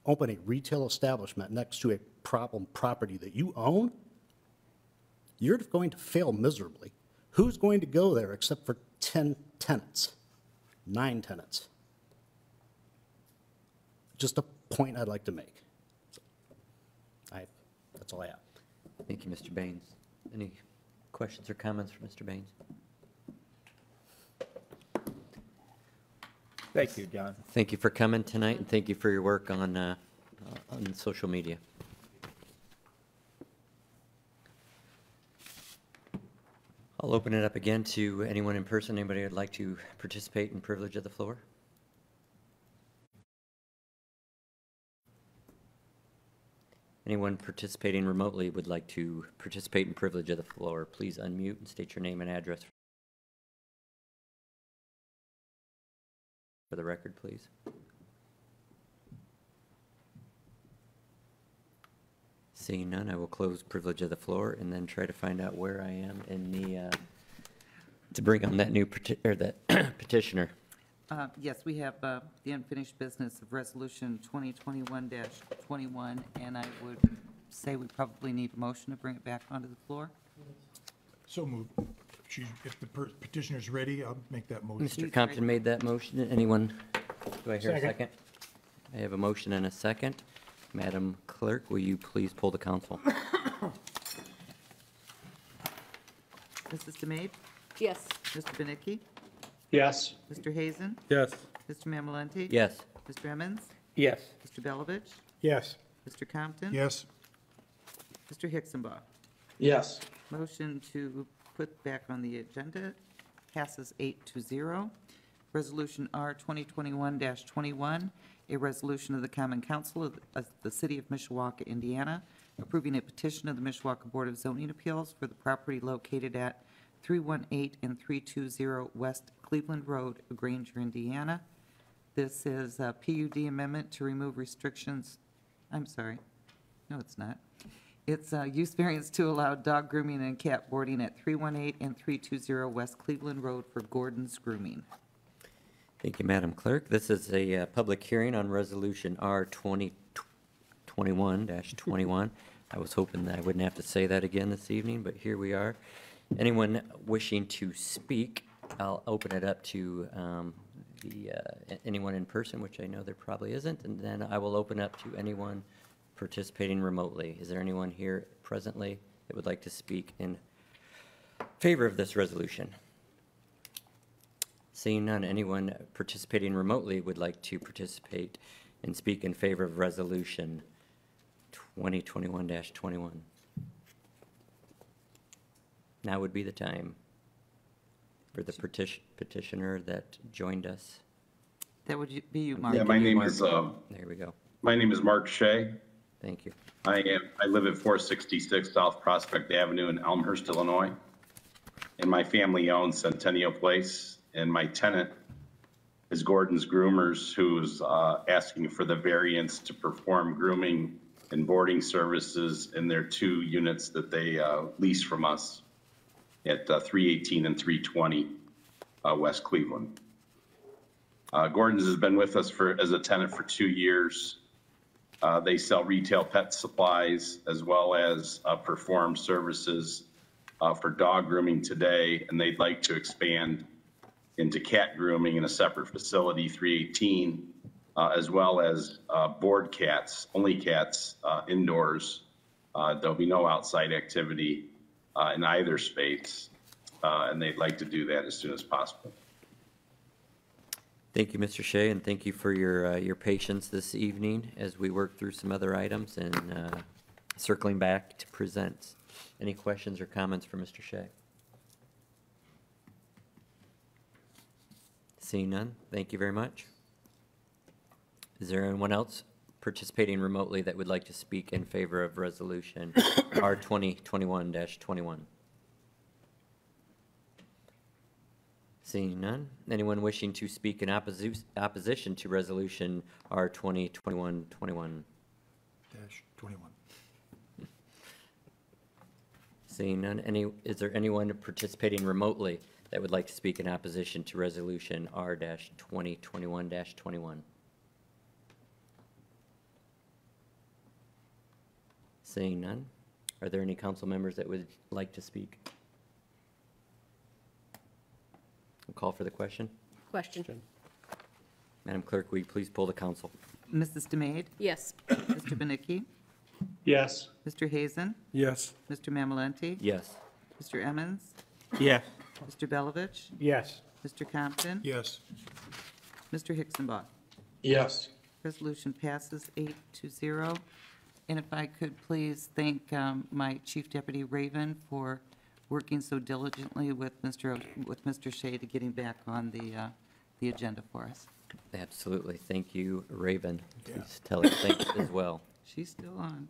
open a retail establishment next to a problem property that you own, you're going to fail miserably. Who's going to go there except for 10 tenants, 9 tenants? Just a point I'd like to make. That's all I have. Thank you, Mr. Baines. Any questions or comments for Mr. Baines? Thank you, John. Thank you for coming tonight, and thank you for your work on social media. I'll open it up again to anyone in person. Anybody who'd like to participate in privilege of the floor? Anyone participating remotely would like to participate in privilege of the floor, please unmute and state your name and address for the record, please. Seeing none, I will close privilege of the floor and then try to find out where I am in the, to bring on that new petitioner. Yes, we have the unfinished business of Resolution 2021-21, and I would say we probably need a motion to bring it back onto the floor. So moved. If the petitioner's ready, I'll make that motion. Mr. Compton made that motion. Anyone, do I hear a second? I have a motion and a second. Madam Clerk, will you please poll the council? Mrs. DeMade? Yes. Mr. Benicki? Yes. Mr. Hazen? Yes. Mr. Mamalenti? Yes. Mr. Emmons? Yes. Mr. Belovich? Yes. Mr. Compton? Yes. Mr. Hicksonbaugh? Yes. Motion to put back on the agenda passes 8-0. Resolution R 2021-21, a resolution of the Common Council of the City of Mishawaka, Indiana, approving a petition of the Mishawaka Board of Zoning Appeals for the property located at 318 and 320 West Cleveland Road, Granger, Indiana. This is a PUD amendment to remove restrictions. I'm sorry. No, it's not. It's a use variance to allow dog grooming and cat boarding at 318 and 320 West Cleveland Road for Gordon's Grooming. Thank you, Madam Clerk. This is a public hearing on Resolution R 2021-21. I was hoping that I wouldn't have to say that again this evening, but here we are. Anyone wishing to speak, I'll open it up to anyone in person, which I know there probably isn't, and then I will open up to anyone participating remotely. Is there anyone here presently that would like to speak in favor of this resolution? Seeing none, anyone participating remotely would like to participate and speak in favor of Resolution 2021-21. Now would be the time for the petitioner that joined us. That would be you, Mark. Yeah, my name is, There we go. my name is Mark Shea. Thank you. I live at 466 South Prospect Avenue in Elmhurst, Illinois. And my family owns Centennial Place, and my tenant is Gordon's Groomers, who's asking for the variance to perform grooming and boarding services in their 2 units that they lease from us at 318 and 320 West Cleveland. Gordon's has been with us as a tenant for 2 years. They sell retail pet supplies as well as perform services for dog grooming today, and they'd like to expand into cat grooming in a separate facility, 318, as well as board cats, only cats indoors. There'll be no outside activity in either space, and they'd like to do that as soon as possible. Thank you, Mr. Shea, and thank you for your patience this evening as we work through some other items and circling back to present. Any questions or comments for Mr. Shea? Seeing none, thank you very much. Is there anyone else participating remotely that would like to speak in favor of Resolution R 2021-21? Seeing none, anyone wishing to speak in opposition to Resolution R 2021-21? Seeing none, is there anyone participating remotely that would like to speak in opposition to Resolution R 2021-21? Seeing none, are there any council members that would like to speak? We'll call for the question. Question. Madam Clerk, will you please poll the council? Mrs. DeMade? Yes. Mr. Benicki? Yes. Mr. Hazen? Yes. Mr. Mamalenti? Yes. Mr. Emmons? Yes. Mr. Belovich? Yes. Mr. Compton? Yes. Mr. Hicksonbaugh? Yes. Resolution passes 8-0. And if I could please thank my Chief Deputy Raven for working so diligently with Mr. Shea to getting back on the agenda for us. Absolutely. Thank you, Raven. Please tell her thanks as well. She's still on.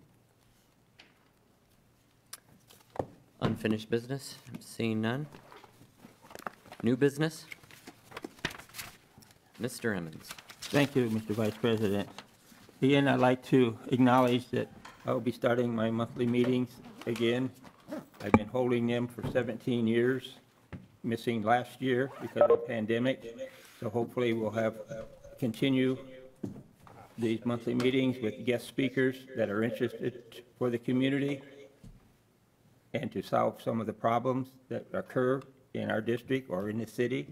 Unfinished business? Seeing none. New business? Mr. Emmons. Thank you, Mr. Vice President. Again, I'd like to acknowledge that I will be starting my monthly meetings again. I've been holding them for 17 years, missing last year because of the pandemic. So hopefully we'll continue these monthly meetings with guest speakers that are interested for the community and to solve some of the problems that occur in our district or in the city.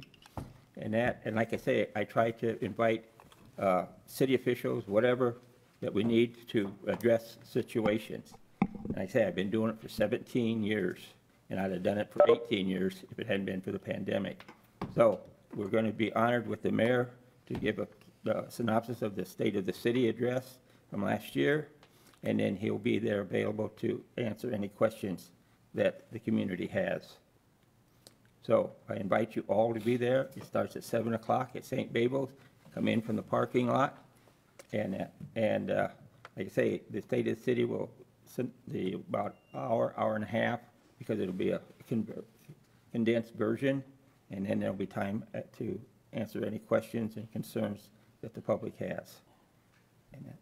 And like I say, I try to invite city officials, whatever that we need to address situations. And I say I've been doing it for 17 years, and I'd have done it for 18 years if it hadn't been for the pandemic. So we're going to be honored with the mayor to give a synopsis of the State of the City address from last year, and then he'll be there available to answer any questions that the community has. So I invite you all to be there. It starts at 7 o'clock at St. Babel's. Come in from the parking lot. And like I say, the State of the City will send about hour and a half, because it'll be a condensed version. And then there'll be time to answer any questions and concerns that the public has.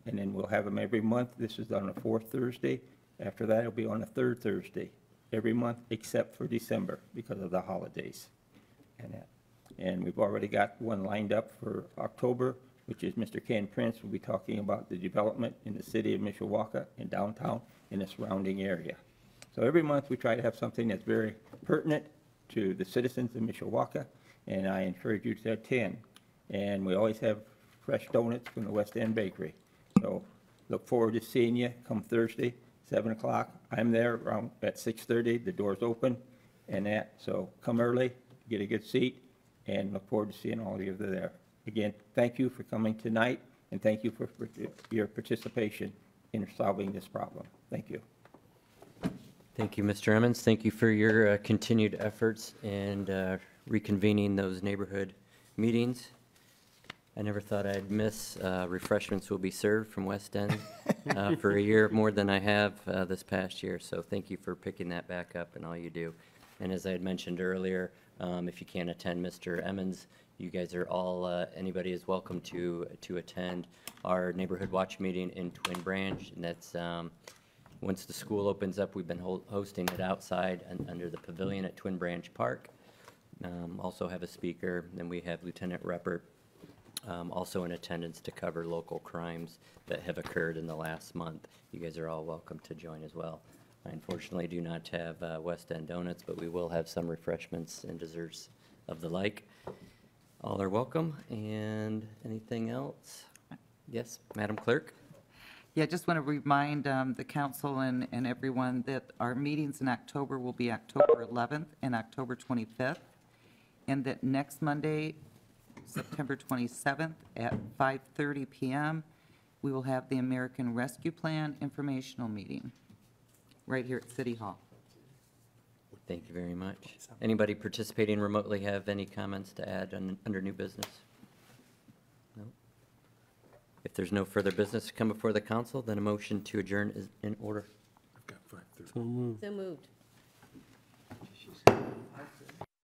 And then we'll have them every month. This is on the 4th Thursday. After that, it'll be on the 3rd Thursday, every month except for December because of the holidays. And we've already got one lined up for October, which is Mr. Ken Prince will be talking about the development in the city of Mishawaka and downtown and the surrounding area. So every month we try to have something that's very pertinent to the citizens of Mishawaka, and I encourage you to attend. And we always have fresh donuts from the West End Bakery. So look forward to seeing you come Thursday, 7 o'clock. I'm there around at 6:30. The door's open so come early, get a good seat, and look forward to seeing all of you there. Again, thank you for coming tonight, and thank you for your participation in solving this problem. Thank you. Thank you, Mr. Emmons. Thank you for your continued efforts and reconvening those neighborhood meetings. I never thought I'd miss refreshments will be served from West End for a year more than I have this past year. So thank you for picking that back up and all you do. And as I had mentioned earlier, if you can't attend Mr. Emmons, you guys are all, anybody is welcome to attend our Neighborhood Watch meeting in Twin Branch. And that's, once the school opens up, we've been hosting it outside and under the pavilion at Twin Branch Park. Also have a speaker, then we have Lieutenant Ruppert also in attendance to cover local crimes that have occurred in the last month. You guys are all welcome to join as well. I unfortunately do not have West End donuts, but we will have some refreshments and desserts of the like. All are welcome. And anything else? Yes, Madam Clerk? Yeah, I just want to remind the council and everyone that our meetings in October will be October 11th and October 25th, and that next Monday, September 27th at 5:30 p.m., we will have the American Rescue Plan informational meeting right here at City Hall. Thank you very much. Anybody participating remotely have any comments to add under new business? No? If there's no further business to come before the council, then a motion to adjourn is in order. So moved. So moved.